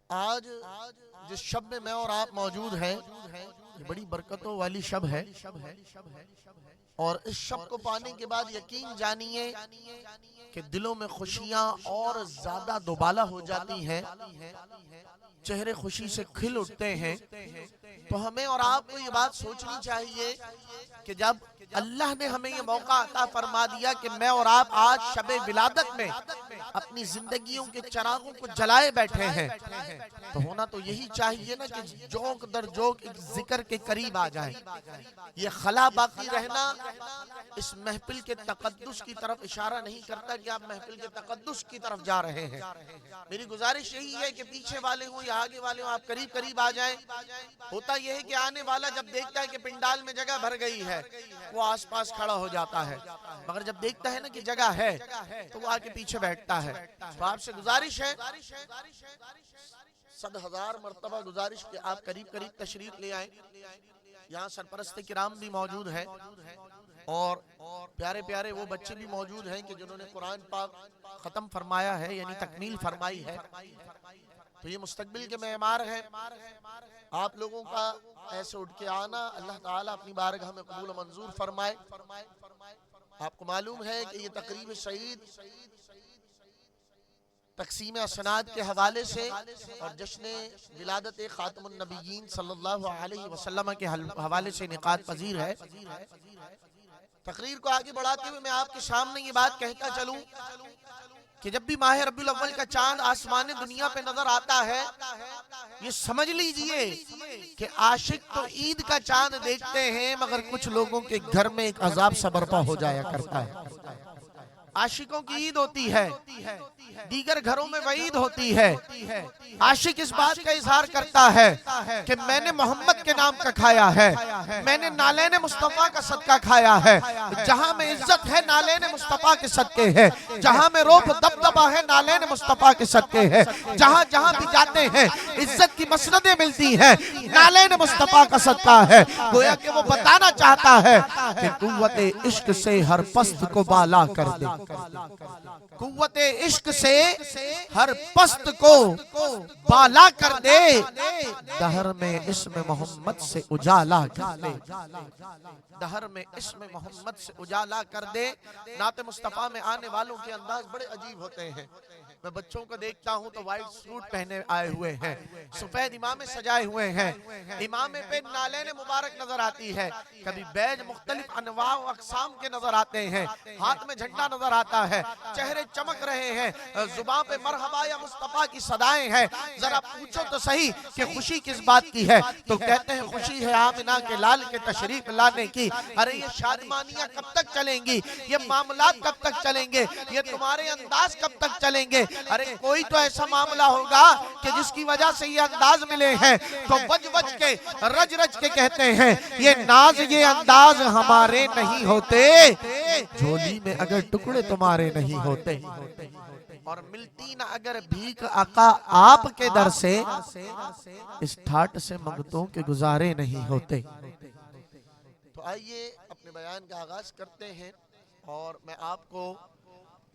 आज जिस शब में मैं और आप मौजूद हैं, ये बड़ी बरकतों वाली शब है। और इस शब को पाने के बाद यकीन जानिए कि दिलों में खुशियां और ज्यादा दुबाला हो जाती हैं, चेहरे खुशी से खिल उठते हैं। तो हमें और आपको ये बात सोचनी चाहिए कि जब अल्लाह ने हमें ये मौका अता फरमा दिया कि मैं और आप आज शबे विलादत में अपनी जिंदगियों के चिरागों को जलाए बैठे हैं, तो होना तो यही चाहिए ना कि जोक दर जोक एक जिक्र के करीब आ जाए। ये खला बाकी रहना इस महफिल के तकद्दुस की तरफ इशारा नहीं करता कि आप महफिल के तकद्दुस की तरफ जा रहे हैं। मेरी गुजारिश यही है कि पीछे वाले हो या आगे वाले हो, आप करीब करीब आ जाएं। होता यह है कि आने वाला जब देखता है कि पंडाल में जगह भर गई है, वो आसपास खड़ा हो जाता है, मगर जब देखता है ना कि जगह है तो वो आके पीछे बैठता है। तो आपसे गुजारिश है, 100,000 मर्तबा गुजारिश कि आप करीब करीब तशरीफ ले आए। यहाँ सरपरस्त किराम भी मौजूद है और प्यारे प्यारे वो बच्चे भी मौजूद हैं कि जिन्होंने कुरान पाक खत्म फरमाया है, यानी तकमील फरमाई है। तो ये मुस्तकबिल के मेहमान हैं। आप लोगों का ऐसे उठ के आना अल्लाह ताला अपनी बारगाह में कबूल मंजूर फरमाए। आपको मालूम है कि ये तकरीब शहीद तकसीम असनाद के हवाले से और जश्न विलादत खातमुन नबीयीन सल्लल्लाहु अलैहि वसल्लम के हवाले से निकात पजीर है। तकरीर को आगे बढ़ाते हुए मैं आपके सामने ये बात कहता चलूं कि जब भी माह रब्बुल अव्वल का चांद आसमान दुनिया पे नजर आता है, ये समझ लीजिए कि आशिक तो ईद का चांद देखते हैं, मगर कुछ लोगों के घर में एक अजाब सा बर्पा हो जाया करता है। आशिकों की ईद होती है, दीगर घरों में वईद होती है। आशिक इस बात का इजहार करता है कि मैंने मोहम्मद के नाम का खाया है, मैंने नालेन मुस्तफा का सदका खाया है। जहां में इज्जत है नालेन मुस्तफा के सदके है, जहां में रोब दबदबा है नालेन मुस्तफा के सदके है। जहां जहां भी जाते हैं इज्जत की मसनदें मिलती हैं, नालेन मुस्तफा का सदका है। गोया कि वो बताना चाहता है कि कुव्वत इश्क से हर पस्त को बाला कर दे, कुव्वत इश्क से हर पस्त को बाला कर दे, दहर में इसमें मोहम्मद से उजाला कर दे, दहर में इसमें मोहम्मद से उजाला कर दे। नाते मुस्तफा में आने वालों के अंदाज बड़े अजीब होते हैं। मैं बच्चों को देखता हूँ तो व्हाइट सूट पहने आए हुए हैं, सफेद इमामे सजाए हुए हैं, इमामे पे नालेन मुबारक नजर आती है, कभी बैज मुख्तलिफ अनवा व अक़साम के नजर आते हैं, हाथ में झंडा नजर आता है, चेहरे चमक रहे हैं, जुबान पे मरहबा या मुस्तफा की सदाएं हैं। जरा पूछो तो सही कि खुशी किस बात की है, तो कहते हैं खुशी है आमिना के लाल के तशरीफ लाने की। अरे ये शादमानियां कब तक चलेंगी, ये मामलात कब तक चलेंगे, ये तुम्हारे अंदाज कब तक चलेंगे। अरे कोई तो ऐसा मामला होगा कि जिसकी वजह से ये अंदाज मिले हैं, तो बज बज के रज रज के कहते हैं ये नाज ये अंदाज हमारे नहीं होते, झोली में अगर टुकड़े तुम्हारे नहीं होते, और मिलती ना अगर भीख आका आपके दर से, इस ठाट से मंगतों के गुजारे नहीं होते। तो आइए अपने बयान का आगाज करते हैं और मैं आपको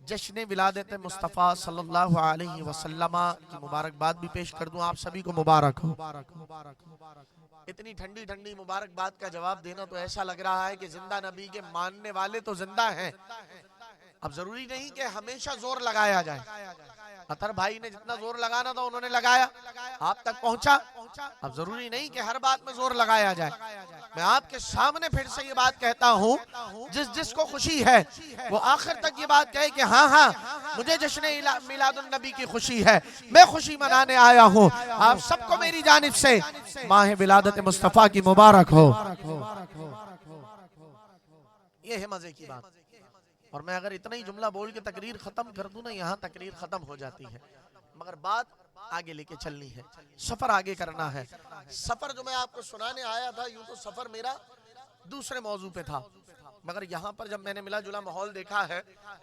जश्न विलादत मुस्तफ़ा सल्लल्लाहु अलैहि वसल्लम की मुबारकबाद भी पेश कर दूं। आप सभी को मुबारक हो। इतनी ठंडी ठंडी मुबारकबाद का जवाब देना तो ऐसा लग रहा है कि जिंदा नबी के मानने वाले तो जिंदा हैं। अब जरूरी नहीं कि हमेशा जोर लगाया जाए। अतर भाई ने जितना जोर लगाना था उन्होंने लगाया, आप तक पहुंचा। अब जरूरी नहीं कि हर बात में जोर लगाया जाए। मैं आपके सामने फिर से ये बात कहता हूँ, जिस जिसको खुशी है वो आखिर तक ये बात कहे कि हाँ हाँ मुझे जश्न मिलादुन नबी की खुशी है, मैं खुशी मनाने आया हूँ। आप सबको मेरी जानिब से माह विलादत मुस्तफ़ा की मुबारक हो। ये है मजे की बात। और मैं अगर इतना ही जुमला बोल के तकरीर खत्म कर दूं ना, यहाँ तकरीर खत्म हो जाती है, मगर बात आगे लेके चलनी है, सफर आगे करना है। सफर जो मैं आपको सुनाने आया था, यूं तो सफर मेरा दूसरे मौजू पे था, मगर यहाँ पर जब मैंने मिला जुला माहौल देखा है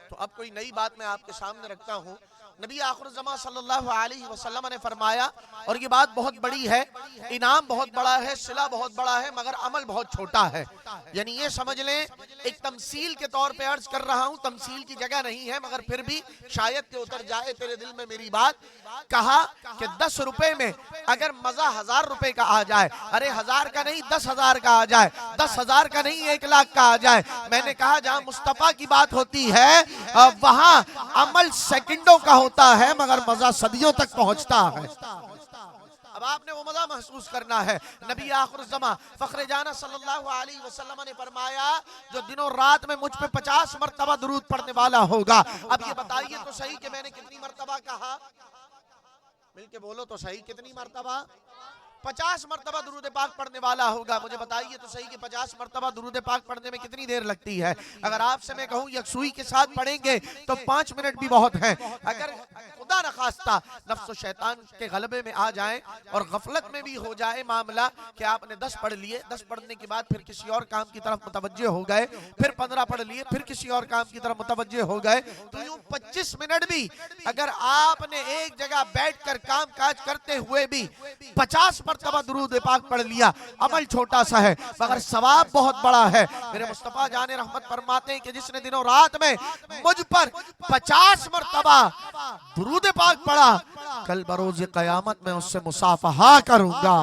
तो अब कोई नई बात मैं आपके सामने रखता हूँ। नबी आखिर ज़मा सल्लल्लाहु अलैहि वसल्लम ने फरमाया, और ये बात बहुत बड़ी है, इनाम बहुत बड़ा है, सिला बहुत बड़ा है, मगर अमल बहुत छोटा है। यानी ये समझ लें, एक तमसील के तौर पे अर्ज कर रहा हूँ, तमसील की जगह नहीं है, मगर फिर भी शायद के उतर जाए तेरे दिल में मेरी बात। कहा कि 10 रुपए में अगर मजा 1000 रुपए का आ जाए, अरे 1000 का नहीं 10,000 का आ जाए, 10,000 का नहीं 1 लाख का आ जाए, मैंने कहा जहां मुस्तफा की बात होती है वहां अमल सेकंडों का होता है, मगर मजा सदियों तक पहुंचता है। अब आपने वो मजा महसूस करना है। नबी आखिर ज़मा फखरे जाना सल्लल्लाहु अलैहि वसल्लम ने फरमाया, जो दिनों रात में मुझ पे 50 मरतबा दुरूद पढ़ने वाला होगा। अब ये बताइए तो सही कि मैंने कितनी मरतबा कहा, मिलके बोलो तो सही, कितनी मरतबा? 50 मरतबा दुरूद पाक पढ़ने वाला होगा। मुझे बताइए तो सही कि 50 मरतबा दुरूद पाक पढ़ने में कितनी देर लगती है? अगर आपसे मैं कहूँ यकसुई के साथ पढ़ेंगे तो 5 मिनट भी बहुत हैं। अगर खुदा न खास्ता नफ्स और शैतान के गलबे में आ जाए और गफलत में भी हो जाए मामला कि आपने 10 पढ़ लिए, 10 पढ़ने के बाद फिर किसी और काम की तरफ मुतवज्जे हो गए, फिर 15 पढ़ लिए, फिर किसी और काम की तरफ मुतवज्जे हो गए, तो यूं 25 मिनट भी अगर आपने एक जगह बैठकर काम काज करते हुए भी 50 मरतबा दुरूद पाक पढ़ लिया, अमल छोटा सा है मगर सवाब बहुत बड़ा है। मेरे मुस्तफा जाने रहमत फरमाते हैं कि जिसने दिनों रात में मुझ पर 50 मरतबा दुरूद पाक पढ़ा, कल बरोज़ क़यामत में उससे मुसाफहा करूंगा।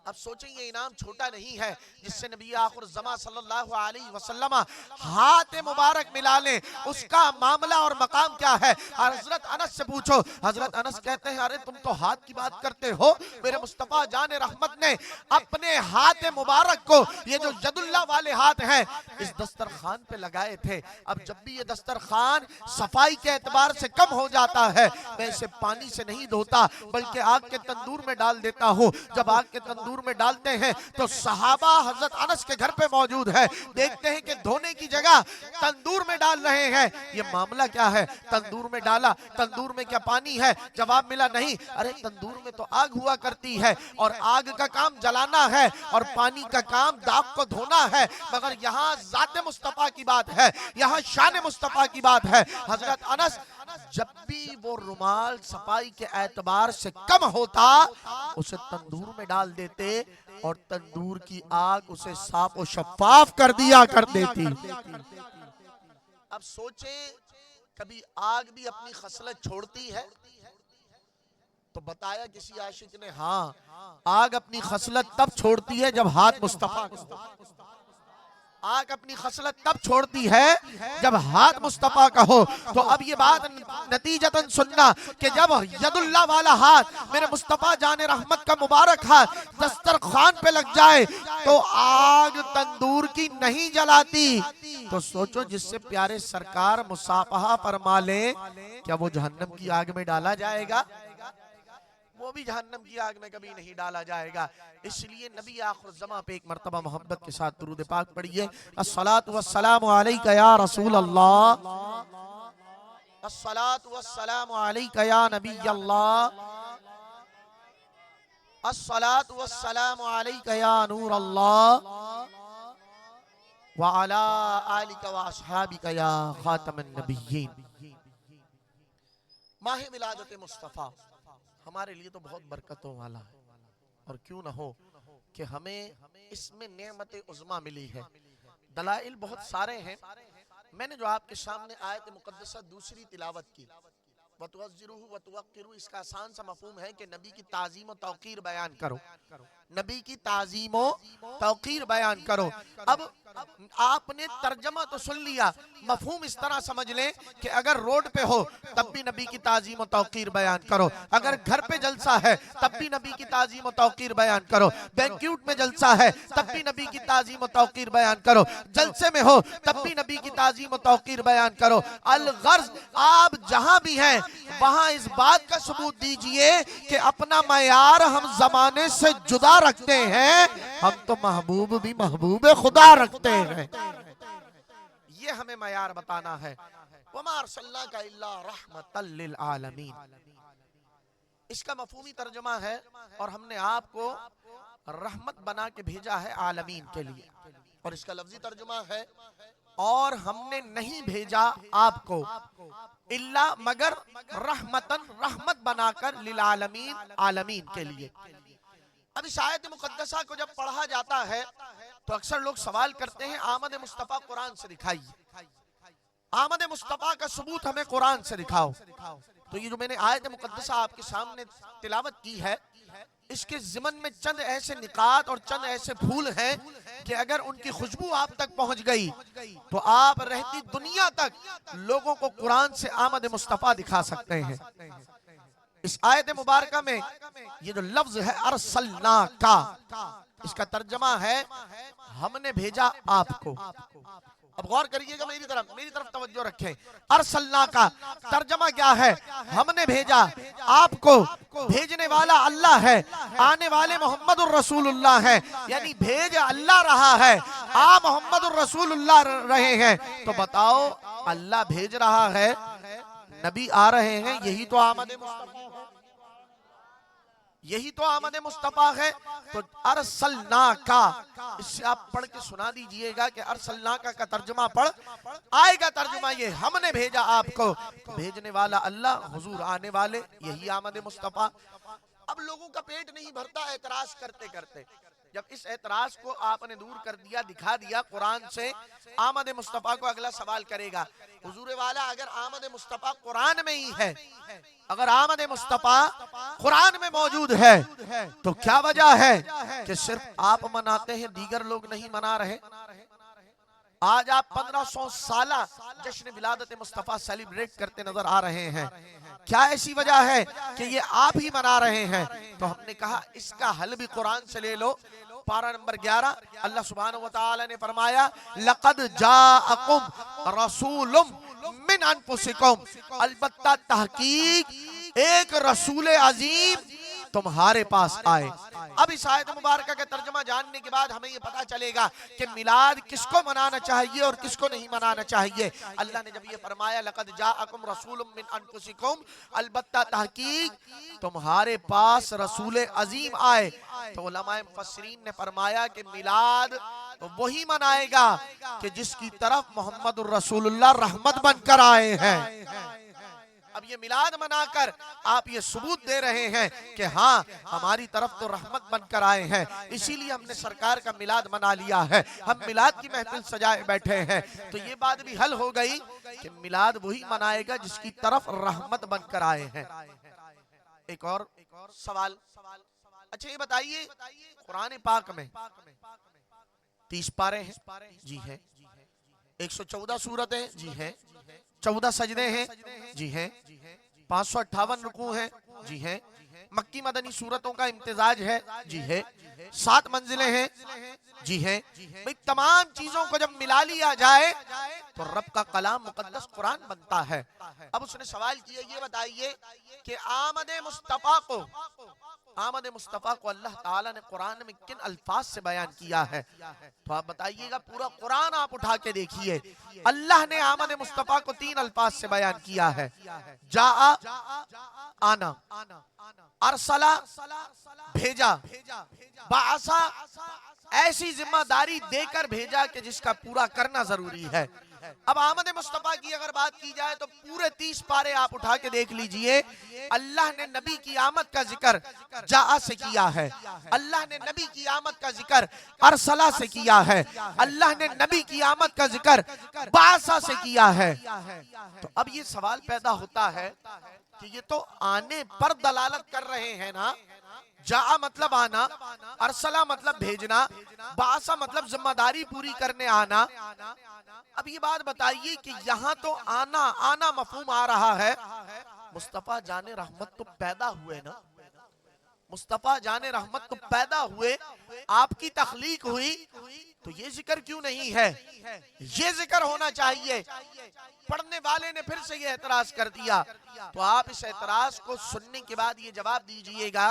अब सोचें ये इनाम छोटा नहीं है जिससे नबी आखिर ज़मा सल्लल्लाहु अलैहि वसल्लम हाथ मुबारक मिला लें, उसका मामला और मकाम क्या है। और हजरत अनस से पूछो, हजरत अनस कहते हैं अरे तुम तो हाथ की बात करते हो, मेरे मुस्तफा जाने रहमत ने अपने हाथ मुबारक को, ये जो यदुल्लाह वाले हाथ हैं, इस दस्तरखान पे लगाए थे। अब जब भी ये दस्तरखान सफाई के एतबार से कम हो जाता है, मैं इसे पानी से नहीं धोता बल्कि आग के तंदूर में डाल देता हूँ। जब आग के तंदूर में डालते हैं तो सहाबा हजरत अनस के घर पे मौजूद है, देखते हैं कि धोने की जगह तंदूर में डाल रहे हैं। ये मामला क्या है? तंदूर में डाला, तंदूर में क्या पानी है? जवाब मिला नहीं। अरे तंदूर में तो आग हुआ करती है और आग का काम जलाना है और पानी का काम दाग को धोना है, मगर यहाँ ज़ात मुस्तफा की बात है, यहाँ शान मुस्तफा की बात है। हजरत अनस जब भी वो रुमाल सफाई के एतबार से कम होता उसे तंदूर में डाल देते और तंदूर की आग उसे साफ और शफाफ कर दिया कर देती। अब सोचें कभी आग भी अपनी खसलत छोड़ती है? तो बताया किसी आशिक ने, हाँ आग अपनी खसलत तब छोड़ती है जब हाथ मुस्तफा, आग अपनी खसलत तब छोड़ती है जब हाथ मुस्तफा का हो। तो अब ये बात नतीजतन सुनना कि जब यदुल्लाह वाला हाथ मेरे मुस्तफा जाने रहमत का मुबारक हाथ दस्तरखान पे लग जाए तो आग तंदूर की नहीं जलाती। तो सोचो जिससे प्यारे सरकार मुसाफहा फरमा ले, क्या वो जहन्नम की आग में डाला जाएगा? वो भी जहन्नम की आग में कभी नहीं डाला जाएगा। इसलिए नबी आखिर ज़मा पे एक मर्तबा मोहब्बत के साथ दुरूद पाक पढ़िए, अस्सलातु वस्सलामु अलैका या रसूल अल्लाह, अस्सलातु वस्सलामु अलैका या नबी अल्लाह, अस्सलातु वस्सलामु अलैका या नूर अल्लाह व अला आलिका व अस्हाबिका या खातमन नबिय्यीन। माह विलादत मुस्तफ़ा हमारे लिए तो बहुत बरकतों वाला है, और क्यों ना हो कि हमें इसमें नेमत उज़्मा मिली है। दलाइल बहुत सारे हैं। मैंने जो आपके सामने आयत मुक़द्दसा दूसरी तिलावत की, वतुअज़्ज़िरूहु वतुवक़्क़िरू, इसका आसान सा मफ़हूम है कि नबी की ताज़ीम और तौक़ीर बयान करो, नबी की ताज़ीम और तौक़ीर बयान करो। अब आपने तर्जमा तो सुन लिया, मफ़हूम इस तरह समझ लें कि अगर रोड पे हो तब भी नबी की ताज़ीम और तौक़ीर बयान करो, अगर घर पे जलसा है तब भी नबी की ताज़ीम और तौक़ीर बयान करो, बैंक्वेट में जलसा है तब भी नबी की ताज़ीम और तौक़ीर बयान करो, जलसे में हो तब भी नबी की ताज़ीम और तौक़ीर बयान करो। अल-गर्ज़ आप जहां भी हैं वहां इस बात का सबूत दीजिए कि अपना मयार हम जमाने से जुदा रखते हैं, हम तो महबूब भी महबूब खुदा रखते हैं। ये हमें मयार बताना है। वमा अर्सलनाका इल्ला रहमतल लिल आलमीन, इसका मफहूमी तर्जुमा है, और हमने आपको रहमत बना के भेजा है आलमीन के लिए। और इसका लफ्जी तर्जुमा है और हमने नहीं भेजा आपको इल्ला मगर रहमतन, रहमत बनाकर लिल आलमीन, आलमीन के लिए। अब इस आयत मुकद्दसा को जब पढ़ा जाता है तो अक्सर लोग सवाल करते हैं आमद मुस्तफ़ा कुरान से दिखाइए, आमद मुस्तफ़ा का सबूत हमें कुरान से दिखाओ। तो ये जो मैंने आयत मुकद्दसा आपके सामने तिलावत की है, इसके ज़िमन में चंद ऐसे निकात और चंद ऐसे फूल हैं कि अगर उनकी खुशबू आप तक पहुंच गई तो आप रहती दुनिया तक लोगों को कुरान से आमद मुस्तफ़ा दिखा सकते हैं। इस आयत मुबारका में ये जो लफ्ज है अरसलना का, इसका तर्जमा है हमने भेजा आपको। अब गौर करिएगा, मेरी तरफ तवज्जो रखें। अरसलना का तर्जमा क्या है? हमने भेजा आपको। भेजने वाला अल्लाह है, आने वाले मोहम्मदुर रसूलुल्लाह है, यानी भेज अल्लाह रहा है, आ मोहम्मदुर रसूलुल्लाह रहे हैं। तो बताओ, अल्लाह भेज रहा है, नबी आ रहे हैं, यही तो आमद मुस्तफ़ा है, यही तो आमद मुस्तफ़ा है। तो अरसलना का, इससे आप पढ़ के सुना दीजिएगा कि अरसलना का तर्जुमा पढ़ आएगा। तर्जुमा ये हमने भेजा आपको, भेजने वाला अल्लाह, हुजूर आने वाले, यही आमद मुस्तफ़ा। अब लोगों का पेट नहीं भरता एतराज करते करते। जब इस एतराज को आपने दूर कर दिया, दिखा दिया कुरान से आमद मुस्तफ़ा को, अगला सवाल करेगा हुजूर वाला अगर आमद मुस्तफ़ा कुरान में ही है, अगर आमद मुस्तफ़ा कुरान में मौजूद है तो क्या वजह है कि सिर्फ आप मनाते हैं, दीगर लोग नहीं मना रहे? आज आप 1500 साला जश्न विलादत मुस्तफ़ा सेलिब्रेट करते नजर आ रहे हैं। क्या ऐसी वजह है कि ये आप ही मना रहे हैं? तो हमने कहा इसका हल भी कुरान से ले लो। पारा नंबर 11 अल्लाह सुब्हानहू व तआला ने फरमाया लक़द जाअकुम रसूलुम मिन अनफुसिकुम, अलबत्ता तहकीक एक रसूल अजीम तुम्हारे पास आए। अब इस आयत मुबारका का तर्जुमा जानने के बाद हमें ये पता चलेगा कि मिलाद किसको मनाना चाहिए और किसको नहीं मनाना चाहिए। अल्लाह ने जब ये फरमाया लक़द जाअकुम रसूलुम मिन अनफुसिकुम, अलबत्ता तहकीक तुम्हारे पास रसूल अजीम आए, तो उलमाए मुफस्सिरीन ने फरमाया कि मिलाद तो वही मनाएगा कि जिसकी तरफ मोहम्मदुर रसूलुल्लाह रहमत बनकर आए हैं। अब ये मिलाद मनाकर आप ये सबूत दे रहे हैं कि हाँ हमारी तरफ तो रहमत बनकर आए हैं, इसीलिए हमने सरकार का मिलाद मना लिया है, हम मिलाद की महफिल सजाए बैठे हैं। तो ये बात भी हल हो गई कि मिलाद वही मनाएगा जिसकी तरफ रहमत बनकर आए हैं। एक और सवाल, अच्छा ये बताइए कुरान पाक में 30 पारे हैं? जी है। 114 सूरतें? जी है। 14 सजदे हैं? जी हैं। 558 रुकू हैं? जी हैं। मक्की मदनी सूरतों का इम्तिजाज है? जी है। 7 मंजिलें हैं? जी हैं। भाई तमाम चीजों को जब मिला लिया जाए तो रब का कलाम मुकद्दस कुरान बनता है। अब उसने सवाल किया, ये बताइए कि आमद मुस्तफ़ा को अल्लाह ताला ने कुरान में किन अल्फाज से बयान किया है? तो आप बताइएगा, पूरा कुरान आप उठा के देखिए, अल्लाह ने आमद मुस्तफ़ा को 3 अल्फाज से बयान किया है। जाआ आना, अरसला भेजा, बासा ऐसी जिम्मेदारी देकर भेजा कि जिसका पूरा करना जरूरी है। अब आमद मुस्तफ़ा की अगर बात की जाए तो पूरे 30 पारे आप उठा के देख लीजिए, अल्लाह ने नबी की आमद का जिक्र जाआ से किया है, अल्लाह ने नबी की आमद का जिक्र अरसला से किया है, अल्लाह ने नबी की आमद का जिक्र बासा से किया है। तो अब ये सवाल पैदा होता है कि ये तो आने पर दलालत कर रहे हैं ना, जा मतलब आना, अरसला मतलब भेजना, बासा मतलब जिम्मेदारी पूरी करने आना। अब ये बात बताइए कि यहाँ तो आना आना मफहूम आ रहा है, मुस्तफ़ा जाने रहमत तो पैदा हुए ना, मुस्तफ़ा जाने रहमत तो पैदा हुए, आपकी तख्लीक हुई, तो ये जिक्र क्यों नहीं है? ये जिक्र होना चाहिए। पढ़ने वाले ने फिर से ये एतराज कर दिया। तो आप इस एतराज को सुनने के बाद ये जवाब दीजिएगा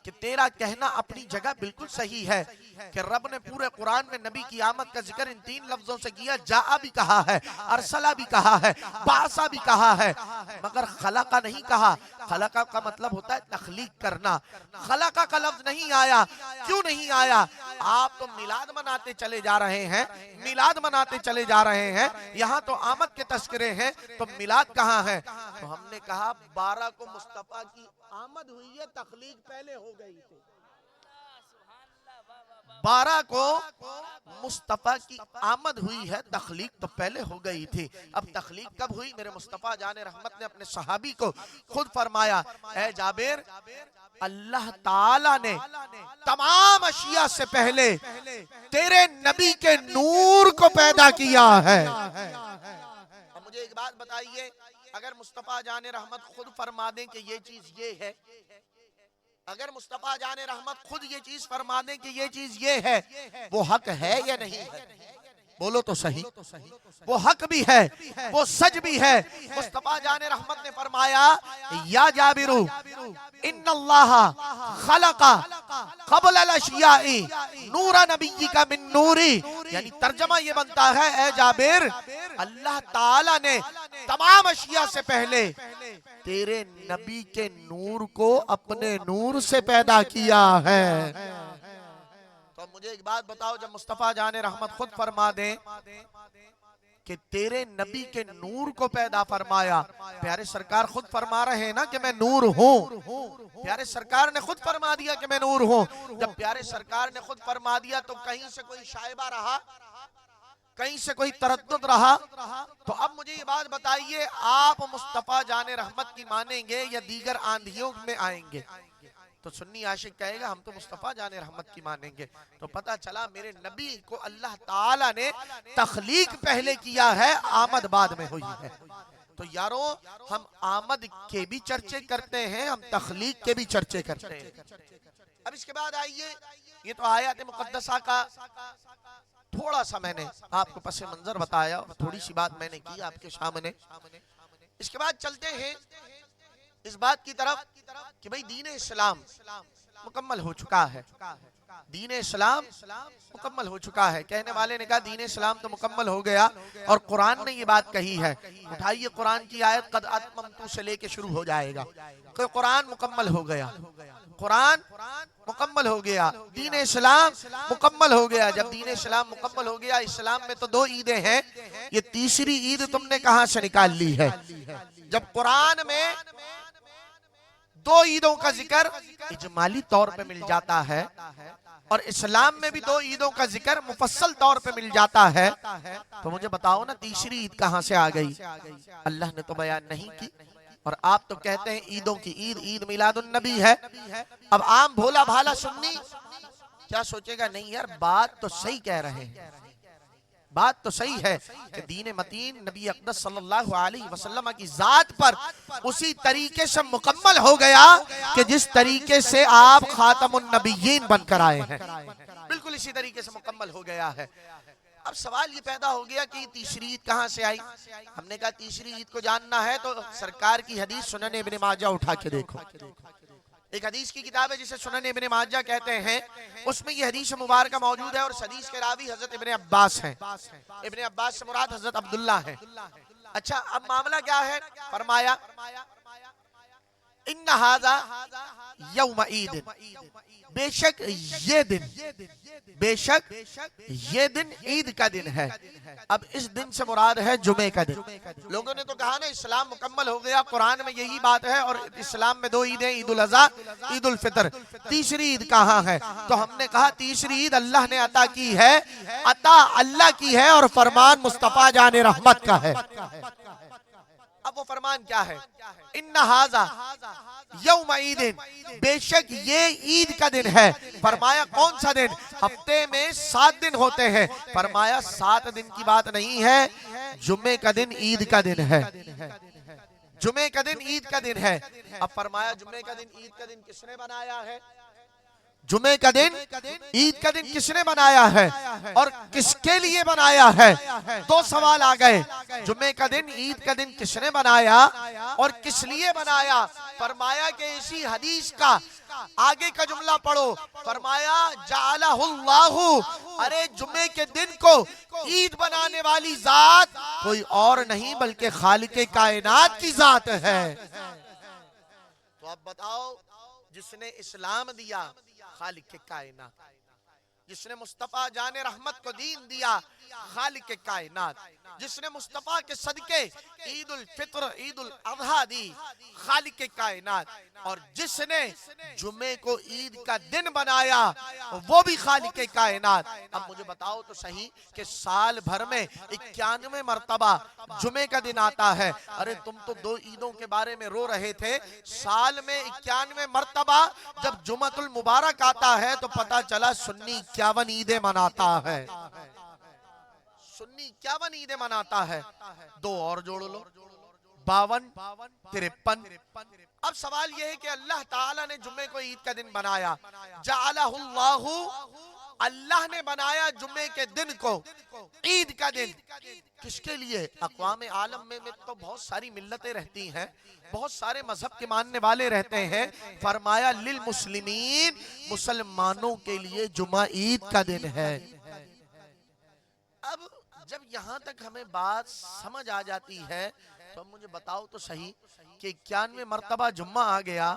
कि तेरा कहना अपनी जगह बिल्कुल सही है कि रब ने पूरे कुरान में नबी की आमद का जिक्र इन 3 लफ्जों से किया। जाआ भी कहा है, अरसला भी कहा है, बासा भी कहा है, मगर खलका नहीं कहा। खलका का मतलब होता है तख्लीक करना, खलका का लफ्ज नहीं आया। क्यों नहीं आया? आप तो मिलाद मनाते चले जा रहे हैं, मिलाद मनाते चले जा रहे हैं, यहाँ तो आमद के तस्करे हैं, तो मिलाद कहाँ है? तो हमने कहा 12 को मुस्तफा की आमद हुई है, तख्लीक पहले हो गई थी। 12 को मुस्तफा की आमद हुई है, तख्लीक तो पहले हो गई थी। अब तख्लीक कब हुई? मेरे मुस्तफा जाने रहमत ने अपने सहाबी को खुद फरमाया, ऐ जाबिर, अल्लाह ताला ने तमाम अशिया से पहले तेरे नबी के नूर को पैदा किया है। अब मुझे एक बात बताइए, अगर मुस्तफा जाने रहमत खुद फरमा दें कि ये चीज ये है, अगर मुस्तफा जाने रहमत खुद ये चीज फरमा दें कि ये चीज ये है, वो हक है या नहीं है? बोलो तो सही। वो हक भी है, वो सच भी है। मुस्तफा जाने रहमत ने फरमाया, या जाबिरू इन्नल्लाह खलका क़ब्ल अल-अशियाई नूरा नबिय्यिका मिन नूरी। यानी तर्जमा ये बनता है, ऐ जाबिर, अल्लाह ताला ने तमाम अशिया से पहले तेरे नबी के नूर को अपने नूर से पैदा किया है। तो मुझे एक बात बताओ, जब मुस्तफा जाने रहमत खुद फरमा दे कि तेरे नबी के नूर को पैदा फरमाया, प्यारे सरकार खुद फरमा रहे हैं ना कि मैं नूर हूँ। प्यारे सरकार ने खुद फरमा दिया कि मैं नूर हूँ। जब प्यारे सरकार ने खुद फरमा दिया तो कहीं से कोई शायबा रहा, कहीं से कोई तरद्दुद रहा? तो अब मुझे ये बात बताइए, आप मुस्तफा जाने रहमत की मानेंगे या दीगर आंधियों में आएंगे? तो सुन्नी आशिक कहेगा हम तो मुस्तफा जाने रहमत की मानेंगे। तो पता चला मेरे नबी को अल्लाह ताला ने तख्लीक पहले किया है, आमद बाद में हुई है। तो यारों, हम आमद के भी चर्चे करते हैं, हम तख्लीक के भी चर्चे करते हैं। अब इसके बाद आइए, ये तो आयत मुकद्दसा का थोड़ा सा मैंने आपको पस मंजर बताया, थोड़ी सी बात मैंने की आपके सामने। इसके बाद चलते हैं इस बात की तरफ कि भाई दीन इस्लाम मुकम्मल हो चुका है, दीन इस्लाम मुकम्मल हो चुका है। कहने वाले ने कहा दीन इस्लाम तो मुकम्मल हो गया और कुरान ने ये बात कही है। उठाइए कुरान की आयत, कद अतममतु से लेके शुरू हो जाएगा। तो कुरान मुकम्मल हो गया, कुरान मुकम्मल हो गया, दीन इस्लाम मुकम्मल हो गया। जब दीन इस्लाम मुकम्मल हो गया, इस्लाम में तो 2 ईदें हैं, ये तीसरी ईद तुमने कहां से निकाल ली है? जब कुरान में 2 ईदों का जिक्र इजमाली तौर पे मिल जाता है और इस्लाम में भी 2 ईदों का जिक्र मुफस्सल तौर पे मिल जाता है, तो मुझे बताओ ना तीसरी ईद कहां से आ गई? अल्लाह ने तो बयान नहीं की। और आप तो कहते हैं ईदों की ईद ईद मिलादुन नबी है। अब आम भोला भाला सुन्नी क्या सोचेगा, नहीं यार बात तो सही कह रहे हैं, बात तो सही है कि दीन मतीन नबी अक़दस सल्लल्लाहु अलैहि वसल्लम की जात पर उसी तरीके से मुकम्मल हो गया कि जिस तरीके से आप खातमुन नबिय्यीन बनकर आए हैं, बिल्कुल इसी तरीके से मुकम्मल हो गया है। अब सवाल ये पैदा हो गया कि तीसरी ईद कहां से आई? हमने कहा तीसरी ईद को जानना है तो सरकार की हदीस सुनन इब्न माजा उठा के देखो। एक हदीस की किताब है जिसे सुनन इब्न माजा कहते हैं, उसमें ये हदीस मुबारक मौजूद है और इस हदीस के रावी हजरत इब्न अब्बास हैं। इब्न अब्बास से मुराद हजरत अब्दुल्ला है। अच्छा, अब मामला क्या है? फरमाया इन्ना हाज़ा यौम ईद, बेशक ये दिन, बेशक ये दिन ईद का दिन है। अब इस दिन से मुराद है जुमे का दिन। लोगों ने तो कहा ना इस्लाम मुकम्मल हो गया, कुरान में यही बात है और इस्लाम में 2 ईदें, ईद उल अज़हा, ईद उल फितर, तीसरी ईद कहाँ है? तो हमने कहा तीसरी ईद अल्लाह ने अता की है, अता अल्लाह की है और फरमान मुस्तफा जाने रहमत का है। अब वो फरमान क्या है? इन्ना हाज़ा यौम ईदिन, बेशक ये ईद का दिन है। फरमाया कौन सा दिन? हफ्ते में 7 दिन होते हैं। फरमाया 7 दिन की बात नहीं है, जुम्मे का दिन ईद का दिन है, जुम्मे का दिन ईद का दिन है। अब फरमाया जुम्मे का दिन ईद का दिन किसने बनाया है? जुमे का दिन, ईद का दिन किसने बनाया है और किसके लिए बनाया है? दो सवाल आ गए। जुमे का दिन, ईद का दिन किसने बनाया और किस लिए बनाया? फरमाया कि इसी हदीस का आगे का जुमला पढ़ो, फरमाया जाअलहुल्लाहु, अरे जुमे के दिन को ईद बनाने वाली जात कोई और नहीं बल्कि खालिके कायनात की जात है। तो अब बताओ, जिसने इस्लाम दिया खालिक कायनात, जिसने मुस्तफा जाने रहमत को दीन दिया खालिक कायनात, जिसने मुस्तफा के सदके ईद उल फित्र ईद उल अज़हा दी खालिक कायनात, और जिसने जुमे को ईद का दिन बनाया वो भी खालिक कायनात। अब मुझे बताओ तो सही कि साल भर में 91 मरतबा जुमे का दिन आता है। अरे तुम तो 2 ईदों के बारे में रो रहे थे, साल में 91 मरतबा जब जुमतुल मुबारक आता है तो पता चला सुन्नी 51 ईदें मनाता है। सुन्नी 51 ईदें मनाता है। 2 और जोड़ लो, 52, 53। अब सवाल यह है कि अल्लाह ताला ने जुम्मे को ईद का दिन बनाया, जाअलहुल्लाहु, अल्लाह ने बनाया जुम्मे के दिन को ईद का दिन। किसके लिए? अक़वाम आलम में तो बहुत सारी मिल्लतें रहती हैं, बहुत सारे मजहब के मानने वाले रहते हैं। फरमाया लिल मुस्लिमीन, मुसलमानों के लिए जुमा ईद का दिन है। अब जब यहाँ तक हमें बात समझ आ जाती है तो मुझे बताओ तो सही कि 91 मरतबा जुम्मा आ गया,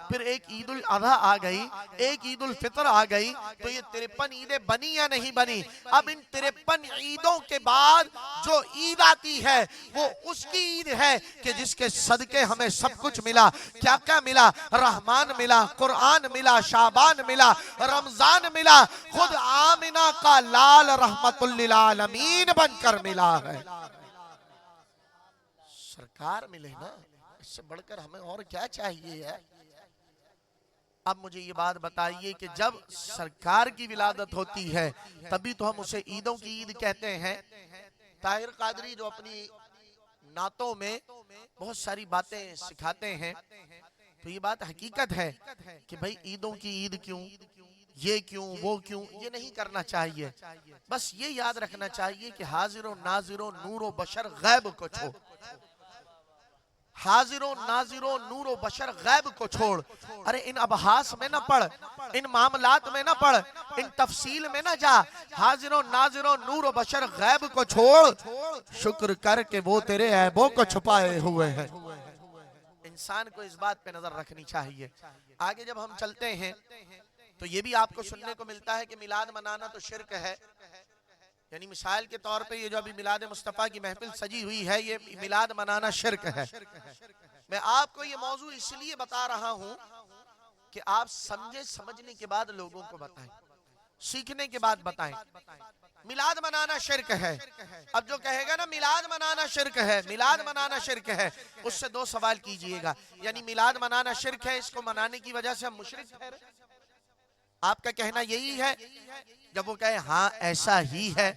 फिर एक ईद उल अज़हा आ गई, एक ईद उल फितर आ गई, तो ये 53 ईदें बनी या नहीं बनी? अब इन 53 ईदों के बाद जो ईद आती है वो उसकी ईद है कि जिसके सदके हमें सब कुछ मिला। क्या क्या मिला? रहमान मिला, कुरान मिला, शाबान मिला, रमजान मिला, खुद आमिना का लाल रहमतुल लिल आलमीन बनकर मिला है। सरकार मिले ना, इससे बढ़कर हमें और क्या चाहिए है? अब मुझे ये बात बताइए कि जब सरकार की विलादत होती है तभी तो हम उसे ईदों की ईद कहते हैं। ताहिर कादरी जो अपनी नातों में बहुत सारी बातें सिखाते हैं, तो ये बात हकीकत है कि भाई ईदों की ईद क्यों, ये क्यों, वो क्यों, ये नहीं करना चाहिए। बस ये याद रखना चाहिए कि हाजिरो नाजिरो नूरो बशर गैब को छोड़, हाजिरो नाजिरो नूरो बशर गैब को छोड़। अरे इन अबहास में ना पढ़, इन मामलात में ना पढ़, इन तफसील में ना जा। हाजिरो नाजिरो नूरो बशर गैब को छोड़, शुक्र कर के वो तेरे ऐबों को छुपाए हुए हैं। इंसान को इस बात पे नजर रखनी चाहिए। आगे जब हम चलते हैं तो ये भी आपको सुनने को मिलता है कि मिलाद मनाना तो शिर्क है। यानी मिसाल के तौर पे ये जो अभी मिलाद मुस्तफ़ा की महफिल सजी हुई है, ये मिलाद मनाना शिर्क है। मैं आपको ये मौजू इसलिए बता रहा हूँ कि आप समझे, समझने के बाद लोगों को बताएं, सीखने के बाद बताएं। मिलाद मनाना शिर्क है। अब जो कहेगा ना मिलाद मनाना शिर्क है, मिलाद मनाना शिर्क है, उससे 2 सवाल कीजिएगा। यानी मिलाद मनाना शिर्क है, इसको मनाने की वजह से हम मुशरिक ठहरे? आपका कहना यही है? जब वो कहे हाँ ऐसा ही है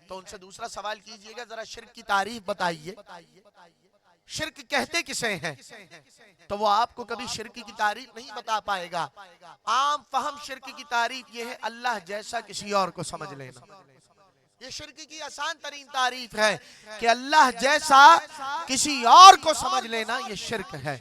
तो उनसे दूसरा सवाल कीजिएगा, जरा शिर्क की तारीफ बताइए, शिर्क कहते किसे हैं? तो वो आपको कभी शिर्क की तारीफ नहीं बता पाएगा। आम फहम शिर्क की तारीफ ये है, अल्लाह जैसा किसी और को समझ लेना। ये शिर्क की आसान तरीन तारीफ है कि अल्लाह जैसा किसी और को समझ लेना, ये शिर्क है।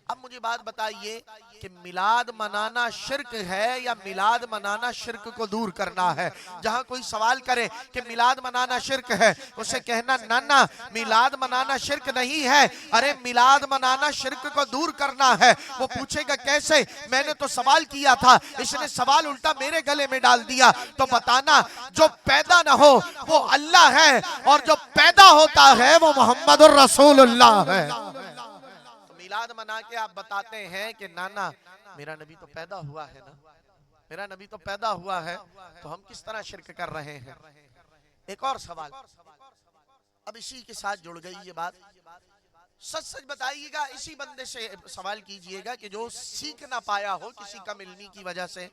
अब मुझे बात बताइए कि मिलाद मनाना शिर्क है या मिलाद मनाना शिर्क को दूर करना है? जहां कोई सवाल करे कि मिलाद मनाना शिर्क है, उसे कहना ना ना मिलाद मनाना शिर्क नहीं है, अरे मिलाद मनाना शिर्क को दूर करना है। वो पूछेगा कैसे? मैंने तो सवाल किया था, इसने सवाल उल्टा मेरे गले में डाल दिया। तो बताना जो पैदा ना हो वो अल्लाह है और जो पैदा होता है वो मोहम्मदुर रसूलुल्लाह है। मिलाद मना के आप बताते हैं कि नाना मेरा नबी तो पैदा हुआ है ना, मेरा नबी तो पैदा हुआ है, तो हम किस तरह शिर्क कर रहे हैं? एक और सवाल अब इसी के साथ जुड़ गई ये बात। सच सच बताइएगा, इसी बंदे से सवाल कीजिएगा कि जो सीख ना पाया हो किसी कम इल्मी की वजह से,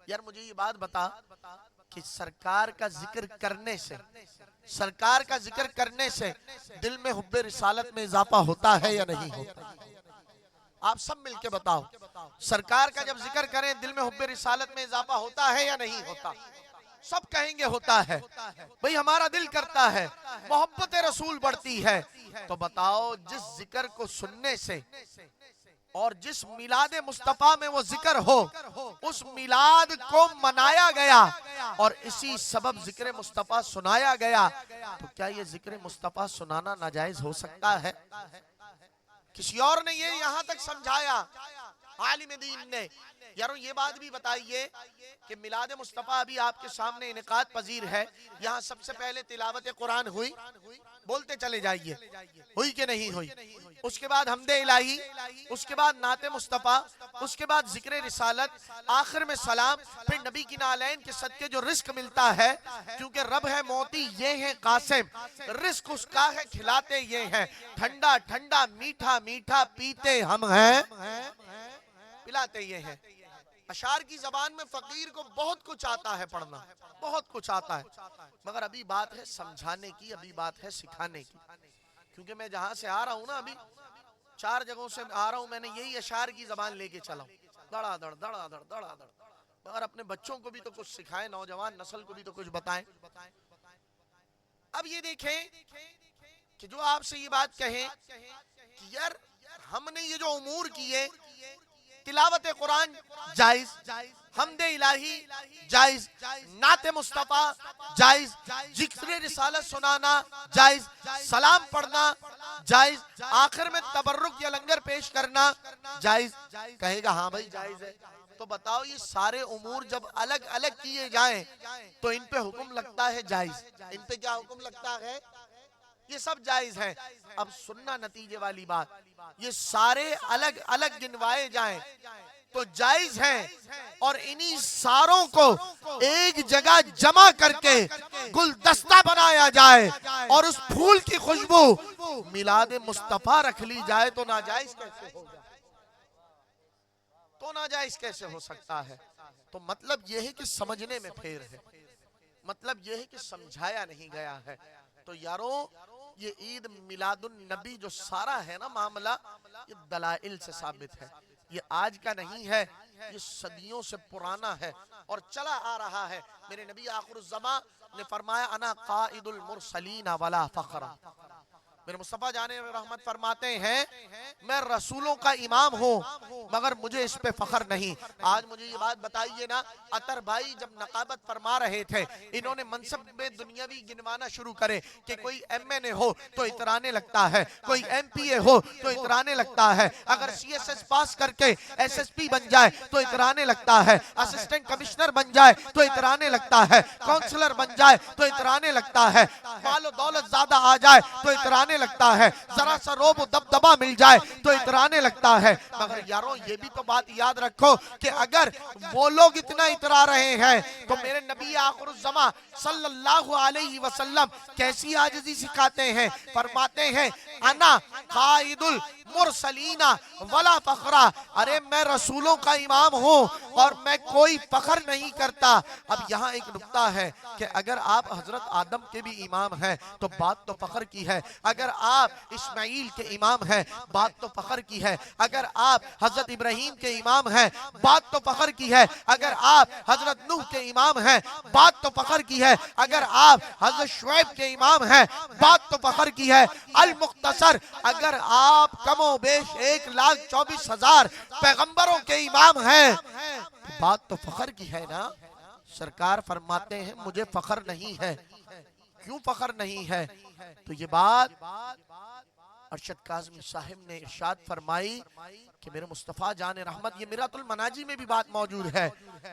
यार मुझे ये बात बता कि सरकार का जिक्र करने से, सरकार का जिक्र करने से दिल में हुब्बे रिसालत में इजाफा होता है या नहीं होता? आप सब मिलके बताओ, सरकार का जब जिक्र करें दिल में हुब्बे रिसालत में इजाफा होता है या नहीं होता? सब कहेंगे होता है। भाई हमारा दिल करता है, मोहब्बत रसूल बढ़ती है। तो बताओ, जिस जिक्र को सुनने से और जिस मिलाद मुस्तफा में वो जिक्र हो, उस मिलाद को मनाया गया और इसी सबब जिक्र मुस्तफा सुनाया गया, तो क्या ये जिक्र मुस्तफा सुनाना नाजायज हो सकता है? किसी और ने ये यहां तक समझाया, आलिम दीन ने। यारों ये बात भी बताइए कि मिलाद मुस्तफा अभी आपके सामने इनेकाद पजीर है, यहाँ सबसे पहले तिलावत कुरान हुई, बोलते चले जाइए, हुई कि नहीं हुई? उसके बाद हमदे इलाही, उसके बाद नाते मुस्तफा, उसके बाद जिक्र रिसालत, आखिर में सलाम, फिर नबी की नालैन के सदके जो रिस्क मिलता है, क्योंकि रब है मोती ये है कासिम, रिस्क उसका है खिलाते ये हैं, ठंडा ठंडा मीठा मीठा पीते हम हैं, पिलाते ये हैं। अशार की जबान में फकीर को बहुत कुछ आता है पढ़ना, बहुत कुछ आता है, मगर अभी बात है समझाने की, अभी बात है सिखाने की। क्योंकि मैं जहां से आ रहा हूं ना, अभी 4 जगहों से आ रहा हूं, मैंने यही अशार की जबान लेके चला हूं, धड़ाधड़ धड़ाधड़ धड़ाधड़। मगर अपने बच्चों को भी तो कुछ सिखाएं, नौजवान नस्ल को भी तो कुछ बताएं। अब ये देखें कि जो आपसे ये बात कहें कि यार हमने ये जो उमूर किए, तिलावत कुरान जायज, हमदे इलाही जायज, नाते मुस्तफा जायज, जिक्र रिसालत सुनाना जायज, सलाम पढ़ना जायज, आखिर में तबर्रुक या लंगर पेश करना जायज। कहेगा हाँ भाई जायज है। तो बताओ, ये सारे उमूर जब अलग अलग किए जाएं तो इन पे हुक्म लगता है जायज, इन पे क्या हुक्म लगता है? ये सब जायज है। अब सुनना नतीजे वाली बात, ये सारे अलग अलग गिनवाए जाएं तो जायज है, और इन्हीं सारों को एक जगह जमा करके गुलदस्ता बनाया जाए और उस फूल की खुशबू मिलाद मुस्तफा रख ली जाए तो नाजायज कैसे होगा? तो नाजायज कैसे हो सकता है? तो मतलब यह है कि समझने में फेर है, मतलब यह है कि समझाया नहीं गया है। तो यारों, ये ईद मिलादुन नबी जो सारा है ना मामला, ये दलाइल से साबित है, ये आज का नहीं है, ये सदियों से पुराना है और चला आ रहा है। मेरे नबी आखिरुज़्ज़मा ने फरमाया, अना काइदुल मुरसलीन वला फखरा। मेरे मुस्तफा जाने रहमत फरमाते हैं, मैं रसूलों का इमाम हूँ मगर मुझे इस पे फखर नहीं। आज मुझे ये बात बताइए ना, अतर भाई जब नकाबत फरमा रहे थे, इन्होंने मनसब में दुनियावी गिनवाना शुरू करे कि कोई MNA हो तो इतराने लगता है, कोई MPA हो तो इतराने लगता है, अगर CSS पास करके SSP बन जाए तो इतराने लगता है, असिस्टेंट कमिश्नर बन जाए तो इतराने लगता है, काउंसलर बन जाए तो इतराने लगता है, मालो दौलत ज्यादा आ जाए तो इतराने लगता है, जरा सा रोब दबदबा मिल जाए तो इतराने लगता है। मगर यारों ये भी तो बात याद रखो कि अगर वो लोग इतना इतरा रहे हैं तो मेरे नबी आखिरुज़्ज़मा सल्लल्लाहु अलैहि वसल्लम कैसी आजिज़ी सिखाते हैं? फरमाते हैं, अना काइदुल मुरसलीना वला फखरा। अरे मैं रसूलों का इमाम हूँ और मैं कोई फखर नहीं करता। अब यहाँ एक नुक्ता है कि अगर आप हजरत आदम के भी इमाम हैं तो बात तो फखर की है, अगर आप इस्माइल के इमाम हैं बात तो फखर की है, अगर आप हजरत इब्राहिम के इमाम हैं बात तो फखर की है, अगर आप हजरत नूह के इमाम हैं बात तो फखर की है, अगर आप हजरत शुएब के इमाम हैं बात तो फखर की है। अल मुख्तसर, अगर आप कमो बेश 1,24,000 पैगंबरों के इमाम हैं तो बात तो फखर की है ना। सरकार फरमाते हैं मुझे फखर नहीं है। क्यों फखर नहीं है? तो ये बात अरशद काज़मी साहिब ने इरशाद फरमाई कि मेरे मुस्तफ़ा जान रहमत, ये मिरातुल मनाजी में भी बात मौजूद है।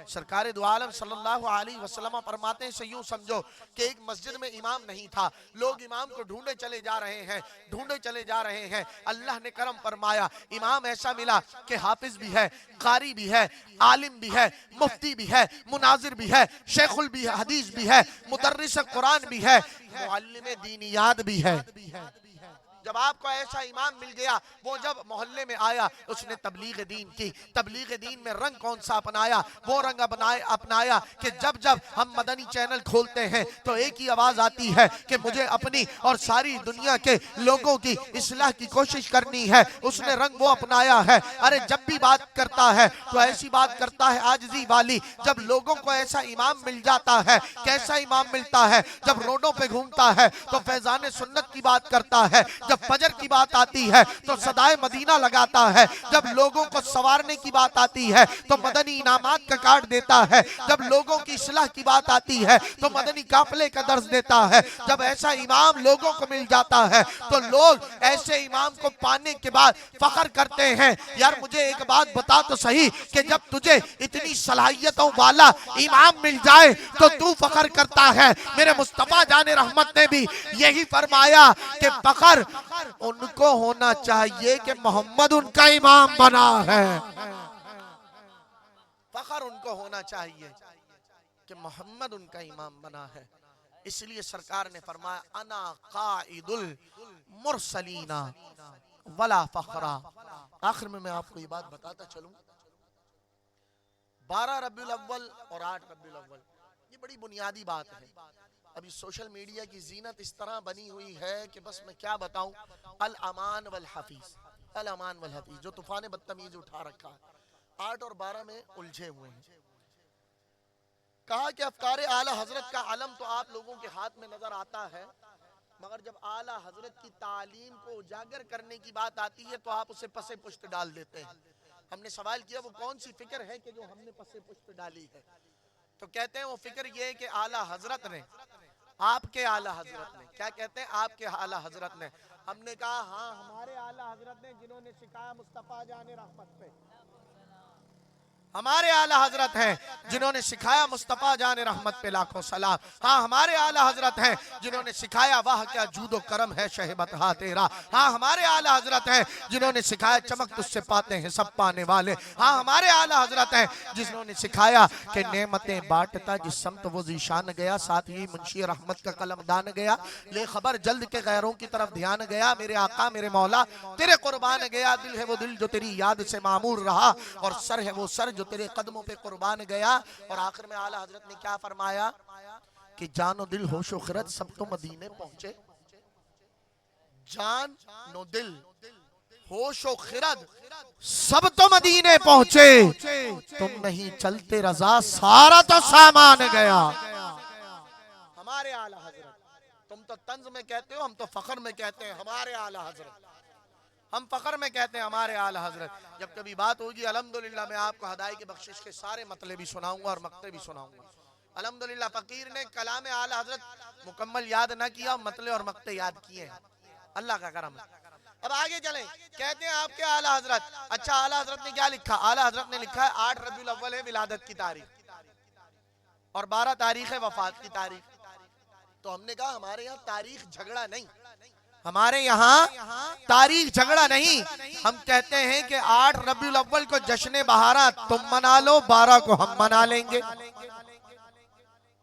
सरकार दो आलम सल्लल्लाहु अलैहि वसल्लम फरमाते हैं, से यूं समझो कि एक मस्जिद में इमाम नहीं था, लोग इमाम को ढूंढे चले जा रहे हैं, ढूंढे चले जा रहे हैं। अल्लाह ने करम फरमाया, इमाम ऐसा मिला कि हाफिज भी है, कारी भी है, आलिम भी है, मुफ्ती भी है, मुनाजिर भी है, शेखुल भी है, हदीस भी है, मुदर्रिस कुरान भी है, मुअल्लिम दीनियात भी है। जब आपको ऐसा इमाम मिल गया, वो जब मोहल्ले में आया उसने तबलीग दीन की। तबलीग दीन में रंग कौन सा अपनाया? वो रंग अपनाया कि जब जब हम मदनी चैनल खोलते हैं तो एक ही आवाज आती है कि मुझे अपनी और सारी दुनिया के लोगों की इस्लाह की कोशिश करनी है। उसने रंग वो अपनाया है। अरे जब भी बात करता है तो ऐसी बात करता है आजिज़ी वाली। जब लोगों को ऐसा इमाम मिल जाता है, कैसा इमाम मिलता है? जब रोडों पे घूमता है तो फैजान सुन्नत की बात करता है। जब फजर की बात आती है तो सदाए मदीना लगाता है। जब लोगों को संवारने की बात आती है तो मदनी इनामात का कार्ड देता है। जब लोगों की इस्लाह की बात आती है तो मदनी काफले का दर्ज देता है। जब ऐसा इमाम लोगों को मिल जाता है तो लोग ऐसे इमाम को पाने के बाद फख्र करते हैं। यार मुझे एक बात बता तो सही कि जब तुझे इतनी सलाहियतों वाला इमाम मिल जाए तो तू फख्र करता है। मेरे मुस्तफा जाने रहमत ने भी यही फरमाया कि फख्र उनको होना चाहिए कि मोहम्मद उनका इमाम बना है। फख्र उनको होना चाहिए कि मोहम्मद उनका इमाम बना है। इसलिए सरकार ने फरमाया अना काइदुल मुरसलीना वला फखरा। आखिर में मैं आपको ये बात बताता चलूं, 12 रबीउल अव्वल और 8 रबीउल अव्वल ये बड़ी बुनियादी बात है। अभी सोशल मीडिया की जीनत इस तरह बनी हुई है कि बस मैं क्या बताऊं। अल अमान वल हफीज, अल अमान वल हफीज, जो तूफान बदतमीज उठा रखा है। 8 और 12 में उलझे हुए हैं। कहा कि अफकारे आला हजरत का अलम तो आप लोगों के हाथ में नजर आता है, मगर जब आला हजरत की तालीम को उजागर करने की बात आती है तो आप उसे पसे पुश्त डाल देते हैं। हमने सवाल किया वो कौन सी फिक्र है कि जो हमने पसे पुश्त डाली है? तो कहते हैं वो फिक्र ये है कि आला हजरत ने, आपके आला हजरत ने, क्या कहते हैं? आपके आला हजरत ने। हमने कहा हाँ हमारे आला हजरत ने, जिन्होंने सिखाया मुस्तफा जाने रहमत पे। हमारे आला हजरत हैं जिन्होंने सिखाया मुस्तफा जाने रहमत पे लाखों सलाम। हाँ हमारे आला हजरत हैं जिन्होंने सिखाया वाह क्या जूदो करम है शहबत हा तेरा। हाँ हमारे आला हजरत हैं जिन्होंने सिखाया चमक तुझसे पाते हैं सब पाने वाले। हाँ हमारे आला हजरत हैं जिन्होंने सिखाया कि नेमतें बांटता जिस समत वो जीशान गया, साथ ही मुंशी रहमत का कलम दान गया, ले खबर जल्द के गैरों की तरफ ध्यान गया, मेरे आका मेरे मौला तेरे कुर्बान गया। दिल है वो दिल जो तेरी याद से मामूर रहा, और सर है वो सर जो तेरे कदमों पे कुर्बान गया। और आखिर में आला हजरत ने क्या फरमाया कि जानो दिल होशो खिरत सब तो मदीने पहुंचे। जान नो दिल होशो खिरत सब तो मदीने पहुंचे, तुम नहीं चलते रजा सारा तो सामान गया। हमारे आला हजरत, तुम तो तंज में कहते हो, हम तो फख्र में कहते हैं हमारे आला हजरत। हम फख्र में कहते हैं हमारे आला हजरत। जब कभी बात होगी अल्हम्दुलिल्लाह मैं आपको हदाई की बख्शिश के सारे मतले भी सुनाऊंगा और मक्ते भी सुनाऊंगा। अल्हम्दुलिल्लाह फकीर ने कलाम आला हजरत मुकम्मल याद ना किया, मतले और मक्ते याद किए हैं, अल्लाह का करम है। अब आगे चलें, कहते हैं आपके आला हजरत। अच्छा आला हजरत ने क्या लिखा? आला हजरत ने लिखा है 8 रबीउल अव्वल है विलादत की तारीख और 12 तारीख है वफात की तारीख। तो हमने कहा हमारे यहाँ तारीख झगड़ा नहीं, हमारे यहाँ तारीख झगड़ा नहीं। हम कहते हैं कि 8 रबीउल अव्वल को जश्न बहारा तुम मना लो, 12 को हम मना लेंगे।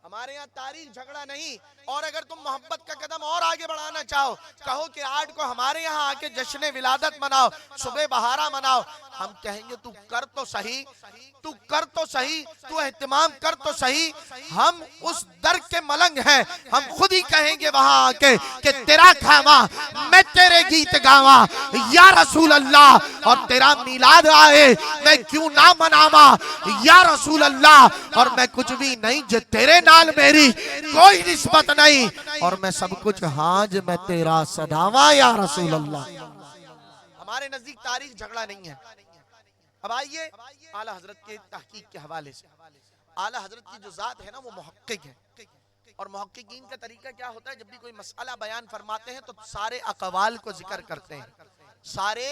हमारे यहाँ तारीख झगड़ा नहीं। और अगर तुम मोहब्बत का कदम और आगे बढ़ाना चाहो, कहो कि 8 को हमारे यहाँ आके जश्न विलादत मनाओ, सुबह बहारा मनाओ, हम कहेंगे तू कर तो सही, तू कर तो सही, तू एहतमाम कर तो सही। हम उस दर के मलंग हैं, हम खुद ही कहेंगे वहां आके कि तेरा खामा मैं तेरे गीत गावा या रसूल अल्लाह, और तेरा मिलाद आए मैं क्यों ना मनावा या रसूल अल्लाह। और मैं कुछ भी नहीं जो तेरे नाल मेरी कोई निस्बत नहीं, और मैं सब कुछ हाज मैं तेरा सदावा या रसूल अल्लाह। हमारे नजदीक तारीख झगड़ा नहीं है। अब आइए आला हजरत के तहकीक के हवाले से। आला हजरत की जो जात है ना वो मुहक्किक है, और मुहक्किकीन का तरीका क्या होता है, जब भी कोई मसला बयान फरमाते हैं तो सारे अकवाल को जिक्र करते हैं, सारे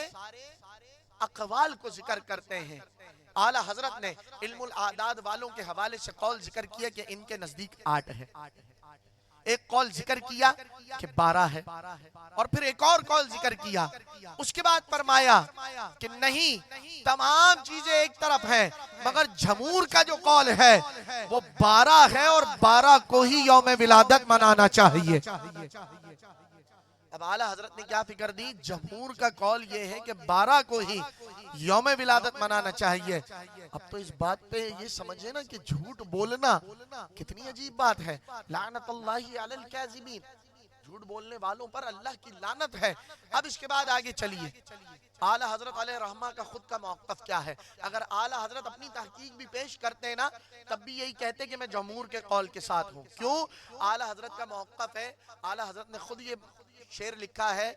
अकवाल को जिक्र करते हैं। आला हजरत ने इल्मुल आदाद वालों के हवाले से कौल जिक्र किया कि इनके नजदीक 8 है, एक कौल जिक्र किया कि 12 है, और फिर एक और कौल जिक्र किया। उसके बाद फरमाया कि नहीं तमाम चीजें एक तरफ है, मगर जमूर का जो कौल है वो 12 है, और 12 को ही यौम विलादत मनाना चाहिए। अब आला हजरत ने क्या फिक्र दी, जमहूर का कौल ये है कि 12 को ही यौम विलादत मनाना चाहिए। अब तो इस बात पे ये समझे ना कि झूठ बोलना कितनी अजीब बात है। लानतुल्लाहि अलल काज़िबीन, झूठ बोलने वालों पर अल्लाह की लानत है। अब इसके बाद आगे चलिए, आला हजरत अलैहि रहमा का खुद का मौक़िफ़ क्या है। अगर आला हजरत अपनी तहकीक भी पेश करते ना तब भी यही कहते कि मैं जमहूर के कौल के साथ हूँ। क्यों? आला हजरत का मौक़िफ़ है, आला हजरत ने खुद ये शेर लिखा है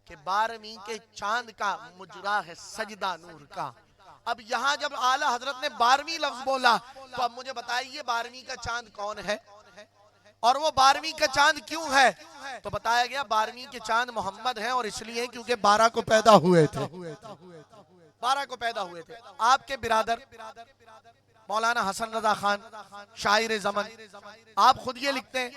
कि 12वीं के चांद का मुजरा है सजदा नूर का। अब यहाँ जब आला हजरत ने 12वीं लफ्ज बोला तो अब मुझे बताइए 12वीं का चांद कौन है और वो 12वीं का चांद क्यों है। तो बताया गया 12वीं के चांद मोहम्मद हैं और इसलिए क्योंकि 12 को पैदा हुए थे, 12 को पैदा हुए थे। आपके बिरादर मौलाना हसन रजा खान शायर ज़मन, आप खुद ये लिखते हैं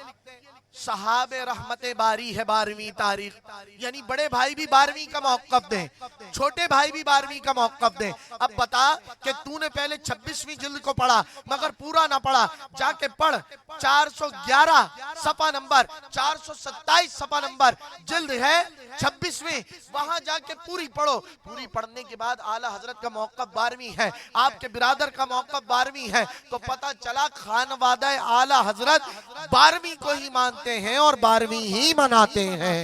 सहाबे रहमते बारी है 12वीं तारीख, यानी बड़े भाई भी 12वीं का मौक़िफ़ दें, छोटे भाई भी 12वीं का मौक़िफ़ दें। अब बता कि तूने पहले 26वीं जिल्द को पढ़ा मगर पूरा ना पढ़ा, जाके पढ़ 411 सफ़ा नंबर, 427 सफ़ा नंबर जिल्द है 26वीं, वहां जाके पूरी पढ़ो। पूरी पढ़ने के बाद आला हजरत का मौक़िफ़ 12वीं है, आपके बिरादर का मौक़िफ़ 12वीं है, तो पता चला खानवादा आला हजरत 12वीं को ही मानते हैं और 12वीं ही मनाते हैं।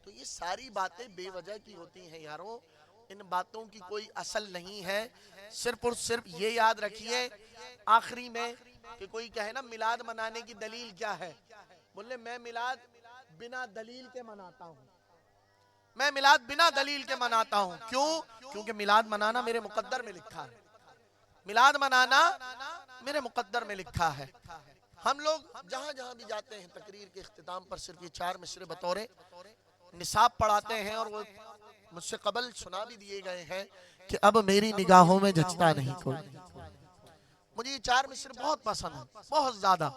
तो ये सारी बातें बेवजह की होती हैं यारों, इन बातों की कोई असल नहीं है। सिर्फ और सिर्फ ये याद रखिए आखिरी में कि कोई कहे ना मिलाद मनाने की दलील क्या है, बोले मैं मिलाद बिना दलील के मनाता हूँ, मैं मिलाद बिना दलील के मनाता हूँ। क्यों? क्योंकि मिलाद मनाना मेरे मुकद्दर में लिखा है, मिलाद मनाना मेरे मुकद्दर में लिखा है। हम लोग जहां जहां भी जाते हैं तकरीर के इख्तिताम पर सिर्फ ये 4 मिसरे बतौरे निसाब पढ़ाते हैं और वो मुझसे कबल सुना भी दिए गए हैं कि अब मेरी निगाहों में जचता नहीं कोई। मुझे ये 4 मिसरे बहुत पसंद है, बहुत ज्यादा।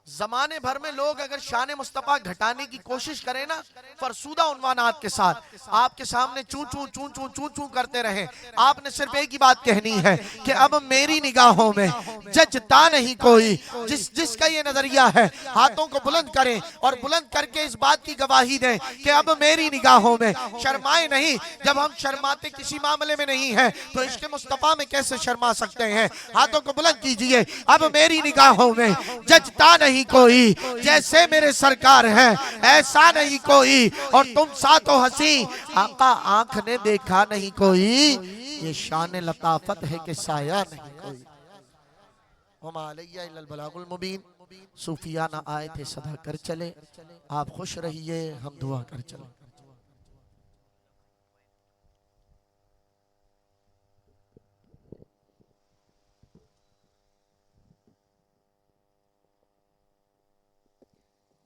जमाने भर में लोग अगर शान मुस्तफ़ा घटाने की कोशिश करें ना फरसूदा उन्वानात के साथ, आपके सामने चू चू चू चू चू चू करते रहे, आपने सिर्फ एक ही बात कहनी है कि अब मेरी निगाहों में जचता नहीं कोई। जिसका ये नजरिया है हाथों को बुलंद करें और बुलंद करके इस बात की गवाही दें कि अब मेरी निगाहों में, शर्माए नहीं। जब हम शर्माते किसी मामले में नहीं है तो इश्क़ मुस्तफ़ा में कैसे शर्मा सकते हैं। हाथों को बुलंद कीजिए, अब मेरी निगाहों में जचता नहीं कोई, जैसे मेरे सरकार हैं ऐसा नहीं कोई, और तुम साथों हंसी आका आंख ने देखा नहीं कोई, ये शान लताफत है कि साया नहीं कोई। वमा अलैया इल्लल बलागुल मुबीन। सूफिया ना आए थे सदा कर चले, आप खुश रहिए हम दुआ कर चले।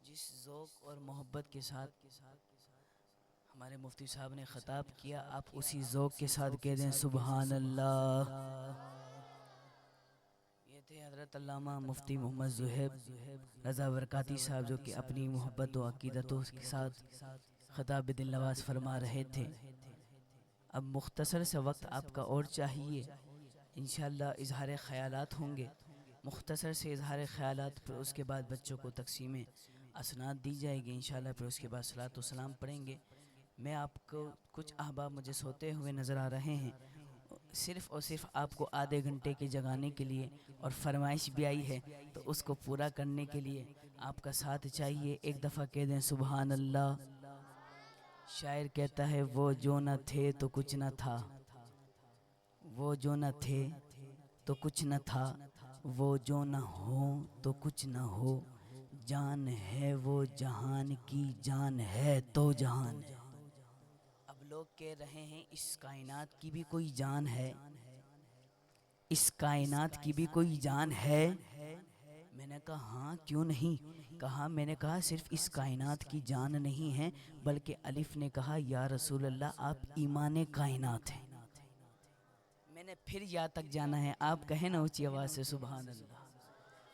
जिस ज़ौक़ और मोहब्बत के साथ हमारे मुफ्ती साहब ने ख़िताब किया, आप उसी ज़ौक़ के साथ कह दें सुबहान अल्लाह। ये थे हज़रत अल्लामा मुफ्ती मोहम्मद ज़ुहैब रज़ा बरकाती साहब, जो कि अपनी मोहब्बत व अक़ीदतों के साथ ख़िताब दिल नवाज़ फरमा रहे थे। अब मुख्तसर से वक्त आपका और चाहिए, इंशाअल्लाह इज़हार ख़यालात होंगे, मुख्तसर से इज़हार ख़यालात, फिर उसके बाद बच्चों को तक़सीम असनाद दी जाएगी इंशाअल्लाह, फिर उसके बाद सलात व सलाम पढ़ेंगे। मैं आपको कुछ अहबाब मुझे सोते हुए नज़र आ रहे हैं, सिर्फ़ और सिर्फ आपको आधे घंटे के जगाने के लिए, और फरमाइश भी आई है तो उसको पूरा करने के लिए आपका साथ चाहिए। एक दफ़ा कह दें सुबहान अल्लाह। शायर कहता है वो जो न थे तो कुछ न था, वो जो न थे तो कुछ न था, वो जो न हो तो कुछ न हो, जान है वो जहान की, जान है तो जहान है। अब लोग कह रहे हैं इस कायनात की भी कोई जान है, इस कायनात की भी कोई जान है। मैंने कहा हाँ क्यों नहीं। कहा, मैंने कहा सिर्फ इस कायनात की जान नहीं है, बल्कि अलिफ ने कहा या रसूल अल्लाह आप ईमान कायनात हैं। मैंने फिर या तक जाना है, आप कहें ना ऊंची आवाज़ से सुभान अल्लाह।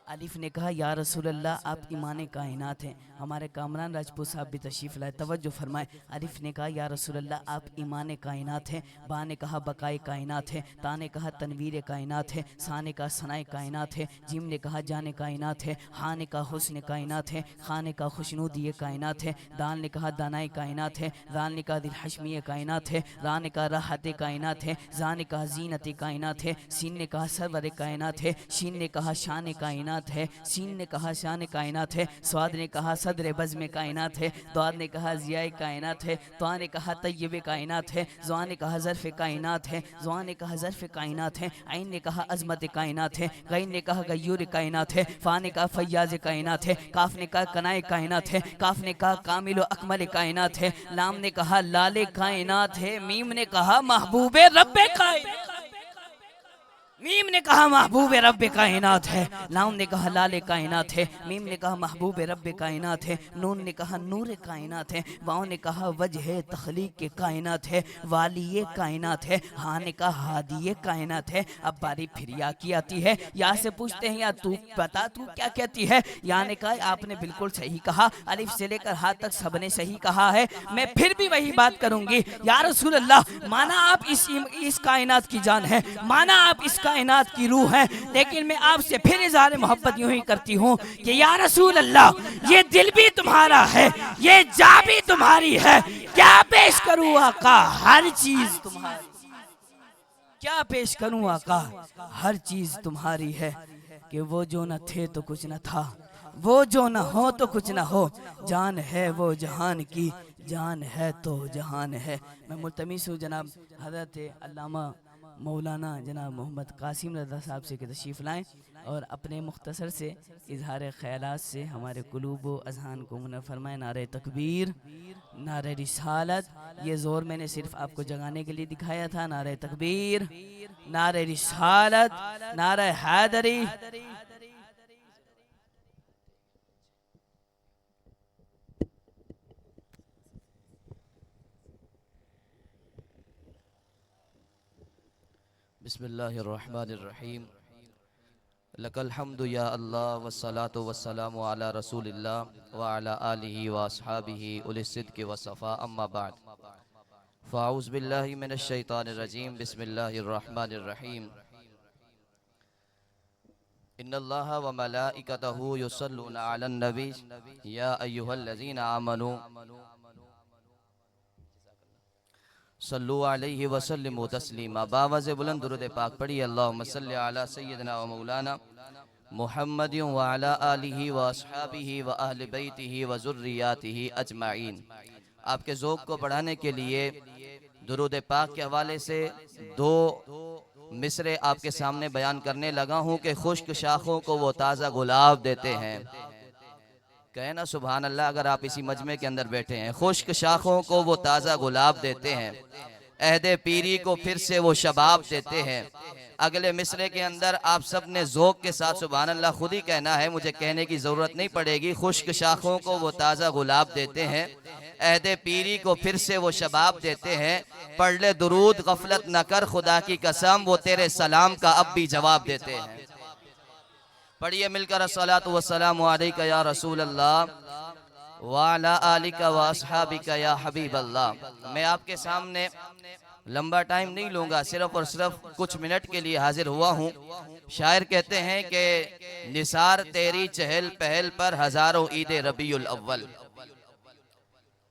आलिफ ने कहा या रसूल अल्लाह आप ईमान कायनात हैं। हमारे कामरान राजपूत साहब भी तशरीफ़ लाए, तवज्जो फरमाए। आलिफ ने कहा या रसूल अल्लाह आप ईमान कायनात हैं। बा ने कहा बकाए कायनात है। ता ने कहा तनवीर कायनात है। सा ने कहा सनाए कायनात है। जिम ने कहा जाने कायनात है। हा ने कहा हुस्न कायनात है। खा ने कहा खुशनूदी कायनात है। दाल ने कहा दानाए कायनात है। राल ने कहा दिलहशमी कायनात है। रा ने कहा राहत कायनात है। जा ने कहा जीनत कायनात है। सीन ने कहा सरवर कायनात है। शीन ने कहा शान कायनात है। सीन ने कहा शान कायनात है। स्वाद ने कहा सदर बज़्म कायनात है। द्वाद ने कहा ज़िया कायनात है। त्वा ने कहा तय्यब कायनात है। ज़ुआ ने कहा ज़र्फ़ कायनात है। ज़ुआ ने कहा ज़र्फ़ कायनात है। ऐन ने कहा अज़मत कायनात है। गैन ने कहा गयूर कायनात है। फ़ा ने कहा फ़य्याज़ कायनात है। काफ ने कहा कनाए कायनात है। काफ ने कहा कामिल व अकमल कायनात है। लाम ने कहा लाले कायनात है। मीम ने कहा महबूबे रब्बे कायनात। मीम ने कहा महबूब रब्बे कायनात है। लाम ने कहा लाले कायनात है। मीम ने कहा महबूब रब्बे कायनात है। नून ने कहा नूर कायनात है। वाव ने कहा वजह तख्लीक के कायनात है। वाली कायनात है। हा ने कहा हादी कायनात है। अब बारी फिर या की आती है। या से पूछते हैं या तू बता तू क्या कहती है। या ने कहा आपने बिल्कुल सही कहा, अलिफ से लेकर हा तक सबने सही कहा है। मैं फिर भी वही बात करूंगी या रसूल अल्लाह, माना आप इस कायनात की जान है, माना आप इस कायनात की रूह है, लेकिन मैं आपसे फिर इज़हार मोहब्बत यूं ही करती हूँ कि या रसूल अल्लाह, ये दिल भी तुम्हारा है, ये जा भी तुम्हारी है। क्या पेश करूँ आका, हर चीज तुम्हारी। क्या पेश करूँ आका, हर चीज तुम्हारी है। कि वो जो न थे तो कुछ न था, वो जो न हो तो कुछ न हो। जान है वो जहान की, जान है तो जहान है। मैं मुल्तमिस हूँ जनाब हज़रत अल्लामा मौलाना जनाब मोहम्मद कासिम रज़ा साहब से कि तशरीफ़ लाएँ और अपने मुख्तसर से इजहार ख़यालात से हमारे कुलूब व अज़हान को मुनव्वर फरमाएँ। नारे तकबीर, नारे रिसालत, ये ज़ोर मैंने सिर्फ आपको जगाने के लिए दिखाया था। नारे तकबीर, नारे रिसालत, नारे हैदरी। बिस्मिल्लाहिर्रहमानिर्रहीम। लकल हम्दु या अल्लाह वस्सलातु वस्सलामु अला रसूलिल्लाह व अला आलिहि व अस्हाबिहि उलिस सिद्क़ि व सफ़ा, अम्मा बाद। फ़ाऊज़ु बिल्लाहि मिनश शैतानिर रजीम। बिस्मिल्लाहिर्रहमानिर्रहीम। इन्नल्लाहा व मलाइकतहु युसल्लूना अलन नबी या अय्युहल्लज़ीना आमनू सल्लु अलैहि वसल्लिमु तस्लीमा। बावज़ बुलंद दुरूद पाक पढ़िए। अल्लाहुम्मा सल्लि अला सय्यिदिना व मौलाना मुहम्मदिन व अला आलिहि व अस्हाबिहि व अहलि बैतिहि व ज़ुर्रियातिहि अजमाइन। आपके ज़ौक़ को बढ़ाने के लिए दुरूद पाक के हवाले से दो मिसरे आपके सामने बयान करने लगा हूँ कि खुश्क शाखों को वो ताज़ा गुलाब देते हैं। कहे ना सुभान अल्लाह। अगर आप इसी मजमे के अंदर बैठे हैं, खुश्क शाखों को वो ताज़ा गुलाब देते हैं, अहदे पीरी को फिर से वो शबाब देते हैं। अगले मिसरे के अंदर आप सब ने ज़ौक़ के साथ सुभान अल्लाह खुद ही कहना है, मुझे कहने की ज़रूरत नहीं पड़ेगी। खुश्क शाखों को वो ताज़ा गुलाब देते हैं, अहदे पीरी को फिर से वो शबाब देते हैं। पढ़ ले दुरूद गफलत न कर, खुदा की कसम वो तेरे सलाम का अब भी जवाब देते हैं। पढ़िए मिलकर अस्सलातु वस्सलामु अलैका या रसूल अल्लाह व अला आलिका व अस्हाबिका या हबीब अल्लाह। मैं आपके सामने लंबा टाइम नहीं लूँगा, सिर्फ और सिर्फ कुछ मिनट के लिए हाजिर हुआ हूँ। शायर कहते हैं कि निसार तेरी चहल पहल पर हज़ारों ईद रबीउल अव्वल।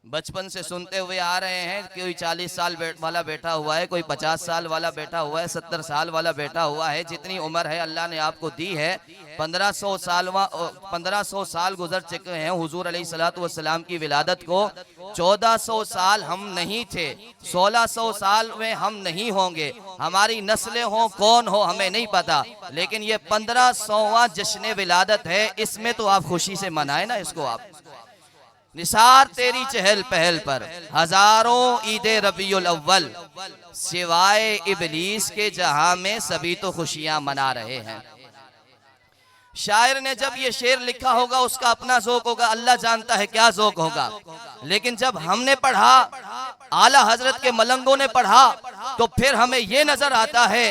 बचपन से सुनते हुए आ रहे हैं, कोई 40 साल वाला बैठा हुआ है, कोई 50 साल वाला बैठा हुआ है, 70 साल वाला बैठा हुआ है। जितनी उम्र है अल्लाह ने आपको दी है, 1500 साल गुजर चुके हैं हुजूर अलैहिस्सलातु वस्सलाम की विलादत को। 1400 साल हम नहीं थे, 1600 साल में हम नहीं होंगे। हमारी नस्लें हों कौन हो हमें नहीं पता, लेकिन ये 1500वां जश्न विलादत है। इसमें तो आप खुशी से मनाए ना इसको। आप निसार तेरी चहल पहल पर हजारों ईदे रबीउल अव्वल, सिवाय इबलीस के जहां में सभी तो खुशियां मना रहे हैं। शायर ने जब ये शेर लिखा होगा उसका अपना ज़ौक़ होगा, अल्लाह जानता है क्या ज़ौक़ होगा। लेकिन जब हमने पढ़ा, आला हजरत के मलंगों ने पढ़ा, तो फिर हमें ये नजर आता है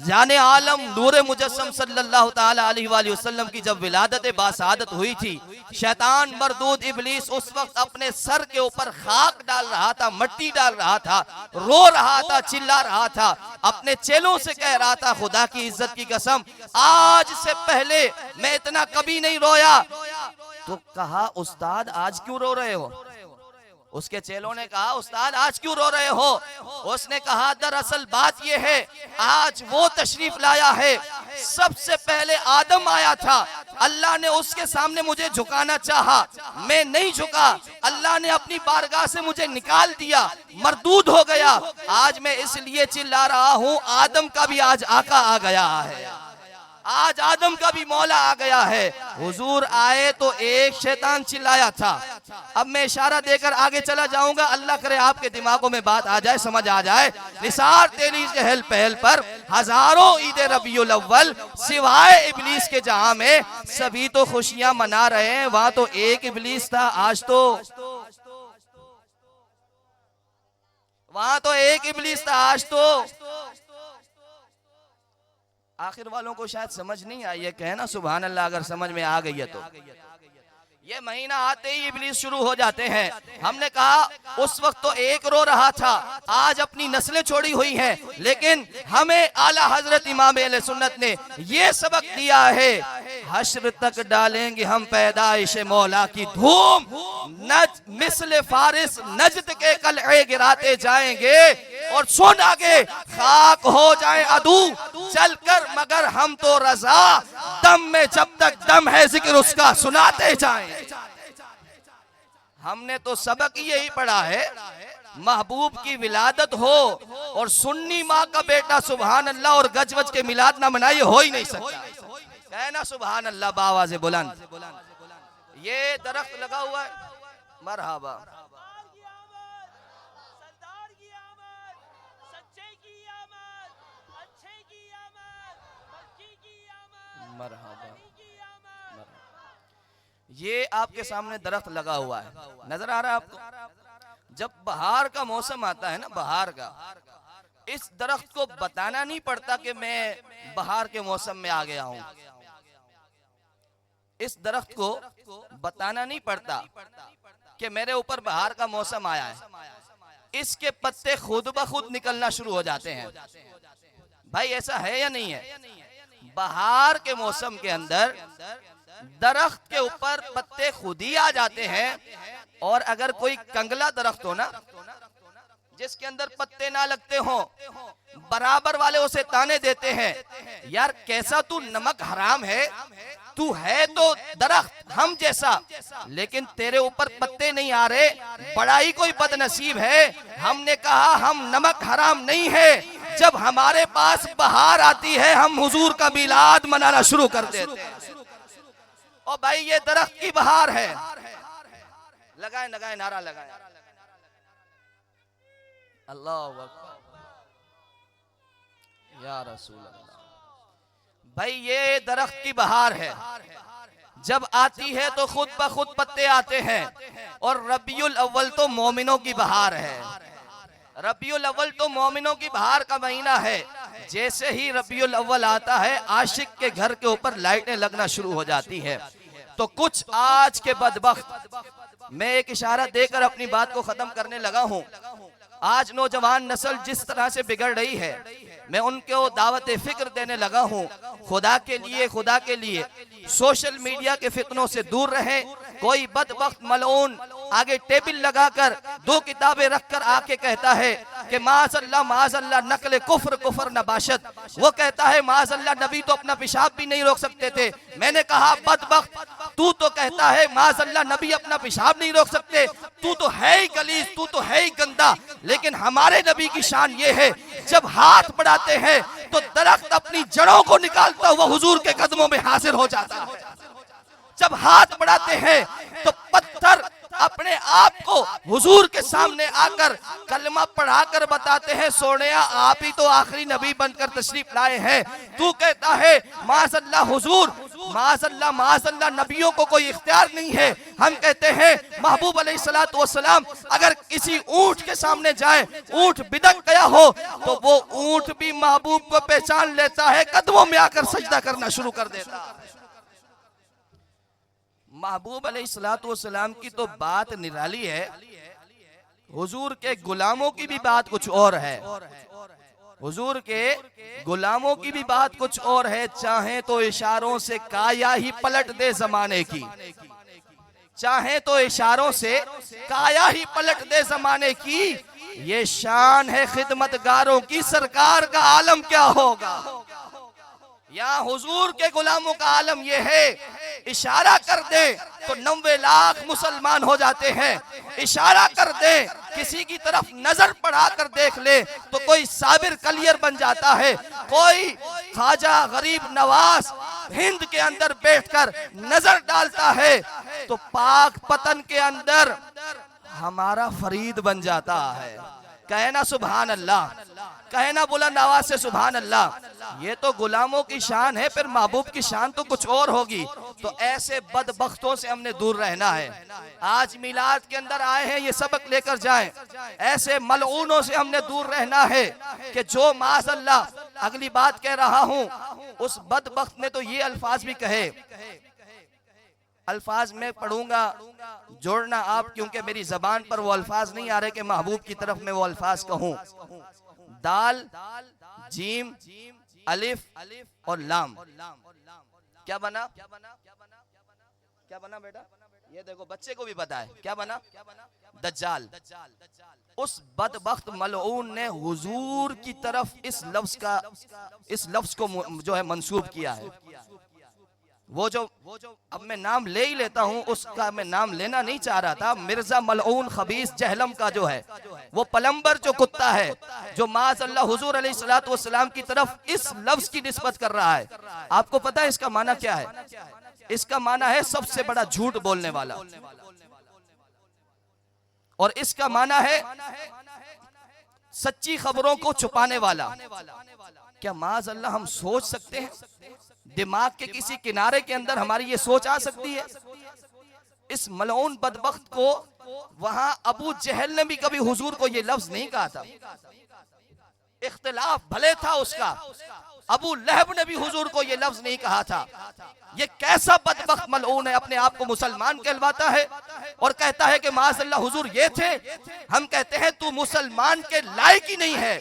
जाने आलम नूर मुजस्सम सल्लल्लाहु ताला अलैहि वसल्लम की जब विलादत बासादत हुई थी, शैतान मरदूद इब्लीस उस वक्त अपने सर के ऊपर खाक डाल रहा था, मट्टी डाल रहा था, रो रहा था, चिल्ला रहा था, अपने चेलों से कह रहा था खुदा की इज्जत की कसम आज से पहले मैं इतना कभी नहीं रोया। तो कहा उस्ताद आज क्यों रो रहे हो? उसके चेलों ने कहा उस्ताद आज क्यों रो रहे हो? उसने कहा दरअसल बात यह है आज वो तशरीफ लाया है, सबसे पहले आदम आया था, अल्लाह ने उसके सामने मुझे झुकाना चाहा, मैं नहीं झुका, अल्लाह ने अपनी बारगाह से मुझे निकाल दिया, मरदूद हो गया, आज मैं इसलिए चिल्ला रहा हूं आदम का भी आज आका आ गया है, आज आदम का भी मौला आ गया है। हुजूर आए तो एक शैतान चिल्लाया था। अब मैं इशारा देकर आगे चला जाऊंगा, अल्लाह करे आपके दिमागों में बात आ जाए, समझ आ जाए। निसार तेरी चहल पहल पर हजारों ईद रबीउल अव्वल सिवाय इब्लीस के जहां में सभी तो खुशियां मना रहे हैं, वहां तो एक इब्लीस था, आज तो वहां तो एक इब्लीस था, आज तो आखिर वालों को शायद समझ नहीं आई है, कहना सुभान अल्लाह अगर समझ में आ गई है तो। ये महीना आते ही इब्लीस शुरू हो जाते हैं। हमने कहा उस वक्त तो एक रो रहा था, आज अपनी नस्लें छोड़ी हुई हैं, लेकिन हमें आला हजरत इमाम अहले सुन्नत ने ये सबक दिया है, हश्र तक डालेंगे हम पैदाइश मौला की धूम, नज मिस्ल फारिस नजद के कलए गिराते जाएंगे, और सुन आगे खाक हो जाए अदू चलकर मगर हम तो रजा, दम में जब तक दम है जिक्र उसका सुनाते जाएं। हमने तो सबक यही पढ़ा है, महबूब की विलादत हो और सुन्नी माँ का बेटा सुभान अल्लाह और गजवज के मिलाद ना मनाइए, हो ही नहीं सकता। कहना सुभान अल्लाह बावाज़े बुलंद। ये दरख्त लगा हुआ है, मरहबा, ये आपके सामने दरख्त लगा हुआ है, नजर आ रहा है आपको? जब बहार का मौसम आता है ना, बहार का, इस दरख्त को बताना नहीं पड़ता कि मैं बहार के मौसम में आ गया हूं, इस दरख्त को बताना नहीं पड़ता कि मेरे ऊपर बहार का मौसम आया है, इसके पत्ते खुद ब खुद निकलना शुरू हो जाते हैं। भाई ऐसा है या नहीं है? बहार के मौसम के अंदर दरख्त के ऊपर पत्ते खुद ही आ जाते हैं, और अगर कोई कंगला दरख्त हो ना जिसके अंदर पत्ते ना लगते हो, बराबर वाले उसे ताने देते हैं, यार कैसा तू नमक हराम है, तू है तो दरख्त हम जैसा, लेकिन तेरे ऊपर पत्ते नहीं आ रहे, बड़ा ही कोई बदनसीब है। हमने कहा हम नमक हराम नहीं है, जब हमारे पास बहार आती है हम हुजूर का मिलाद मनाना शुरू कर देते हैं। और भाई ये दरख्त की बहार है, लगाए लगाए नारा लगाए, अल्लाह अकबर या रसूल अल्लाह। भाई ये दरख्त की बहार है, जब आती है तो खुद ब खुद पत्ते आते हैं, और रबीउल अव्वल तो मोमिनों की बहार है, रबीउल अव्वल तो मोमिनों की बहार का महीना है। जैसे ही रबीउल अव्वल आता है आशिक के घर के ऊपर लाइटें लगना शुरू हो जाती है। तो कुछ आज के बदबख्त, मैं एक इशारा देकर अपनी बात को खत्म करने लगा हूं, आज नौजवान नस्ल जिस तरह से बिगड़ रही है, मैं उनको दावत फिक्र देने लगा हूं। खुदा के लिए सोशल मीडिया के फितनों से दूर रहें। कोई बदबख्त मलऊन आगे टेबल लगाकर दो किताबें रखकर आके कहता है कि माज़अल्लाह नकल कुफ्र नबाशत, वो कहता है माज़अल्लाह नबी तो अपना पेशाब भी नहीं रोक सकते थे। मैंने कहा बदबख्त, तू तो कहता है माज़अल्लाह नबी अपना पेशाब नहीं रोक सकते, तू तो है ही गलीज, तू तो है ही गंदा, लेकिन हमारे नबी की शान ये है जब हाथ बढ़ाते हैं तो दरख्त अपनी जड़ों को निकालता हुआ हुजूर के कदमों में हाजिर हो जाता है। जब हाथ बढ़ाते हैं तो पत्थर अपने आप को हुजूर के सामने आकर कलमा पढ़ाकर बताते हैं, सोनिया आप ही तो आखिरी नबी बनकर तशरीफ लाए हैं। तू कहता है माज़अल्लाह हुजूर माज़अल्लाह नबियों को कोई इख्तियार नहीं है। हम कहते हैं महबूब अलैहिस्सलातु वस्सलाम अगर किसी ऊंट के सामने जाए, ऊंट बिदक गया हो तो वो ऊंट भी महबूब को पहचान लेता है, कदमों में आकर सजदा करना शुरू कर देता है। महबूब अलैहिस्सलातु वस्सलाम की तो बात निराली है, हुजूर के गुलामों की भी बात कुछ और है। हुजूर के गुलामों की भी बात कुछ और है। चाहे तो इशारों से काया ही पलट दे जमाने की, चाहे तो इशारों से काया ही पलट दे जमाने की। ये शान है खिदमतगारों की, सरकार का आलम क्या होगा। यहाँ हुजूर के गुलामों का आलम यह है, इशारा कर दे तो 90 लाख मुसलमान हो जाते हैं। इशारा कर दे, किसी की तरफ नजर पड़ा कर देख ले तो कोई साबिर कलियर बन जाता है। कोई ख्वाजा गरीब नवाज हिंद के अंदर बैठकर नजर डालता है तो पाक पतन के अंदर हमारा फरीद बन जाता है। कहना सुभान अल्लाह, कहना बुलंद आवाज से सुभान अल्लाह। ये तो गुलामों की शान है, फिर महबूब की शान तो कुछ और होगी। तो ऐसे बदबख्तों से हमने दूर रहना है। आज मिलाद के अंदर आए हैं, ये सबक लेकर जाएं। ऐसे मलऊनों से हमने दूर रहना है कि जो माज़अल्लाह, अगली बात कह रहा हूं, उस बदबख्त ने तो ये अल्फाज भी कहे, अल्फाज में पढ़ूंगा, जोड़ना आप, क्योंकि मेरी जबान पर वो अल्फाज नहीं आ रहे कि महबूब की तरफ मैं वो अल्फाज कहूं। दाल, जीम, अलिफ और लाम, क्या बना? क्या बना बेटा? ये देखो, बच्चे को भी पता है क्या बना? दज्जाल। उस बदबख्त मलऊन ने हुजूर की तरफ इस लफ्ज को जो है मंसूब किया है। वो जो अब मैं नाम ले ही लेता हूं, उसका मैं नाम लेना नहीं चाह रहा था। मिर्जा मलऊन खबीस जहलम का जो है, वो पलंबर जो कुत्ता है, जो माज़अल्लाह हुजूर अलैहिस्सलातु वस्सलाम की तरफ इस लफ्ज की निस्बत कर रहा है। आपको पता है इसका माना क्या है? इसका माना है सबसे बड़ा झूठ बोलने वाला, और इसका माना है सच्ची खबरों को छुपाने वाला। क्या माज़अल्लाह हम सोच सकते हैं, दिमाग के किसी किनारे के अंदर हमारी ये सोच आ सकती है? इस मलऊन बदबख्त को वहां अबू जहल ने भी कभी हुजूर को ये लफ्ज नहीं कहा था। इख्तिलाफ भले था उसका, अबू लहब ने भी हुजूर को ये लफ्ज नहीं कहा था। ये कैसा बदबख्त मलऊन है, अपने आप को मुसलमान कहलवाता है और कहता है कि माज़अल्लाह हुजूर ये थे। हम कहते हैं तू मुसलमान के लायक ही नहीं है,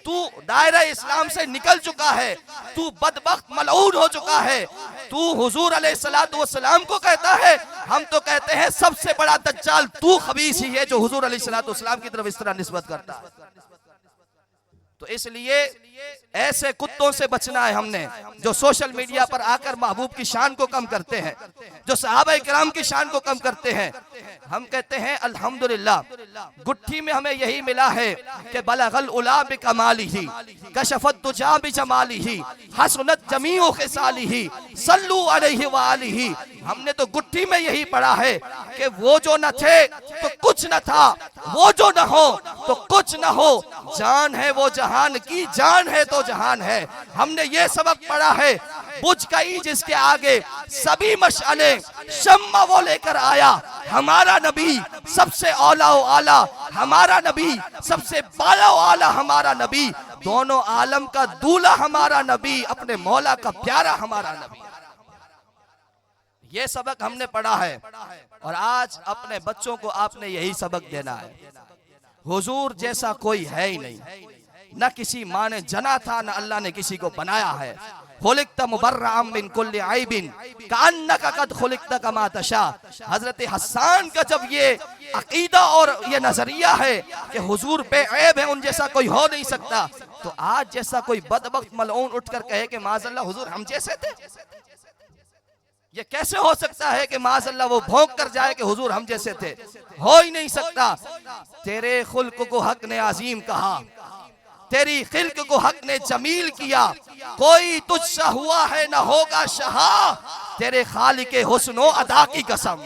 तू दायरा इस्लाम से निकल चुका है, तू बदबख्त मलऊन हो चुका है। तू हुजूर अलैहिस्सलातु वस्सलाम को कहता है, हम तो कहते हैं सबसे बड़ा दज्जाल तू खबीस ही है जो हुजूर अलैहिस्सलातु वस्सलाम की तरफ इस तरह निस्बत करता है। तो इसलिए ऐसे कुत्तों से बचना है हमने, जो सोशल मीडिया पर आकर महबूब की शान को कम करते हैं, जो सहाबा किराम की शान को कम करते हैं। हम कहते हैं अल्हम्दुलिल्लाह, गुट्ठी में हमें यही मिला है कि बलगल उला बिकमालिही कशफत दुजा बिजमालिही हसनत जमीउ खिसालिही सल्लू अलैहि व आलिही। हमने तो गुट्ठी में यही पढ़ा है कि वो जो न थे तो कुछ न था, वो जो न हो तो कुछ न हो, जान है वो जहान की, जान है तो जहान है। हमने ये सबक पढ़ा है, बुझ गई जिसके आगे सभी मशाले, शम्मा वो लेकर आया। हमारा नबी सबसे औला व आला, हमारा नबी सबसे बाला व आला, हमारा नबी दोनों आलम का दूल्हा, हमारा नबी अपने मौला का प्यारा, हमारा नबी। ये सबक हमने पढ़ा है और आज अपने बच्चों को आपने यही सबक देना है। हुजूर जैसा कोई है ही नहीं, न किसी माँ ने जना था, न अल्लाह ने किसी को बनाया है। खुलिक़्ता मुबर्रअम मिन कुल्लि ऐबिन कअन्नका क़द खुलिक़्ता कमा तशा। हजरत हसन का जब ये अकीदा और ये नजरिया है कि हुजूर बेऐब है, उन जैसा कोई हो नहीं सकता, तो आज जैसा कोई बदबख्त मलऊन उठकर कहे कि माज़अल्लाह हुजूर हम जैसे थे, ये कैसे हो सकता है कि माज़अल्लाह वो भौंक कर जाए कि हुजूर हम जैसे थे? हो ही नहीं सकता। तेरे खुल्क को हक ने अजीम कहा, तेरी खिल्क को हक ने जमील किया, कोई तुझसा हुआ है न होगा शहा, तेरे खालिक हुस्नो अदा की कसम।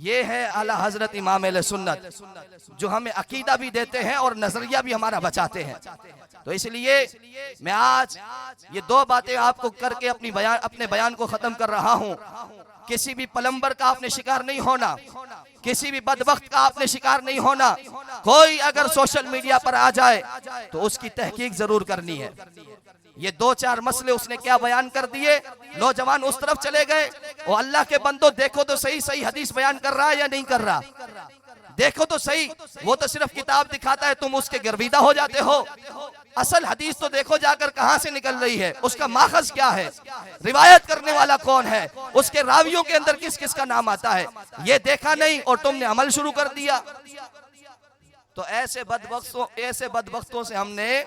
ये है आला हजरत इमाम अहले सुन्नत, जो हमें अकीदा भी देते हैं और नजरिया भी हमारा बचाते हैं। तो इसलिए मैं आज ये दो बातें आपको करके अपने बयान को खत्म कर रहा हूँ। किसी भी प्लम्बर का आपने शिकार नहीं होना, किसी भी बदबख्त का आपने शिकार नहीं होना। कोई अगर सोशल मीडिया पर आ जाए तो उसकी तहकीक जरूर करनी है। ये दो चार मसले उसने क्या बयान कर दिए, नौजवान उस तरफ चले गए। और अल्लाह के बंदो देखो तो सही, सही हदीस बयान कर रहा है या नहीं कर रहा, देखो तो सही। वो तो सिर्फ किताब दिखाता है, तुम उसके गर्विदा हो जाते हो। असल हदीस तो देखो जाकर कहां से निकल रही है, उसका माखज क्या है, रिवायत करने वाला कौन है, उसके रावियों के अंदर किस किस का नाम आता है, ये देखा नहीं और तुमने अमल शुरू कर दिया। तो ऐसे बदबख्तों से हमने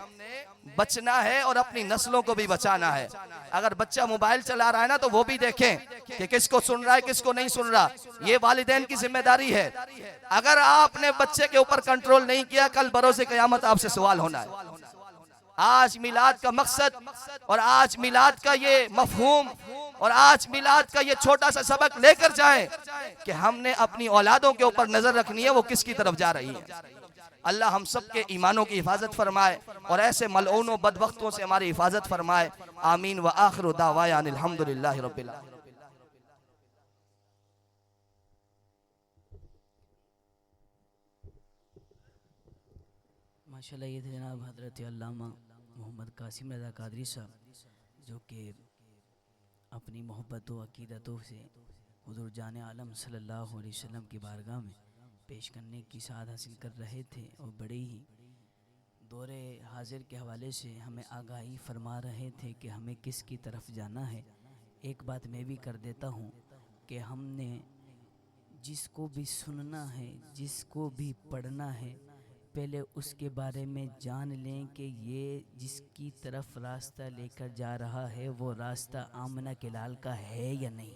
बचना है और अपनी नस्लों को भी बचाना है। अगर बच्चा मोबाइल चला रहा है ना, तो वो भी देखें कि किसको सुन रहा है किसको नहीं सुन रहा। ये वालिदैन की जिम्मेदारी है। अगर आपने बच्चे के ऊपर कंट्रोल नहीं किया, कल बरोज़े क़यामत आपसे सवाल होना है। आज मिलाद का मकसद और आज मिलाद का ये मफहूम और आज मिलाद का ये छोटा सा सबक लेकर जाएं कि हमने अपनी औलादों के ऊपर नजर रखनी है, वो किसकी तरफ जा रही है। अल्लाह हम सब के ईमानों की हिफाजत फरमाए और ऐसे मलऊनों बदबख्तों से हमारी हिफाजत फरमाए। आमीन व आखिरु दावाना अल्हम्दुलिल्लाहि रब्बिल आलमीन। माशाल्लाह ये थे जनाब हज़रत अल्लामा मोहम्मद कासिम रज़ा कादरी साहब, जो कि अपनी मोहब्बत व अक़ीदतों से हुज़ूर जान आलम सल्लल्लाहु अलैहि वसल्लम की बारगाह में पेश करने की साद हासिल कर रहे थे और बड़े ही दौरे हाजिर के हवाले से हमें आगाही फरमा रहे थे कि हमें किस की तरफ जाना है। एक बात मैं भी कर देता हूँ कि हमने जिसको भी सुनना है, जिसको भी पढ़ना है, पहले उसके बारे में जान लें कि ये जिसकी तरफ रास्ता लेकर जा रहा है वो रास्ता आमना के लाल का है या नहीं।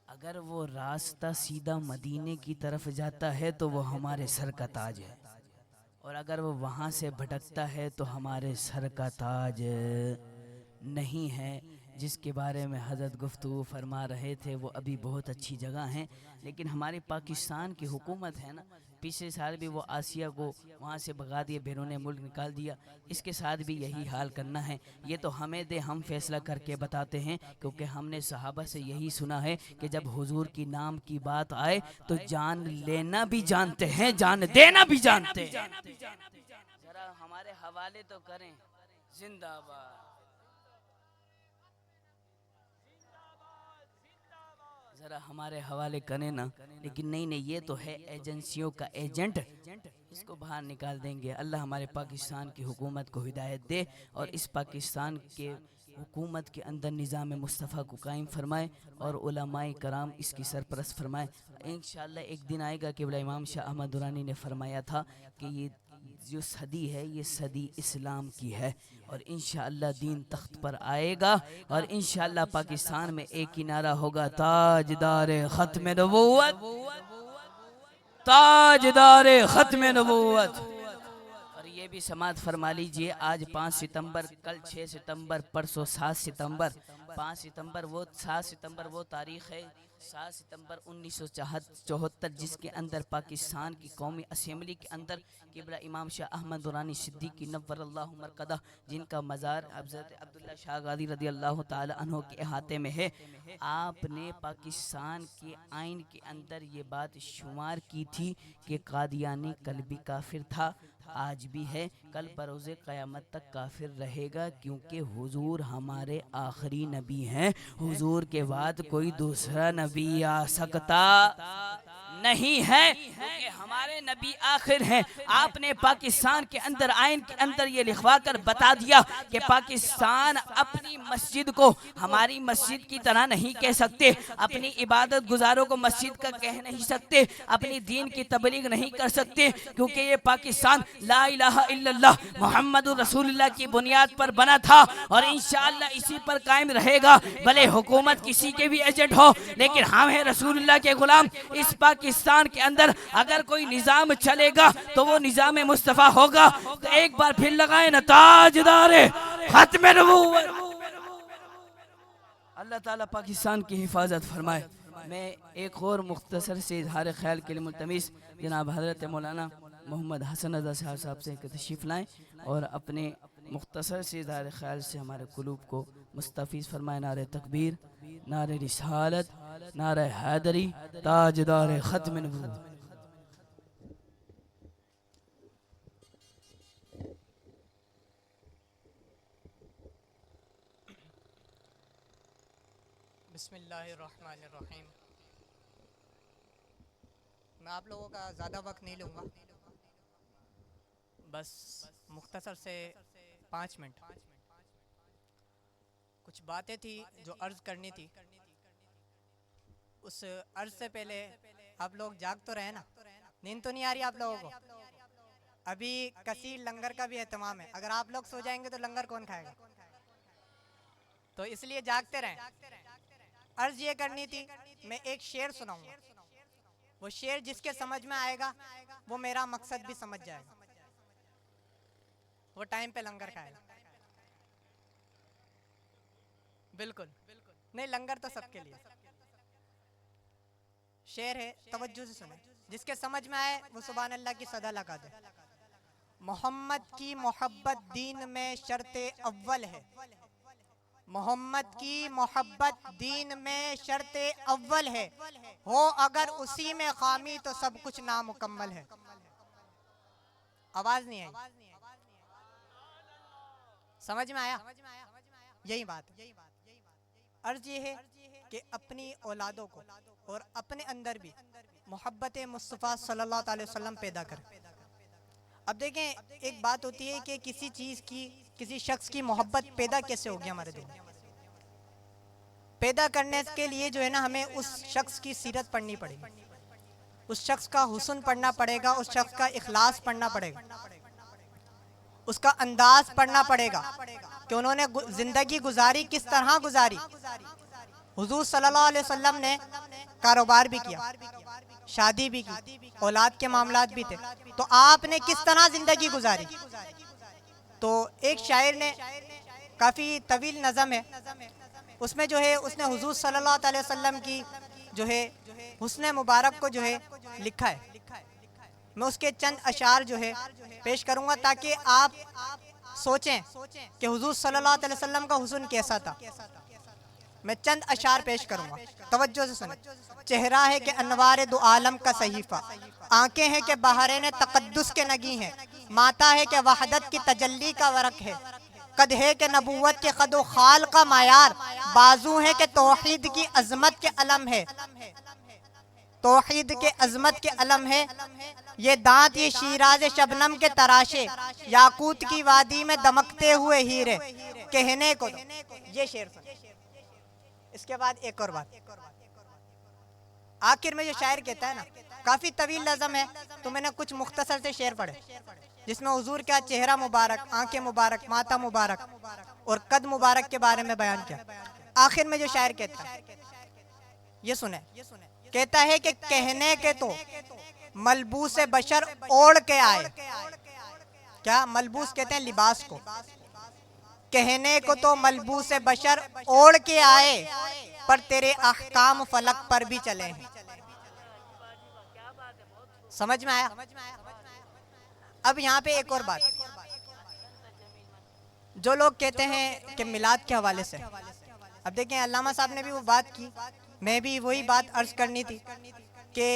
अगर वो रास्ता सीधा मदीने की तरफ जाता है तो वो हमारे सर का ताज है, और अगर वो वहाँ से भटकता है तो हमारे सर का ताज नहीं है। जिसके बारे में हज़रत गुफ्तगू फरमा रहे थे वो अभी बहुत अच्छी जगह हैं, लेकिन हमारी पाकिस्तान की हुकूमत है ना, पिछले साल भी वो आसिया को वहाँ से भगा दिए, बैरून मुल्क निकाल दिया। इसके साथ भी यही हाल करना है। ये तो हमें दे, हम फैसला करके बताते हैं, क्योंकि हमने सहाबा से यही सुना है कि जब हुजूर की नाम की बात आए तो जान लेना भी जानते हैं, जान देना भी जानते हैं। जरा हमारे हवाले तो करें। जिंदाबाद, जरा हमारे हवाले करें ना। लेकिन नहीं, ये तो है एजेंसियों का एजेंट, इसको बाहर निकाल देंगे। अल्लाह हमारे पाकिस्तान की हुकूमत को हिदायत दे और इस पाकिस्तान के हुकूमत के अंदर निज़ाम मुस्तफ़ा को कायम फरमाए और उलमाए कराम इसकी सरपरस्त फरमाए। इंशाअल्लाह एक दिन आएगा कि इमाम शाह अहमद दुरानी ने फरमाया था कि ये जो सदी है ये सदी इस्लाम की है, और इंशाअल्लाह दीन तख्त पर आएगा और इंशाअल्लाह पाकिस्तान में एक ही नारा होगा, ताजदारे खत्म नबूवत, ताजदारे खत्म नबूवत। और ये भी समात फरमा लीजिए, आज 5 सितंबर, कल 6 सितंबर, परसों 7 सितंबर। 5 सितंबर वो 7 सितंबर वो तारीख़ है, 7 सितंबर 1974, जिसके अंदर पाकिस्तान की कौमी असम्बली के अंदर किबला इमाम शाह अहमद दुरानी सिद्दीकी नव्वरल्लाहु मरकदा, जिनका मज़ार हज़रत अब्दुल्ला शाह गाज़ी रज़ी अल्लाह ताला अन्हु के अहाते में है, आपने पाकिस्तान के आइन के अंदर ये बात शुमार की थी कि कादियानी कल भी काफिर था, आज भी है, कल बरोज़े क़यामत तक काफिर रहेगा, क्योंकि हुजूर हमारे आखिरी नबी हैं। हुजूर के बाद कोई दूसरा नबी आ सकता नहीं है, क्योंकि हमारे नबी आखिर हैं। आपने पाकिस्तान के अंदर आइन के अंदर ये लिखवा कर बता दिया कि पाकिस्तान अपनी मस्जिद को हमारी मस्जिद की तरह नहीं कह सकते, अपनी इबादत गुजारों को मस्जिद का कह नहीं सकते, अपनी दीन की तबलीग नहीं कर सकते, क्योंकि ये पाकिस्तान ला इलाहा इल्लल्लाह मुहम्मदुर रसूलुल्लाह की बुनियाद पर बना था और इंशाअल्लाह इसी पर कायम रहेगा। भले हुकूमत किसी के भी एजेंट हो, लेकिन हम हैं रसूलुल्लाह के गुलाम। इस पाकिस्तान के अंदर अगर कोई निजाम चलेगा तो वो निजाम मुस्तफ़ा होगा। तो एक बार फिर लगाए ना, ताजदारे खत्म नबूवत। अल्लाह ताला पाकिस्तान की हिफाजत फरमाए। मैं एक और मुख्तसर से इजहार ख्याल के लिए मुल्तमिस जनाब हज़रत मौलाना मोहम्मद हसन रज़ा साहब से तशरीफ़ लाएँ और अपने मुख्तसर से इजहार ख्याल से हमारे कुलूब को मुस्तफ़ीज़ फरमाए। नारे तकबीर, नारे रिसालत, नारे हैदरी, ताजदार ख़त्म नबूवत। बिस्मिल्लाहिर्रहमानिर्रहीम। मैं आप लोगों का ज़्यादा वक्त नहीं लूँगा, बस मुख्तसर से 5 मिनट कुछ बातें थी जो अर्ज़ करनी थी। उस अर्ज़ से पहले आप लोग जाग तो रहे ना, नींद तो नहीं आ रही आप लोगों को? अभी कसीर लंगर का भी एहतमाम है, अगर आप लोग सो जाएंगे तो लंगर कौन खाएगा? तो इसलिए जागते रहें। अर्ज़ ये करनी थी, मैं एक शेर सुनाऊंगा, वो शेर जिसके समझ में आएगा वो मेरा मकसद भी समझ जाएगा, वो टाइम पे लंगर खाएगा। बिल्कुल नहीं, लंगर तो सबके लिए। शेर है, तवज्जो से सुने, जिसके समझ में आए वो सुभान अल्लाह की सदा लगा दे। मोहम्मद की मोहब्बत दीन में शर्ते अव्वल है, मोहम्मद की मोहब्बत दीन में शर्ते अव्वल है, हो अगर उसी में खामी तो सब कुछ नामुकम्मल है। आवाज नहीं आई, समझ में आया? यही बात है। अर्ज ये है कि अपनी औलादों को और अपने अंदर भी मोहब्बत मुस्तफ़ा सल्लल्लाहु अलैहि वसल्लम पैदा करें। अब देखें, एक बात होती है कि किसी चीज़ की, किसी शख्स की मोहब्बत पैदा कैसे होगी हमारे दिल में। पैदा करने के लिए जो है ना, हमें उस शख्स की सीरत पढ़नी पड़ेगी, उस शख्स का हुस्न पढ़ना पड़ेगा, उस शख्स का इखलास पढ़ना पड़ेगा, उसका अंदाज पढ़ना पड़ेगा कि उन्होंने जिंदगी गुजारी किस तरह गुजारी। हुजूर सल्लल्लाहु अलैहि वसल्लम ने कारोबार भी किया, शादी भी की, औलाद के मामलात भी थे, तो आपने किस तरह जिंदगी गुजारी? तो एक शायर ने, काफ़ी तवील नज़म है, उसमें जो है उसने हुजूर सल्लल्लाहु अलैहि वसल्लम की जो है हुस्न मुबारक को जो है लिखा है। मैं उसके चंद अशार जो है पेश करूँगा ताकि आप सोचें कि हुजूर सल्लल्लाहु अलैहि वसल्लम का हुस्न कैसा था। मैं चंद अशार पेश करूँगा, तवज्जो से सुने। चेहरा है कि अनवार दो आलम का सहीफ़ा, आंखें हैं कि बहारें ने तक़द्दुस के नगी हैं, माता है कि वहदत की तजल्ली का वरक है, कद है कि नबूवत के कदो खाल का मायार, बाजू है कि तौहीद की अजमत के अलम है, तौहीद के अजमत के अलम है, ये दांत ये शीराज शबनम के तराशे, याकूत की वादी में दमकते हुए हीरे, कहने को ये शेर सुन। इसके बाद एक और बात, आखिर में जो शायर कहता है ना, काफी तवील नज़म है, तो मैंने कुछ मुख्तसर से शेर पढ़े जिसमें हुजूर का चेहरा मुबारक, आंखें मुबारक, माथा मुबारक और कद मुबारक के बारे में बयान किया। आखिर में जो शायर कहता है, ये सुने, कहता है कि कहने के तो मलबूस बशर ओढ़ के आए, क्या मलबूस कहते हैं लिबास को, कहने को तो मलबूस बशर ओढ़ के आए, पर तेरे अहकाम फलक पर भी चले हैं। समझ में आया? अब यहाँ पे एक और बात, जो लोग कहते हैं कि मिलाद के हवाले से, अब देखें अल्लामा साहब ने भी वो बात की, मैं भी वही बात अर्ज करनी थी कि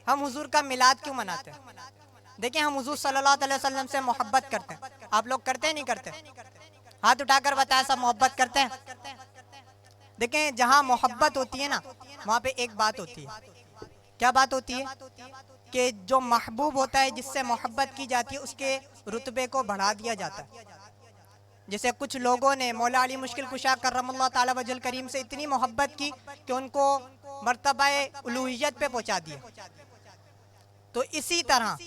हम हुजूर का मिलाद क्यों मनाते हैं। देखें, हम हुजूर सल्लल्लाहु अलैहि वसल्लम से मोहब्बत करते हैं। आप लोग करते हैं नहीं करते? हाथ उठाकर बताया, सब मोहब्बत करते हैं? देखें, जहाँ मोहब्बत होती है ना, वहाँ पे एक बात होती है। क्या बात होती है? कि जो महबूब होता है, जिससे मोहब्बत की जाती है, उसके रुतबे को बढ़ा दिया जाता है। जैसे कुछ लोगों ने मौला अली मुश्किल कुशा करमल्लाहु ताला वजल करीम से इतनी मोहब्बत की कि उनको मर्तबा उलूहियत पे पहुंचा दिया। तो इसी तरह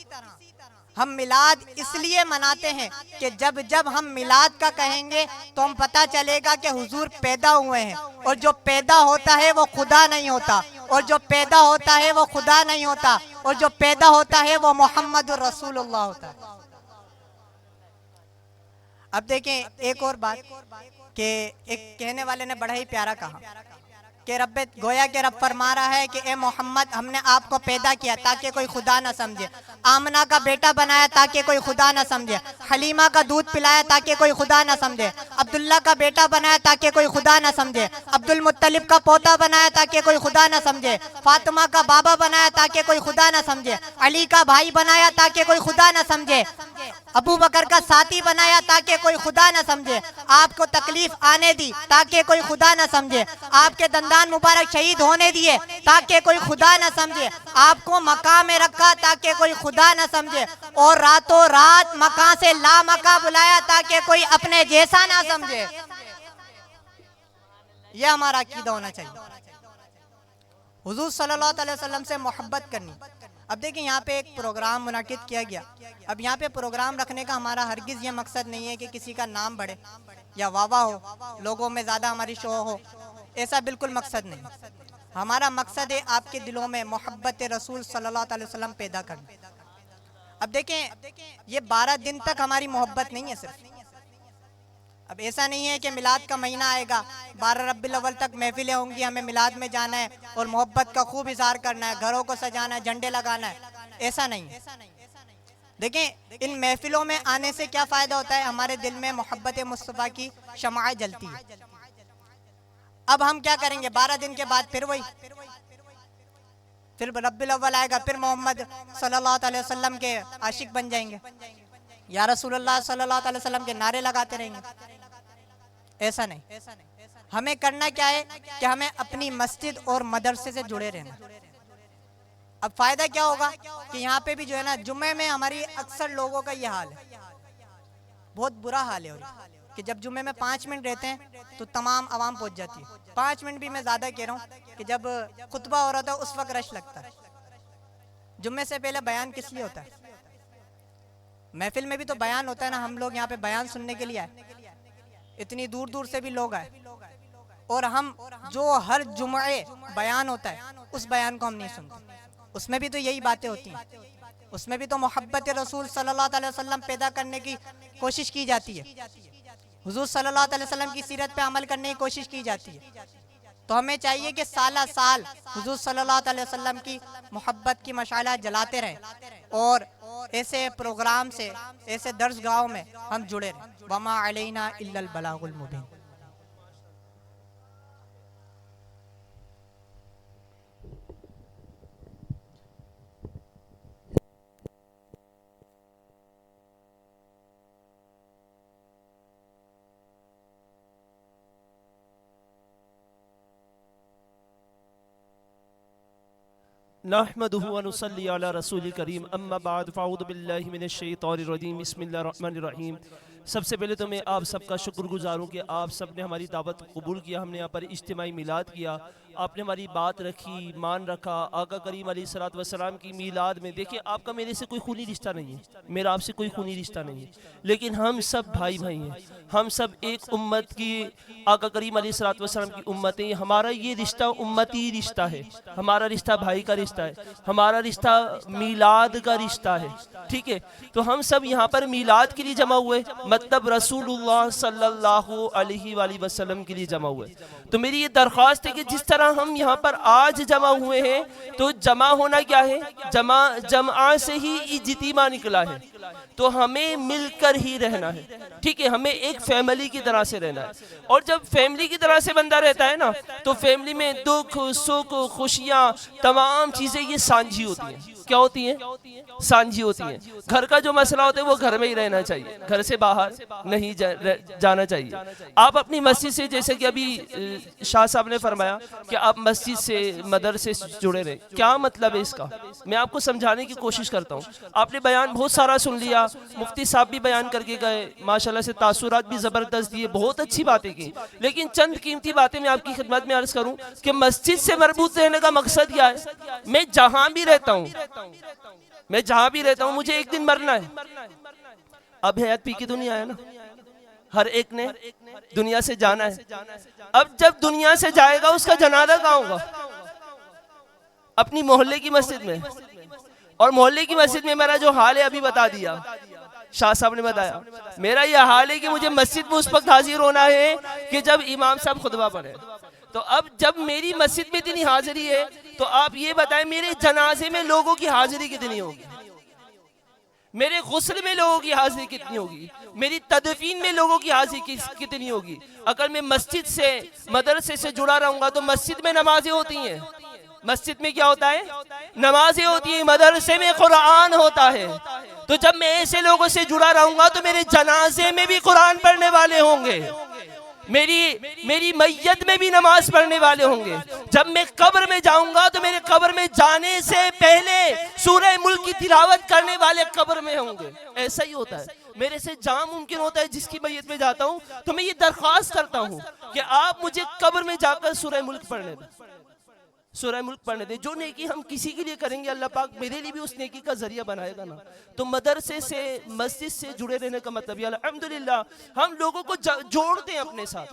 हम मिलाद इसलिए मनाते हैं कि जब जब हम मिलाद का कहेंगे तो हम पता चलेगा कि हुजूर पैदा हुए हैं, और जो पैदा होता है वो खुदा नहीं होता, और जो पैदा होता है वो खुदा नहीं होता, और जो पैदा होता है वो मोहम्मद रसूलुल्लाह होता है। अब देखें एक और बात कि एक कहने वाले ने बड़ा ही प्यारा कहा कि रब गोया के रब फरमा रहा है कि ए मोहम्मद हमने आपको पैदा किया ताकि कोई खुदा ना समझे, आमना का बेटा बनाया ताकि कोई खुदा ना समझे, हलीमा का दूध पिलाया ताकि कोई खुदा ना समझे, अब्दुल्ला का बेटा बनाया ताकि कोई खुदा ना समझे, अब्दुल मुत्तलिब का पोता बनाया ताकि कोई खुदा ना समझे, फातिमा का बाबा बनाया ताकि कोई खुदा ना समझे, अली का भाई बनाया ताकि कोई खुदा ना समझे, अबू बकर का साथी बनाया ताकि कोई खुदा ना समझे, आपको तकलीफ आने दी ताकि कोई खुदा ना समझे, आपके दंदान मुबारक शहीद होने दिए ताकि कोई खुदा ना समझे, आपको मकाम में रखा ताकि कोई खुदा ना समझे, और रातों रात मकां से लामका बुलाया ताकि कोई अपने जैसा ना समझे। यह हमारा अकीदा होना चाहिए, हुजूर सल्लल्लाहु अलैहि वसल्लम से मोहब्बत करनी। अब देखिए यहाँ पे एक प्रोग्राम मुनाकिद किया गया। अब यहाँ पे प्रोग्राम रखने का हमारा हरगिज़ ये मकसद नहीं है कि किसी का नाम बढ़े या वाह हो, लोगों में ज़्यादा हमारी शो हो, ऐसा बिल्कुल मकसद नहीं। हमारा मकसद है आपके दिलों में मोहब्बत रसूल सल्लल्लाहु अलैहि वसल्लम पैदा करना। अब देखें ये 12 दिन तक हमारी मोहब्बत नहीं है सिर्फ। अब ऐसा नहीं है कि मिलाद का महीना आएगा, 12 रब्बिल अव्वल तक महफिलें होंगी, हमें मिलाद में जाना है और मोहब्बत का खूब इजहार करना है, घरों को सजाना है, झंडे लगाना है, ऐसा नहीं है। देखें इन महफिलों में आने से क्या फ़ायदा होता है, हमारे दिल में मोहब्बत मुस्तफ़ा की शमाएं जलती है। अब हम क्या करेंगे, 12 दिन के बाद फिर वही, फिर रब्बिल अव्वल आएगा, फिर मोहम्मद सल्लल्लाहु अलैहि वसल्लम के आशिक बन जाएंगे, या रसूलुल्लाह सल्लल्लाहु अलैहि वसल्लम के नारे लगाते रहेंगे। ऐसा नहीं, हमें करना क्या है कि हमें अपनी मस्जिद और मदरसे से जुड़े रहना। अब फायदा क्या होगा कि यहाँ पे भी जो है ना, जुम्मे में हमारी अक्सर लोगों का ये हाल है, बहुत बुरा हाल है, और कि जब जुम्मे में 5 मिनट रहते हैं तो तमाम आवाम पहुँच जाती है। 5 मिनट भी मैं ज़्यादा कह रहा हूँ कि जब खुतबा हो रहा था उस वक्त रश लगता है। जुम्मे से पहले बयान किस लिए होता है, महफिल में भी तो बयान होता है ना, हम लोग यहाँ पे बयान सुनने के लिए आए, इतनी दूर दूर से भी लोग आए, और हम जो हर जुम्मे बयान होता है उस बयान को हम नहीं सुनते। उसमें भी तो यही बातें होती हैं, उसमें भी तो मोहब्बत रसूल सल्लल्लाहु अलैहि वसल्लम पैदा करने की कोशिश की जाती है, हुजूर सल्लल्लाहु अलैहि वसल्लम की सीरत पे अमल करने की कोशिश की जाती है। तो हमें चाहिए कि साला साल हुजूर सल्लल्लाहु अलैहि वसल्लम की मोहब्बत की मशाला जलाते रहें, और ऐसे प्रोग्राम से, ऐसे दर्सगाहों में हम जुड़े रहें। वमा अलैना इल्लल बलागुल मुबीन। नहमदुहु व नुसल्ली अला रसूलिल करीम अम्मा बाद फ़अऊज़ु बिल्लाहि मिनश शैतानिर रजीम बिस्मिल्लाहिर रहमानिर रहीम। सबसे पहले तो मैं आप सबका शुक्रगुज़ार हूँ कि आप सब ने हमारी दावत कबूल किया, हमने यहाँ पर इज्तिमाई मिलाद किया, आपने हमारी बात रखी, मान रखा। आका करीम अलैहिस्सलातु वस्सलाम की मिलाद में देखिए, आपका मेरे से कोई खूनी रिश्ता नहीं है, मेरा आपसे कोई खूनी रिश्ता नहीं है, लेकिन हम सब भाई भाई हैं, हम सब एक उम्मत की, आका करीम अलैहिस्सलातु वस्सलाम की उम्मत है। हमारा ये रिश्ता उम्मती रिश्ता है, हमारा रिश्ता भाई का रिश्ता है, हमारा रिश्ता मिलाद का रिश्ता है, ठीक है। तो हम सब यहाँ पर मिलाद के लिए जमा हुए, मतलब रसूलुल्लाह सल्लल्लाहु अलैहि वसल्लम के लिए जमा हुए। तो मेरी ये दरख्वास्त है कि जिस तरह हम यहाँ पर आज जमा हुए हैं, तो जमा होना क्या है, जमा से ही इज्तिमा निकला है, तो हमें मिलकर ही रहना है, ठीक है। हमें एक फैमिली की तरह से रहना है, और जब फैमिली की तरह से बंदा रहता है ना, तो फैमिली में दुख सुख खुशियाँ तमाम चीज़ें ये सांझी होती हैं। क्या होती हैं? सांझी होती हैं। घर का जो मसला होता है वो घर में ही रहना चाहिए, घर से बाहर नहीं जाना चाहिए। आप अपनी मस्जिद से, जैसे कि अभी शाह साहब ने फरमाया कि आप मस्जिद से मदरसे से जुड़े रहे, क्या मतलब है इसका? मैं आपको समझाने की कोशिश करता हूँ। आपने बयान बहुत सारा सुन लिया, मुफ्ती साहब भी बयान करके गए, माशाल्लाह से तासुरात भी ज़बरदस्त दिए, बहुत अच्छी बातें की, लेकिन चंद कीमती बातें मैं आपकी खिदमत में अर्ज करूँ कि मस्जिद से मरबूत रहने का मकसद क्या है। मैं जहाँ भी रहता हूँ, मैं जहां भी रहता हूं, मुझे एक दिन मरना है। अब हयात पी की दुनिया है ना, हर एक ने दुनिया से जाना है। अब जब दुनिया से जाएगा उसका जनाजा कहाँ होगा? अपनी मोहल्ले की मस्जिद में, और मोहल्ले की मस्जिद में मेरा जो हाल है अभी बता दिया, शाह साहब ने बताया। मेरा यह हाल है कि मुझे मस्जिद में उस वक्त हाजिर होना है कि जब इमाम साहब खुतबा पढ़े। तो अब जब मेरी मस्जिद में इतनी हाजिरी है तो आप ये बताएं मेरे जनाजे में लोगों की हाजिरी कितनी होगी, मेरे गुस्ल में लोगों की हाजिरी कितनी होगी, मेरी तदफीन में लोगों की हाजिरी कितनी होगी। अगर मैं मस्जिद से मदरसे से जुड़ा रहूंगा तो मस्जिद में नमाजें होती हैं, मस्जिद में क्या होता है, नमाजें होती है, मदरसे में कुरान होता है। तो जब मैं ऐसे लोगों से जुड़ा रहूंगा तो मेरे जनाजे में भी कुरान पढ़ने वाले होंगे, मेरी मैयत में भी नमाज पढ़ने वाले होंगे। जब मैं कब्र में जाऊंगा तो मेरे कब्र में जाने से पहले सूरह मुल्क की तिलावत करने वाले कब्र में होंगे। ऐसा ही होता है, मेरे से जहां मुमकिन होता है जिसकी मैयत में जाता हूं तो मैं ये दरख्वास्त करता हूं कि आप मुझे कब्र में जाकर सूरह मुल्क पढ़ने दें, सूरह मुल्क पढ़ने दे। जो नेकी हम किसी के लिए करेंगे अल्लाह पाक मेरे लिए भी उस नेकी का जरिया बनाएगा ना। तो मदरसे से मस्जिद से जुड़े रहने का मतलब ये अल्हम्दुलिल्लाह हम लोगों को जोड़ते हैं अपने साथ,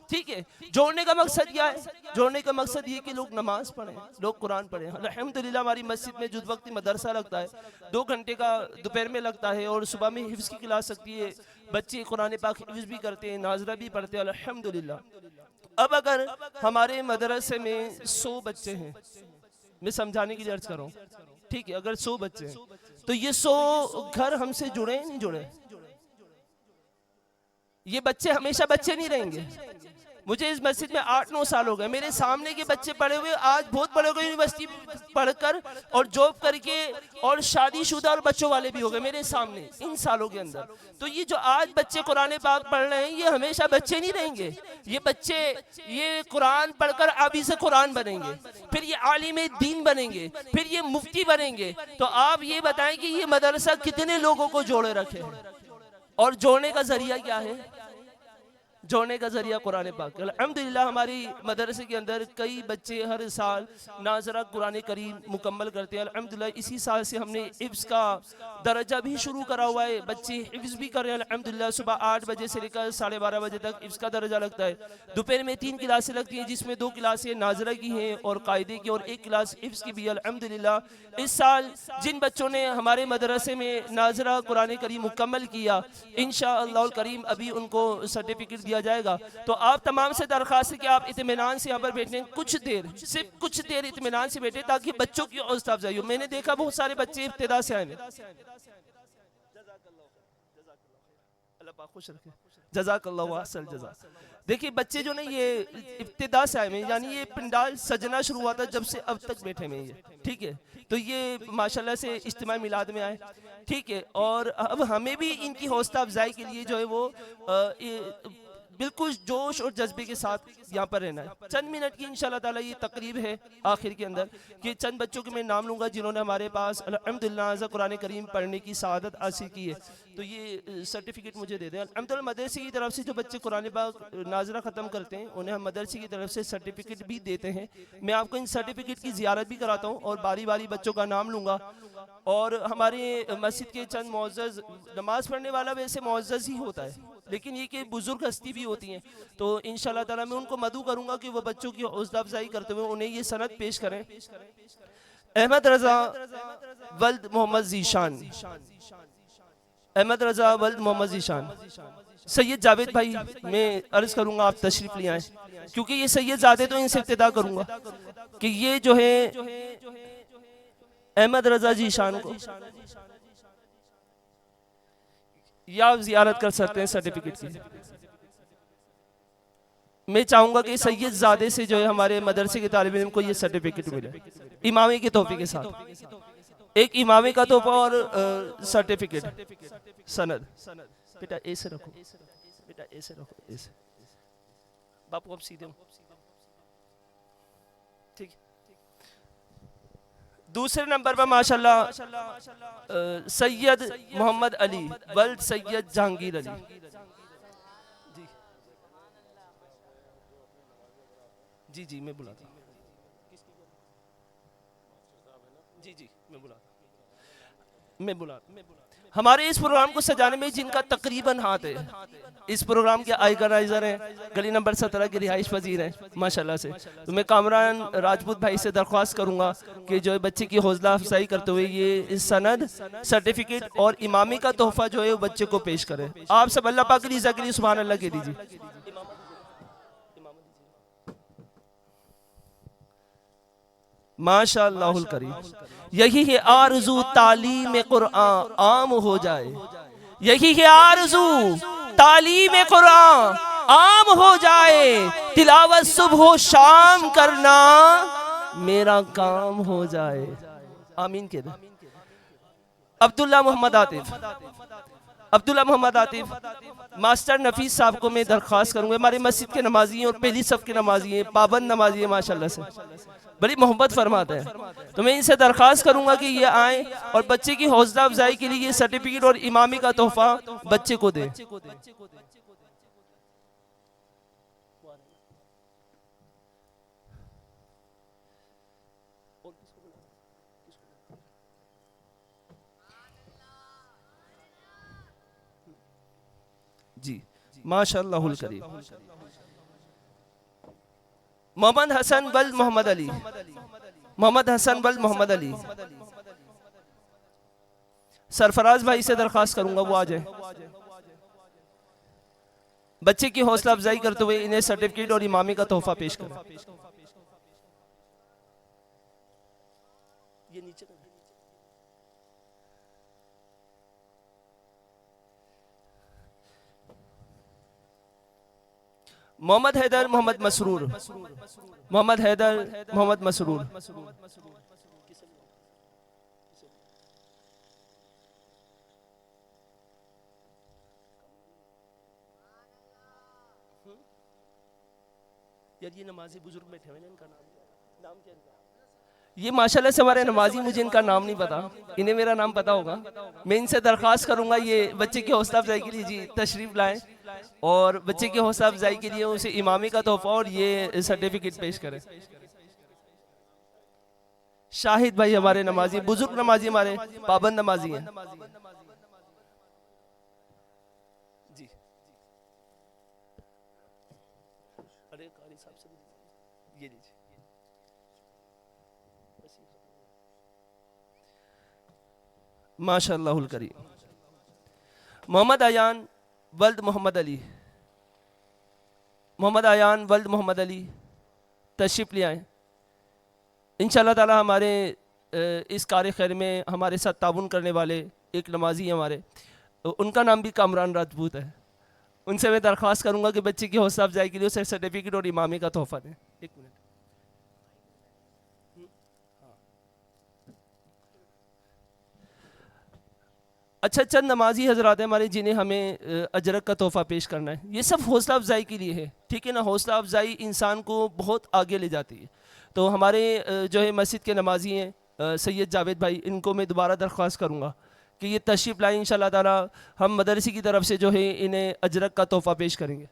ठीक है। जोड़ने का मकसद क्या है, जोड़ने का मकसद ये कि लोग नमाज पढ़ें, लोग कुरान पढ़ें। अल्हम्दुलिल्लाह हमारी मस्जिद में जुद वक्ती मदरसा लगता है, 2 घंटे का दोपहर में लगता है और सुबह में हिफ्ज़ की क्लास लगती है, बच्चे कुरान पाक हिफ्ज़ भी करते हैं, नाज़रा भी पढ़ते हैं अल्हम्दुलिल्लाह। अब अगर हमारे मदरसे में 100 बच्चे हैं, मैं समझाने की अर्ज कर रहा हूँ, ठीक है, अगर 100 बच्चे हैं तो ये 100 घर हमसे जुड़े नहीं जुड़े, ये बच्चे हमेशा बच्चे नहीं रहेंगे। मुझे इस मस्जिद में 8-9 साल हो गए, मेरे सामने के बच्चे पढ़े हुए आज बहुत बड़े हो गए, यूनिवर्सिटी पढ़कर और जॉब करके और शादीशुदा और बच्चों वाले भी हो गए मेरे सामने इन सालों के अंदर। तो ये जो आज बच्चे कुरान पाक पढ़ रहे हैं ये हमेशा बच्चे नहीं रहेंगे, ये बच्चे ये कुरान पढ़कर अभी से कुरान बनेंगे, फिर ये आलिम दीन बनेंगे, फिर ये मुफ्ती बनेंगे। तो आप ये बताएं कि ये मदरसा कितने लोगों को जोड़े रखे और जोड़ने का जरिया क्या है, जोड़ने का जरिया कुरान पाक। अल्हम्दुलिल्लाह हमारी मदरसे के अंदर कई बच्चे हर साल नाज़रा कुरान करीम मुकम्मल करते हैं। अल्हम्दुलिल्लाह इसी साल से हमने हिफ्ज़ का दर्जा भी शुरू करा हुआ है, बच्चे हिफ्ज़ भी कर रहे हैं अल्हम्दुलिल्लाह। सुबह 8 बजे से लेकर 12:30 बजे तक हिफ्ज़ का दर्जा लगता है। दोपहर में 3 क्लासें लगती हैं जिसमें 2 क्लासें नाज़रा की हैं और कायदे की और 1 क्लास हिफ्ज़ की भी। अल्हम्दुलिल्लाह इस साल जिन बच्चों ने हमारे मदरसे में नाज़रा कुरान करीम मुकम्मल किया इंशाअल्लाह करीम अभी उनको सर्टिफिकेट दिया जाएगा। तो आप तमाम से दरख्वास्त है कि आप इत्मीनान से यहाँ पर बैठने, कुछ देर, सिर्फ कुछ देर इत्मीनान से बैठे ताकि बच्चों की हौसला अफजाई हो। मैंने देखा बहुत सारे बच्चे इब्तिदा से आए, जज़ाकल्लाहु अहसन जज़ा। देखिए बच्चे जो ना ये इब्तिदा से आए हैं, यानी ये पंडाल सजना शुरू हुआ था जब से अब तक बैठे में ये, ठीक है। तो ये माशाल्लाह से इज्तिमा मिलाद में आए, ठीक है। और अब हमें भी इनकी हौसला अफजाई के लिए जो है वो बिल्कुल जोश और जज्बे के साथ यहाँ पर रहना है। चंद मिनट की इंशाल्लाह ताला ये तकरीब है आखिर के अंदर कि चंद बच्चों के मैं नाम लूँगा जिन्होंने हमारे पास अल्हम्दुलिल्लाह कुरान करीम पढ़ने की सआदत हासिल की है। तो ये सर्टिफिकेट मुझे दे दें। अल्हम्दुलिल्लाह मदरसे की तरफ से जो बच्चे कुरान पाक नाज़रा ख़त्म करते हैं उन्हें हम मदरसे की तरफ से सर्टिफिकेट भी देते हैं। मैं आपको इन सर्टिफिकेट की ज़ियारत भी कराता हूँ और बारी बारी बच्चों का नाम लूँगा। और हमारे मस्जिद के चंद मुअज़्ज़ज़, नमाज़ पढ़ने वाला वैसे मुअज़्ज़ज़ ही होता है लेकिन ये कि बुजुर्ग हस्ती भी होती हैं, तो इंशाल्लाह ताला मैं उनको मदू करूँगा कि वो बच्चों की हौसला अफजाई करते हुए उन्हें ये सनद पेश करें। अहमद रज़ा वल्द मोहम्मद ज़ीशान, अहमद रज़ा वल्द मोहम्मद ज़ीशान। सैयद जावेद भाई मैं अर्ज़ करूँगा आप तशरीफ़ ले आएँ, क्योंकि ये सैयद ज़ादे तो इनसे इब्तिदा करूँगा कि ये जो है अहमद रज़ा ज़ीशान को या आप ज़ियारत कर सकते हैं सर्टिफिकेट की। मैं चाहूँगा कि सैयद ज़ादे से जो है हमारे मदरसे के तालिब इल्म को ये सर्टिफिकेट मिले इमामे के तोहफे के साथ, एक इमामे का तोहफा और सर्टिफिकेट सनद। बेटा ऐसे रखो, बेटा ऐसे रखो, ऐसे बापू अब सीधे ठीक। दूसरे नंबर पर माशाल्लाह सैयद मोहम्मद अली वल्द सैयद जहांगीर अली। जी जी मैं बुलाता हूँ, जी जी मैं बुलाता हमारे इस प्रोग्राम को सजाने में जिनका तकरीबन हाथ है, इस प्रोग्राम के ऑर्गेनाइजर हैं, गली नंबर 17 के रिहाइश पजीर हैं माशाल्लाह से। तो मैं कामरान राजपूत भाई से दरख्वास्त करूंगा कि जो बच्चे की हौसला अफजाई करते हुए ये सनद, सर्टिफिकेट और इमामी का तोहफा जो है वो बच्चे को पेश करें। आप सब अल्लाह पाक की रज़ा के लिए सुभान अल्लाह कह दीजिए। माशाअल्लाहुल करीम। यही है आरज़ू तालीम कुरान आम हो जाए, यही है आरज़ू तालीम कुरान आम हो जाए, तिलावत सुबह शाम करना मेरा काम हो जाए। आमीन के दे। अब्दुल्ला मोहम्मद आतिफ, अब्दुल्ला मोहम्मद आतिफ मास्टर नफीस साहब को मैं दरख्वास्त करूंगा, हमारे मस्जिद के नमाजी हैं और पहली सब के नमाजी हैं, पाबंद नमाजी हैं माशाल्लाह से, बड़ी मोहब्बत फरमाते हैं। तो मैं इनसे दरख्वास्त करूंगा कि ये आए और बच्चे की हौसला अफजाई के लिए ये सर्टिफिकेट और इमामी का तोहफा बच्चे को दें। जी माशाअल्लाहुल करीम। मोहम्मद हसन वल्द मोहम्मद अली, मोहम्मद हसन वल्द मोहम्मद अली, सरफराज भाई से दरख्वास्त करूंगा वो आ जाए। बच्चे की हौसला अफजाई करते हुए इन्हें सर्टिफिकेट और इमामी का तोहफा पेश करें। ये नीचे मोहम्मद हैदर मोहम्मद मसरूर, मोहम्मद हैदर मोहम्मद मसरूर, यार ये नमाजी बुजुर्ग बैठे हुए हैं, इनका नाम क्या है? ये माशाल्लाह से हमारे नमाजी, मुझे इनका नाम नहीं पता, इन्हें मेरा नाम पता होगा। मैं इनसे दरख्वास्त करूंगा ये बच्चे की हौसला अफजाई के लिए जी तशरीफ लाएं और बच्चे की हौसला अफजाई के लिए उसे इमामी का तोहफा और ये सर्टिफिकेट पेश करें। शाहिद भाई हमारे नमाजी, बुजुर्ग नमाजी, हमारे पाबंद नमाजी हैं जी। अरे कारी साहब से ये लीजिए। माशाअल्लाहुल करीम। मोहम्मद अयान वल्द मोहम्मद अली, मोहम्मद अयान वल्द मोहम्मद अली तशरीफ़ ले आए। इंशाअल्लाह ताला हमारे इस कार्य खैर में हमारे साथ ताउन करने वाले एक नमाजी हैं हमारे, उनका नाम भी कामरान राजपूत है। उनसे मैं दरख्वास्त करूंगा कि बच्चे की हौसला अफजाई के लिए उसे सर्टिफिकेट और इमामी का तोहफा दें। एक मिनट। अच्छा, चंद नमाजी हजरात हैं हमारे जिन्हें हमें अजरक का तोहफा पेश करना है। ये सब हौसला अफजाई के लिए है, ठीक है ना। हौसला अफजाई इंसान को बहुत आगे ले जाती है। तो हमारे जो है मस्जिद के नमाजी हैं सैयद जावेद भाई, इनको मैं दोबारा दरख्वास्त करूँगा कि ये तशरीफ़ लाएँ। इंशाअल्लाह ताला हम मदरसे की तरफ से जो है इन्हें अजरक का तोहफा पेश करेंगे।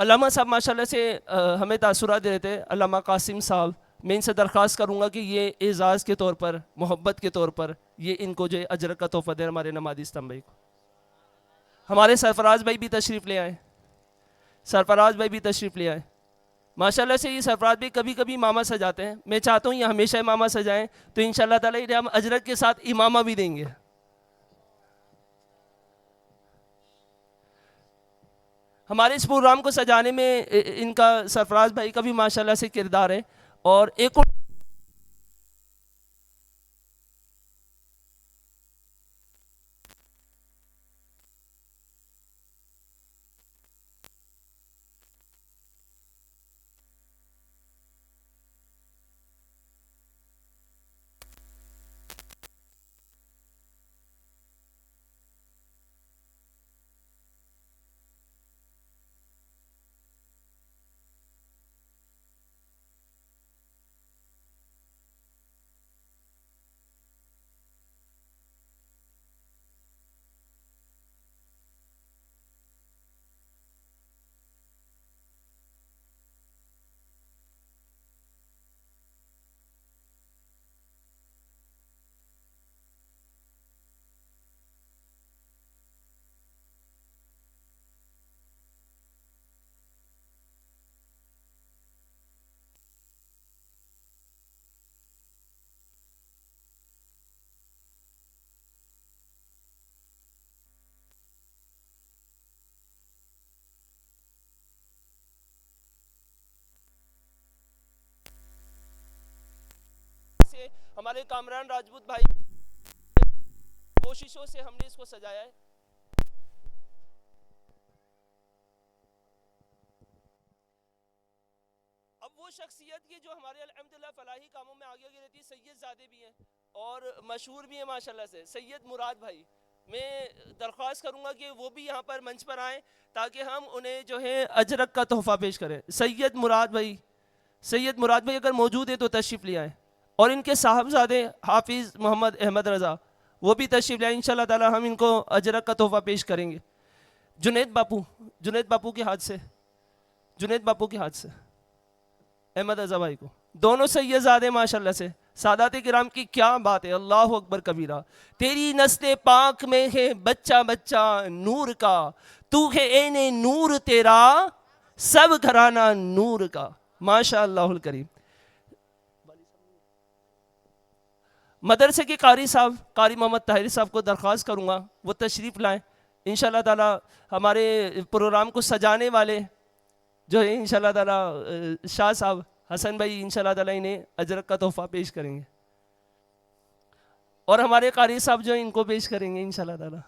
अल्लामा साहब माशाल्लाह से हमें तासुरात दे रहे थे, अल्लामा कासिम साहब। मैं इनसे दरख्वास्त करूँगा कि ये एज़ाज़ के तौर पर, मोहब्बत के तौर पर ये इनको जो है अजरक का तोहफा दें हमारे नमाजी स्तंभ भाई को। हमारे सरफराज भाई भी तशरीफ़ ले आए, सरफराज भाई भी तशरीफ़ ले आए। माशाल्लाह से ये सरफराज भाई कभी कभी इमामा सजाते हैं। मैं चाहता हूँ ये हमेशा इमामा सजाएँ, तो इंशाअल्लाह ताला इन्हें हम अजरक के साथ इमामा भी देंगे। हमारे इस प्रोग्राम को सजाने में इनका सरफराज भाई का भी माशाल्लाह से किरदार है। और एक और हमारे कामरान राजपूत भाई कोशिशों से हमने इसको सजाया है। अब वो शख्सियत की जो हमारे अल्हम्दुलिल्लाह फलाही कामों में आगे रहती है, सैयद ज़ादे भी हैं और मशहूर भी हैं माशाल्लाह से, सैयद मुराद भाई। मैं दरख्वास्त करूंगा कि वो भी यहाँ पर मंच पर आएँ ताकि हम उन्हें जो है अजरक का तोहफा पेश करें। सैयद मुराद भाई, सैयद मुराद भाई अगर मौजूद है तो तशरीफ़ ले आएँ। और इनके साहबजादे हाफिज़ मोहम्मद अहमद रज़ा वो भी तशरीफ़ ले आए। इंशाल्लाह ताला हम इनको अजरक का तोहफा पेश करेंगे। जुनैद बापू के हाथ से, जुनैद बापू के हाथ से अहमद रज़ा भाई को, दोनों सैयदज़ादे माशाल्लाह से। सादात किराम की क्या बात है, अल्लाह अकबर कबीरा। तेरी नस्ल पाक में है बच्चा बच्चा नूर का, तू है एने नूर तेरा सब घराना नूर का। माशा अल्लाहुल करीम। मदरसे के कारी साहब, कारी मोहम्मद ताहिर साहब को दरख्वास्त करूँगा वो तशरीफ़ लाएँ। इंशाल्लाह ताला हमारे प्रोग्राम को सजाने वाले जो है इंशाल्लाह ताला शाह साहब हसन भाई इंशाल्लाह ताला इन्हें अजरक का तोहफा पेश करेंगे और हमारे कारी साहब जो इनको पेश करेंगे इंशाल्लाह ताला,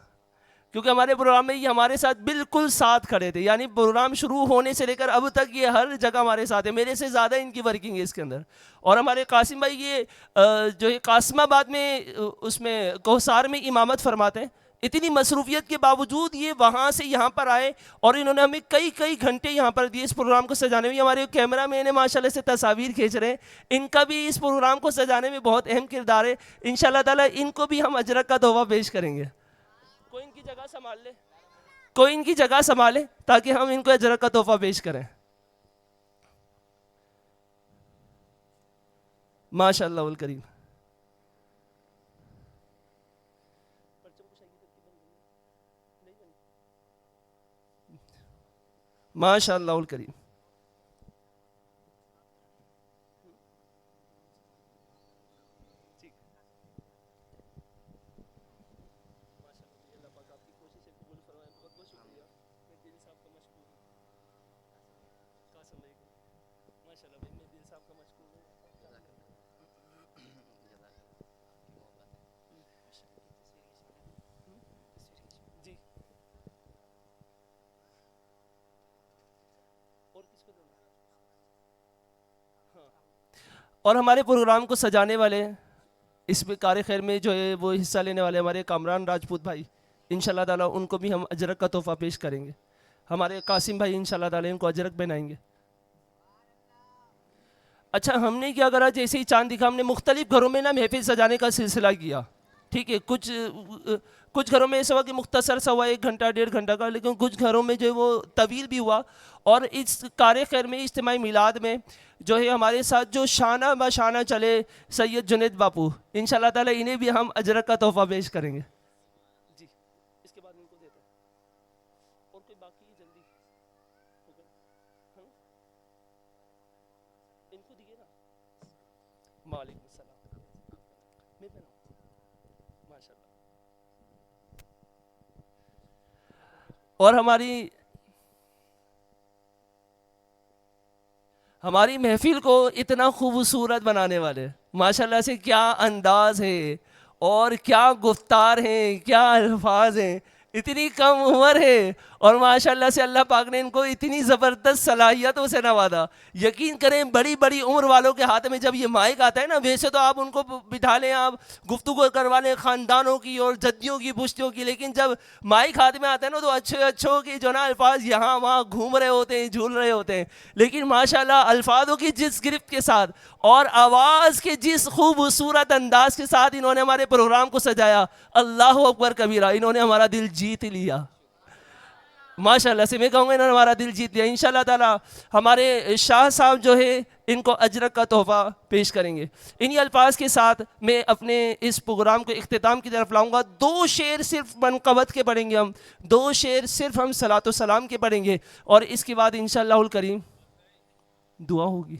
क्योंकि हमारे प्रोग्राम में ये हमारे साथ बिल्कुल साथ खड़े थे। यानी प्रोग्राम शुरू होने से लेकर अब तक ये हर जगह हमारे साथ है, मेरे से ज़्यादा इनकी वर्किंग है इसके अंदर। और हमारे कासिम भाई ये जो है कासिमाबाद में उसमें कोहसार में इमामत फरमाते हैं। इतनी मसरूफियत के बावजूद ये वहाँ से यहाँ पर आए और इन्होंने हमें कई कई घंटे यहाँ पर दिए इस प्रोग्राम को सजाने में। हमारे कैमरा मैन माशाल्लाह से तस्वीर खींच रहे हैं, इनका भी इस प्रोग्राम को सजाने में बहुत अहम किरदार है। इंशाल्लाह ताला इनको भी हम अजरक का तोहफा पेश करेंगे। कोई इनकी जगह संभाल ले, कोई इनकी जगह संभाले ताकि हम इनको अजरक का तोहफा पेश करें। माशाअल्लाह उल करीम। माशाअल्लाह उल करीम। और हमारे प्रोग्राम को सजाने वाले इस कार खैर में जो है वो हिस्सा लेने वाले हमारे कामरान राजपूत भाई इंशाल्लाह ताला उनको भी हम अजरक का तोहफा पेश करेंगे। हमारे कासिम भाई इंशाल्लाह ताला इनको अजरक पहनाएंगे। अच्छा, हमने क्या करा, जैसे ही चांद दिखा हमने मुख्तलिफ घरों में ना महफिल सजाने का सिलसिला किया। ठीक है, कुछ घरों में ऐसा हुआ कि मुख्तसर सा हुआ 1 घंटा 1.5 घंटा का, लेकिन कुछ घरों में जो है वो तवील भी हुआ। और इस कार खैर में इज्तिमाई मिलाद में जो है हमारे साथ जो शाना बशाना चले सैयद जुनैद बापू, इंशाल्लाह ताला इन्हें भी हम अजरक का तोहफा पेश करेंगे। जी, इसके बाद इनको देते हैं और कोई बाकी जल्दी इनको दिए ना। वालेकुम सलाम। मैं माशाल्लाह। और हमारी महफिल को इतना खूबसूरत बनाने वाले माशाल्लाह से क्या अंदाज है और क्या गुफ्तार हैं, क्या अल्फाज हैं। इतनी कम उम्र है और माशाल्लाह से अल्लाह पाक ने इनको इतनी ज़बरदस्त सलाहियतों से नवाजा। यकीन करें बड़ी बड़ी उम्र वालों के हाथ में जब ये माइक आता है ना, वैसे तो आप उनको बिठा लें, आप गुफ्तगू करवा लें ख़ानदानों की और जद्दियों की पुश्तियों की, लेकिन जब माइक हाथ में आता है ना तो अच्छों की जो ना अल्फाज यहाँ वहाँ घूम रहे होते हैं, झूल रहे होते हैं। लेकिन माशाल्लाह अल्फाजों की जिस गिरफ्त के साथ और आवाज़ के जिस खूबसूरत अंदाज के साथ इन्होंने हमारे प्रोग्राम को सजाया, अल्लाह अकबर कबीरा, इन्होंने हमारा दिल जीत लिया। माशाल्लाह से मैं कहूँगा इन्होंने हमारा दिल जीत लिया। इंशाल्लाह ताला हमारे शाह साहब जो है इनको अजरक का तोहफा पेश करेंगे। इन्हीं अल्फाज के साथ मैं अपने इस प्रोग्राम को इख्तिताम की तरफ लाऊंगा। 2 शेर सिर्फ मनक़बत के पढ़ेंगे हम, 2 शेर सिर्फ हम सलातो सलाम के पढ़ेंगे और इसके बाद इंशाअल्लाहुल करीम दुआ होगी।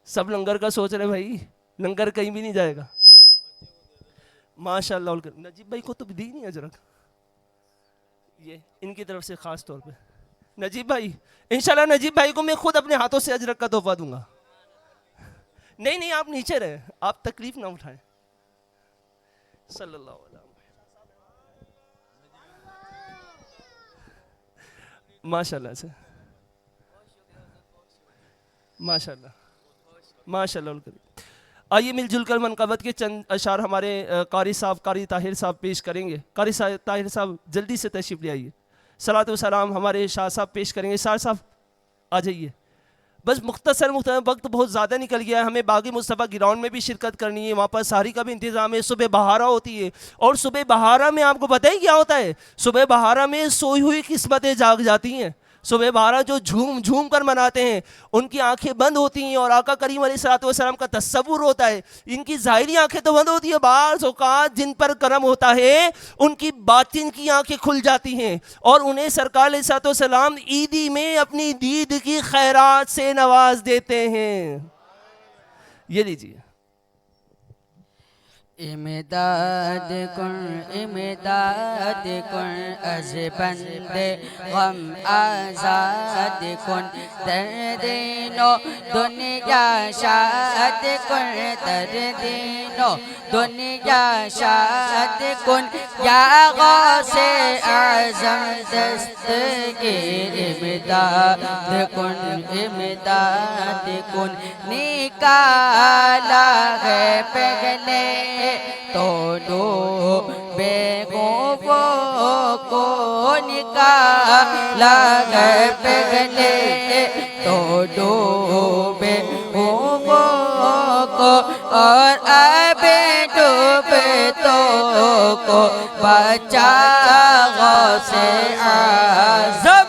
सब लंगर का सोच रहे भाई, लंगर कहीं भी नहीं जाएगा। माशाअल्लाह। नजीब भाई को तो दी नहीं अजरक, ये इनकी तरफ से ख़ास तौर पे नजीब भाई, इंशाल्लाह नजीब भाई को मैं खुद अपने हाथों से अजरक का तोहफा दूंगा। नहीं नहीं, आप नीचे रहे, आप तकलीफ ना उठाएं। सल्लल्लाहु अलैहि वसल्लम। माशाल्लाह से, माशाल्लाह माशाल्लाह। आइए मिलजुल कर मनक़बत के चंद अशार हमारे कारी साहब, कारी ताहिर साहब पेश करेंगे। कारी ताहिर साहब जल्दी से तशरीफ़ ले आइए। सलात व सलाम हमारे शाह साहब पेश करेंगे। शाह साहब आ जाइए। बस मुख्तसर वक्त बहुत ज़्यादा निकल गया है, हमें बागी मुस्तफ़ा ग्राउंड में भी शिरकत करनी है, वहाँ पर सारी का भी इंतज़ाम है। सुबह बहारा होती है और सुबह बहारा में आपको पता है क्या होता है? सुबह बहारा में सोई हुई किस्मतें जाग जाती हैं। सुबह बहारा जो झूम झूम कर मनाते हैं उनकी आंखें बंद होती हैं और आका करीम अलैहिस्सलातु वस्सलाम का तसव्वुर होता है। इनकी ज़ाहिरी आंखें तो बंद होती है, बाज़ औक़ात जिन पर करम होता है उनकी बातिन की आंखें खुल जाती हैं और उन्हें सरकार अलैहिस्सलातु वस्सलाम ईदी में अपनी दीद की खैरात से नवाज देते हैं। ये लीजिए। इमदाद कुन अज बंदे गम आज़ाद कुन, दर्दीनो दुनिया शाद कुन, दर्दीनो दुनिया शाद कुन, या गौसे आज़म दस्तगीर। इमदाद कुन निकाला है पहले तो बेगों को निकाला है पहले तो बेगों को, और अब डूबे तो को बचा गौसे आज़म।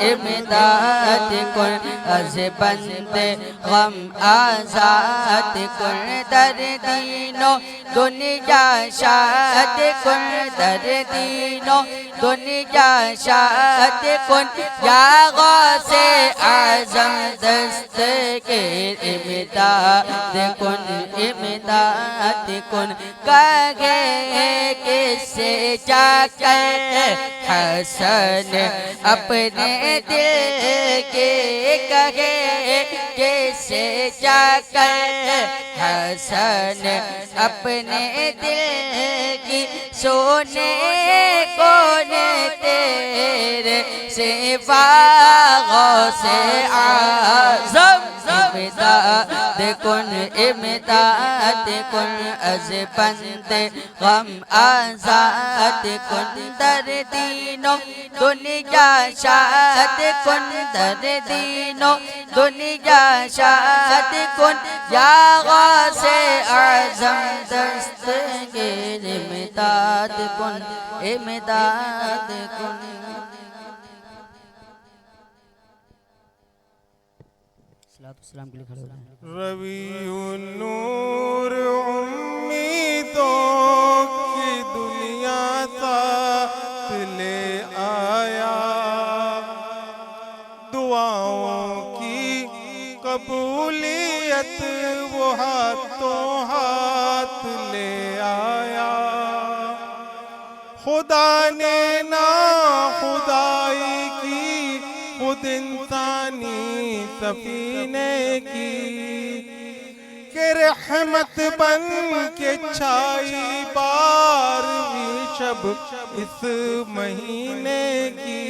इमदाद कुन अज बंदे गम आज़ाद कुन, दर्दीनो दुनिया शाद कुन, दर्दीनो दुनिया शाद कुन, या गौसे आज़म दस्तगीर। इमदाद कुन कहे किससे जाकर हसन अपने दिल के, कहे किससे जाकर हसन अपने दिल की, सोने कौन तेरे सिवा गौसे आज़म। इमदाद कुन अज बंदे गम आज़ाद कुन, दर्दीनो दुनिया शाद कुन, दर्दीनो दुनिया शाद कुन, या गौसे आज़म दस्तगीर। इमदाद कुन सलाम के लिए खड़े हो जाएं। रबीउन्नूर उम्मीदों की दुनिया साथ ले आया, दुआओं की कबूलियत वो हाथों हाथ ले आया। खुदा ने ना खुदाई की खुद इंसानी सफीने की, के रहमत बन के छाई 12वीं शब इस महीने की।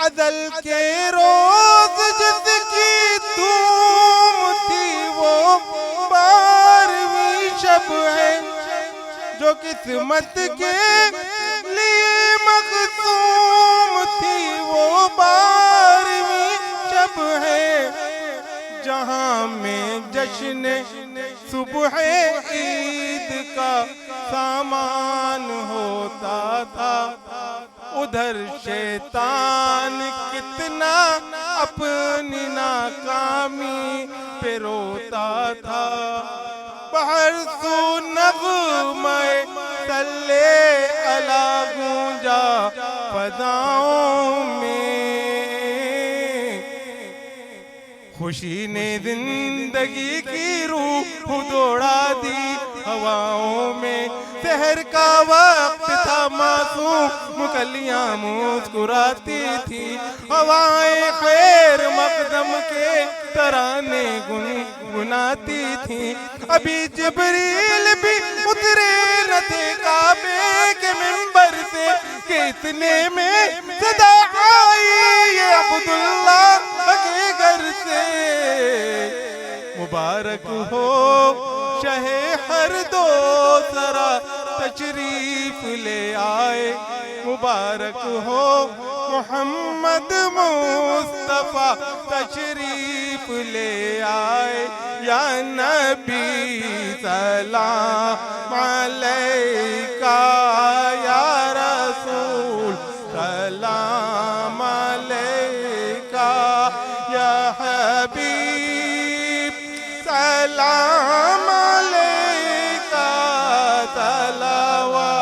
अदल के रोज जिसकी धूम थी वो 12वीं शब है, जो किस्मत के लिए मखसूम थी वो 12वीं शब है। जहां में जश्न सुबह ईद का सामान होता था, उधर शैतान कितना अपनी नाकामी पे रोता था। बाहर सू नग़्मे सल्ले अला गूंजा फ़ज़ाओं में, खुशी ने जिंदगी की रूह दौड़ा दी हवाओं में। शहर का वक्त था, मासूम कलियां मुस्कुराती थी, हवाएं खैर मकदम के तराने गुनगुनाती थी। अभी जिब्रील भी उतरे न थे काबे के मिंबर से कि इतने में सदा आई ये अब्दुल्ला के घर से। मुबारक हो शहे हर दो सरा तशरीफ ले आए, मुबारक हो मोहम्मद मुस्तफा तशरीफ ले आए। या नबी सलाम अलैका, या रसूल सलाम अलैका, या हबीब सलाम अलैका, सलावतुल्लाह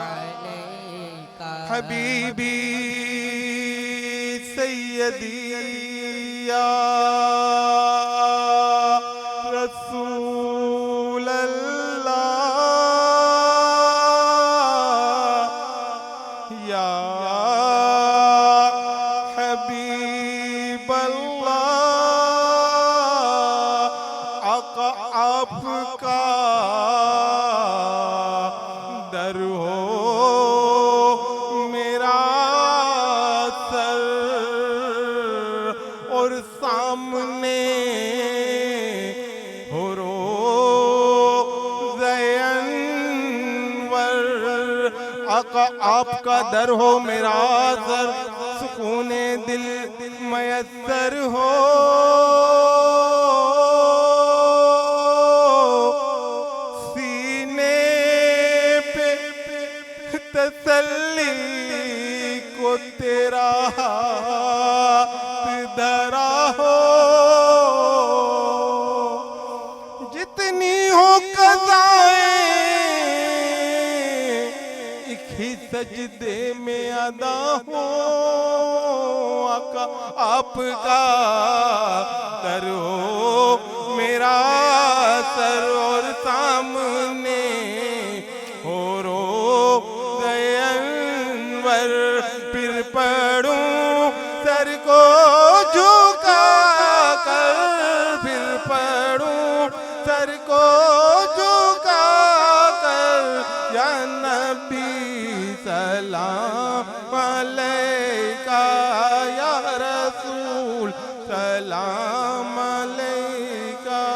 अलैका। हबीबी सैयदी या रसूल अल्लाह, या हबीब अल्लाह। आका आपका दर हो मेरा सर, और सामने हो रोज़े अनवर। आका आपका दर हो मेरा सर, सुकूने दिल मयस्सर हो। सीने पे तसल्ली को तेरा हाथ धरा हो। जितनी हो कज़ाएं एक ही सजदे में अदा हो। आका आपका दर हो मेरा सर, और सामने हो रोज़े अनवर। फिर पढ़ूं सर को झुका कर, फिर पढ़ूं सर को झुका कर। या नबी सलाम अलैका, या रसूल सलाम अलैका,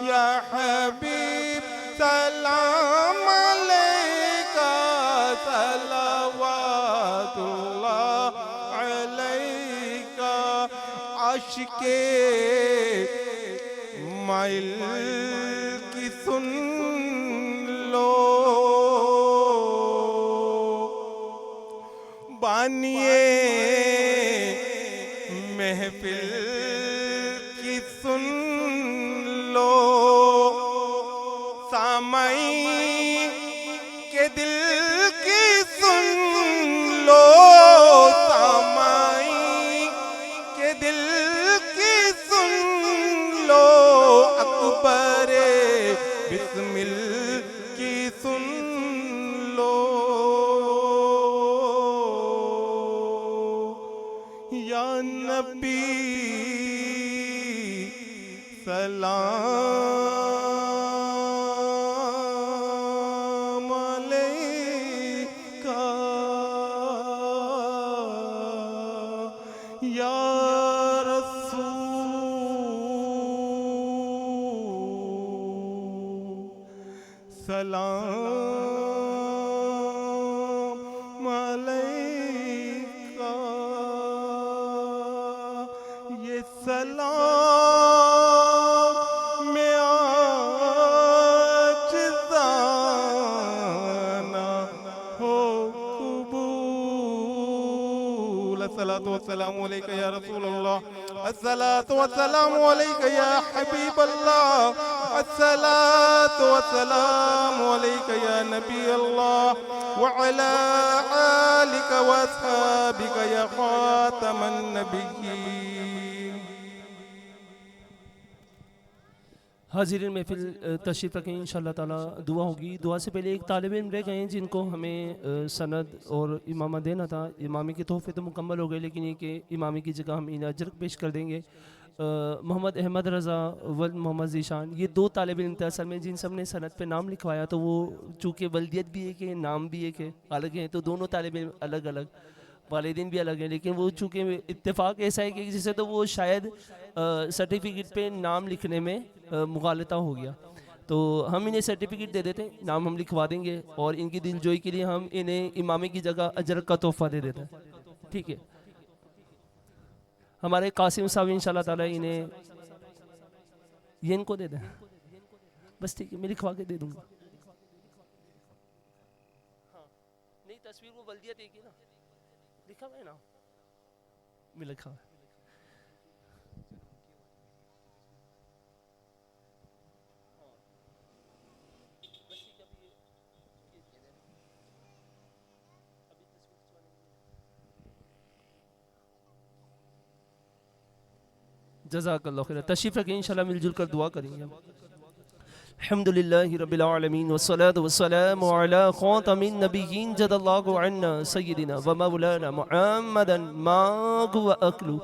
या हबीब सलाम अलैका, सलावतुल्लाह अलैका। आशिके माइल की सुन लो, बानिए महफिल की सुन लो, सामाई के दिल की सुन लो, सामाई के दिल की सुन लो। अकबरे बिस्मिल की सुन लो, या नबी सलाम अलैका, या रसूल सलाम अलैका। ये सलाम में आज जाना हो कबूल। अस्सलातु वस्सलामु अलैका या रसूल अल्लाह, अस्सलातु वस्सलामु अलैका या हबीब अल्लाह, अस्सलातु वस्सलामु अलैका या नबी अल्लाह, व अला आलिका व अस्हाबिका या खातमन नबिय्यीन। हाजिरीन महफिल तशरीफ़ रखें, इंशाअल्लाह ताला दुआ होगी। दुआ से पहले एक तालिब इल्म रह गए हैं जिनको हमें सनद और इमामा देना था। इमामी के तोहफ़े तो मुकम्मल हो गए, लेकिन ये कि इमामी की जगह हम इन्हें अजर पेश कर देंगे। मोहम्मद अहमद रज़ा वल मोहम्मद ज़ीशान, ये दो तालिब इल्म थे असल में जिन सब ने सनद पे नाम लिखवाया। तो वो चूँकि वल्दियत भी एक है, नाम भी एक है, अलग है, तो दोनों तालिब इल्म अलग अलग, वालिदैन भी अलग हैं, लेकिन वो चूँकि इत्तेफाक ऐसा है कि जिसे तो वो शायद सर्टिफिकेट पे नाम लिखने में मुगालता हो गया, तो हम इन्हें सर्टिफिकेट दे देते हैं, नाम हम लिखवा देंगे और इनकी दिलजोई के लिए हम इन्हें इमामी की जगह अजर का तोहफ़ा दे देते हैं। ठीक है, हमारे कासिम साहब इंशाल्लाह ताला इन्हें ये इनको दे दें बस। ठीक है, मैं लिखवा के दे दूँगा। हाँ, नहीं तस्वीर वो वल्दियत एक ही ना लिखा हुआ है ना, मैं लिखा है। जज़ाकल्लाह खैर। तशरीफ़ रखें, इंशाल्लाह मिलजुल कर दुआ करेंगे। अल्हम्दुलिल्लाहि रब्बिल आलमीन वस्सलातु वस्सलामु अला खातमिन नबिय्यीन जदल्लाहु अन्ना सय्यिदिना व मौलाना मुहम्मदन मा हुवा अक्लु।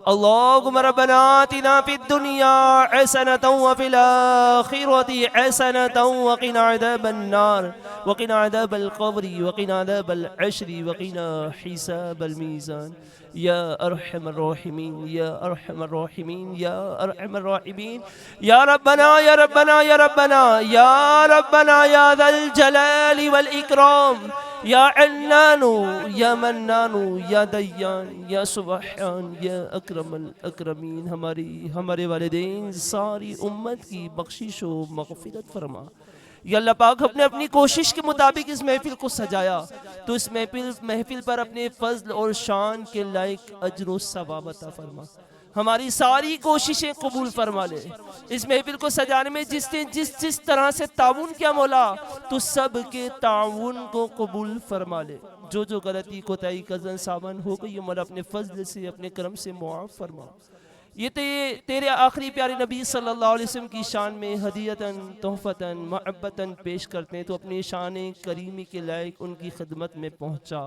अल्लाहुम्मा रब्बना आतिना फिद दुनिया हसनतन व फिल आखिरति हसनतन व क़िना अज़ाबन नार व क़िना अज़ाबल क़ब्रि व क़िना अज़ाबल हश्रि व क़िना हिसाबल मीज़ान या अरहमर राहिमीन या अरहमर राहिमीन या अरहमर राहिमीन या रब्बना या रब्बना या रब्बना या रब्बना या ज़ल जलाली वल इकराम या अन्नानु या मन्नानु या दय्यान या सुबहान या अकरमल अकरमीन। हमारे वालिदैन सारी उम्मत की बख्शिश व मग़फ़िरत फरमा। या अल्लाह पाक अपने अपनी कोशिश के मुताबिक इस महफिल को सजाया, तो इस महफिल पर अपने फजल और शान के लायक अजर व सवाब अता फरमा। हमारी सारी कोशिशें कबूल फरमा ले। इस महफिल को सजाने में जिसने जिस तरह से ताउन किया मौला, तो सब के ताउन को कबूल फरमा ले। जो गलती कोताही कज़न सावन हो गई मौला अपने फजल से अपने करम से मुआफ़ फरमा। ये तेरे आखिरी प्यारे नबी सल्लल्लाहु अलैहि वसल्लम की शान में हदियतन तोहफ़तन मोहब्बतन पेश करते हैं, तो अपनी शान करीमी के लायक उनकी खिदमत में पहुँचा।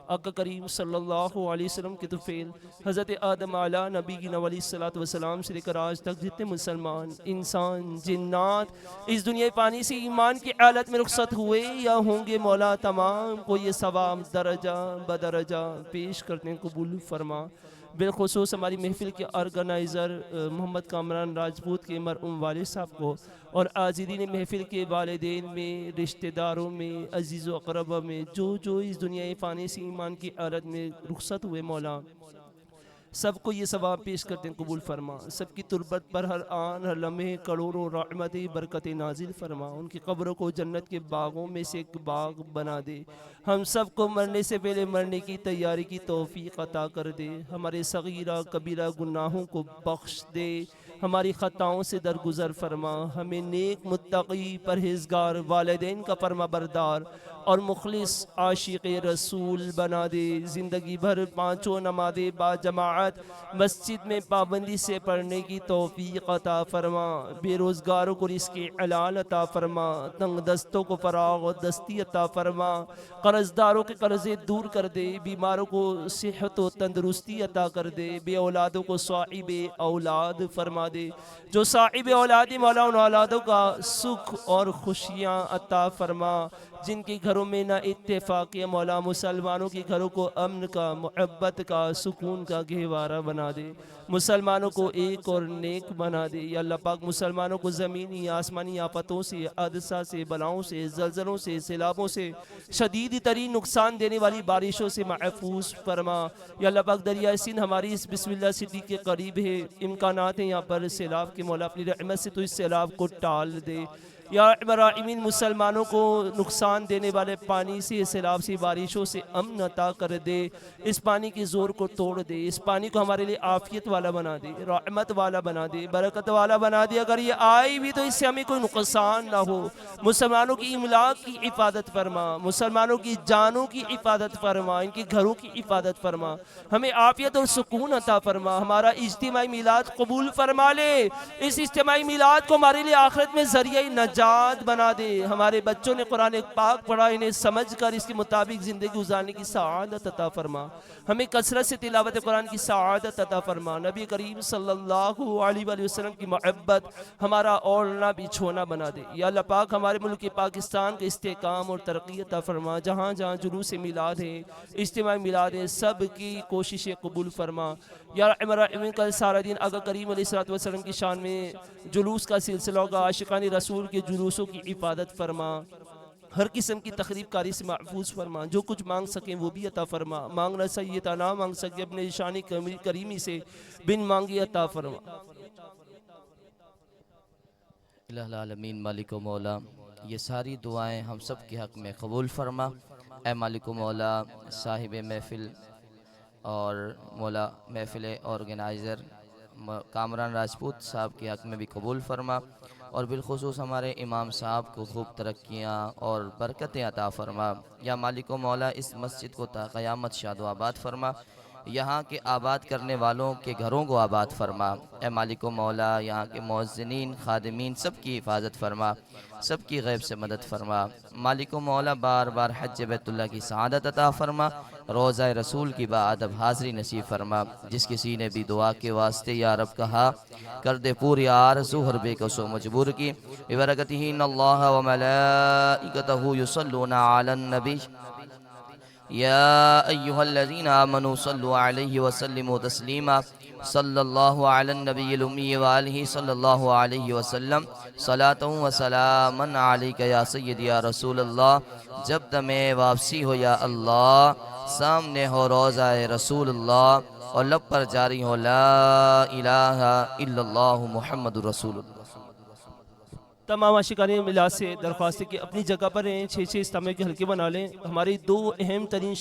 आका करीम सल्लल्लाहु अलैहि वसल्लम के तुफ़ैल हज़रत आदम आला नबी की अलैहिस्सलातु वस्सलाम से लेकर आज तक जितने मुसलमान इंसान जिन्नात इस दुनिया पानी से ईमान की हालत में रुखसत हुए या होंगे मौला, तमाम को ये सवाब दरजा बदरजा पेश करते हैं, कबूल फरमा। बिलखुसूस हमारी महफिल के ऑर्गेनाइज़र मोहम्मद कामरान राजपूत के मरहूम वालिद साहब को और आज़िदीन महफिल के वालिदैन में, रिश्तेदारों में, अजीज़ व अक़रबा में जो इस दुनिया फ़ानी से ईमान की हालत में रुखसत हुए मौला, सबको ये सवाब पेश करते हैं, कबूल फरमा। सबकी तुरबत पर हर आन हर लम्हे करोड़ों रहमतें बरकतें नाजिल फरमा। उनकी कब्रों को जन्नत के बागों में से एक बाग बना दे। हम सब को मरने से पहले मरने की तैयारी की तौफीक अता कर दे। हमारे सगीरा कबीरा गुनाहों को बख्श दे। हमारी ख़ताओं से दरगुजर फरमा। हमें नेक मुत्तकी परहेज़गार वालिदैन का फरमा बरदार और मुखलिस आशिक़ रसूल बना दे। ज़िंदगी भर पाँचों नमाज़ें बाजमाअत मस्जिद में पाबंदी से पढ़ने की तौफ़ीक़ अता फरमा। बेरोज़गारों को रिज़्क़ हलाल अता फरमा। तंग दस्तों को फ़राग़ व दस्ती अता फरमा। कर्ज़दारों के कर्ज़े दूर कर दे। बीमारों को सेहत व तंदरुस्ती अता कर दे। बे औलादों को साहिब औलाद फरमा दे। जो साहिब औलाद मौला उन औलादों का सुख और खुशियाँ अता फरमा। जिनके घरों में ना इत्तेफाक या मौला, मुसलमानों के घरों को अमन का, मोहब्बत का, सुकून का गहवारा बना दे। मुसलमानों को एक और नेक बना दे। या अल्लाह पाक मुसलमानों को ज़मीनी आसमानी आफतों से, हादसा से, बलाओं से, जल्जलों से, सैलाबों से, शदीद तरीन नुकसान देने वाली बारिशों से महफूज फरमा। या अल्लाह पाक दरिया सिंध हमारी इस बिस्मिल्लाह सिटी के करीब है, इम्कानात हैं यहाँ पर सैलाब के मौला, अपनी रहमत से तो इस सैलाब को टाल दे। या इब्राहिमीन मुसलमानों को नुकसान देने वाले पानी से, सैलाब से, बारिशों से अमन अता कर दे। इस पानी के ज़ोर को तोड़ दे, इस पानी को हमारे लिए आफियत वाला बना दे, रहमत वाला बना दे, बरकत वाला बना दे। अगर ये आई भी तो इससे हमें कोई नुकसान ना हो। मुसलमानों की इमलाक की हिफाजत फरमा, मुसलमानों की जानों की हिफाजत फरमा, इनके घरों की हिफाजत फरमा, हमें आफियत और सुकून अता फरमा। हमारा इज्तिमाई मिलाद कबूल फरमा ले। इस इज्तिमाई मिलाद को हमारे लिए आखिरत में ज़रिया नजात बना दे। हमारे बच्चों ने कुरान पाक पढ़ा, इन्हें समझ कर इसके मुताबिक ज़िंदगी गुजारने की सआदत अता फरमा। हमें कसरत से तिलावत कुरान की सआदत अता फरमा। नबी करीम सल्लल्लाहु अलैहि वसल्लम की मोहब्बत हमारा ओढ़ना बिछोना बना दे। या अल्लाह पाक हमारे मुल्क पाकिस्तान के इस्तेकाम और तरक्की अता फरमा। जहाँ जहाँ जुलूस मिलाद है, इज्तिमाई मिलाद है, सब की कोशिशें कबूल फरमा। या इमरान कल सारा दिन आका करीम अलैहिस्सलातु वस्सलाम की शान में जुलूस का सिलसिला होगा। आशिकानी रसूल के जुलूसों की इबादत फरमा। हर किस्म की तकरीब कारी से महफूज फरमा। जो कुछ मांग सकें वो भी अता फरमा। मांगना सही ना मांग सके अपने शानी करीमी से बिन मांगी अता फरमा। इलाहुल आलमीन मालिक व मौला, ये सारी दुआएं हम सब के हक़ में कबूल फरमा। ए मालिक व मौला, साहिब महफ़िल और मौला महफ़िल ऑर्गेनाइज़र कामरान राजपूत साहब के हक़ में भी कबूल फरमा। और बिलखुसूस हमारे इमाम साहब को खूब तरक्कियाँ और बरकतें अता फरमा। या मालिक व मौला, इस मस्जिद को ता क़यामत शाद व आबाद फरमा। यहाँ के आबाद करने वालों के घरों को आबाद फरमा। ए मालिक व मौला, यहाँ के मुअज़्ज़िनीन खादिमीन सब की हिफाजत फरमा, सब की गैब से मदद फरमा। मालिक व मौला, बार बार हज बैतुल्लाह की सआदत अता फरमा। रोज़ा रसूल की बाअदब हाज़री नसीब फरमा। जिस किसी ने भी दुआ के वास्ते या रब कहा, कर दे पूरी आरज़ू हर बेकसो मजबूर की। बिबरकतिही इन्नल्लाह व मलाइकतहू युसल्लूना अलन नबी या अय्युहल्लज़ीना आमनू सल्लु अलैहि व सल्लिमू तस्लीमा। सल्लल्लाहु अलैहि नबिय्यिल उम्मी व आलिहि सल्लल्लाहु अलैहि वसल्लम। सलातु व सलामन अलैका या सय्यदी या रसूलल्लाह। जब दमे वापसी हो या अल्लाह, सामने हो रोज़ा रसूलुल्लाह और लब पर जारी हो ला इलाहा इल्लल्लाहु मुहम्मदुर रसूलुल्लाह। तमाम आशिकानी मिलाद से दरख्वास्त है कि अपनी जगह पर रहें, 6 इस्लामी के हल्के बना लें। हमारी 2 अहम तरीन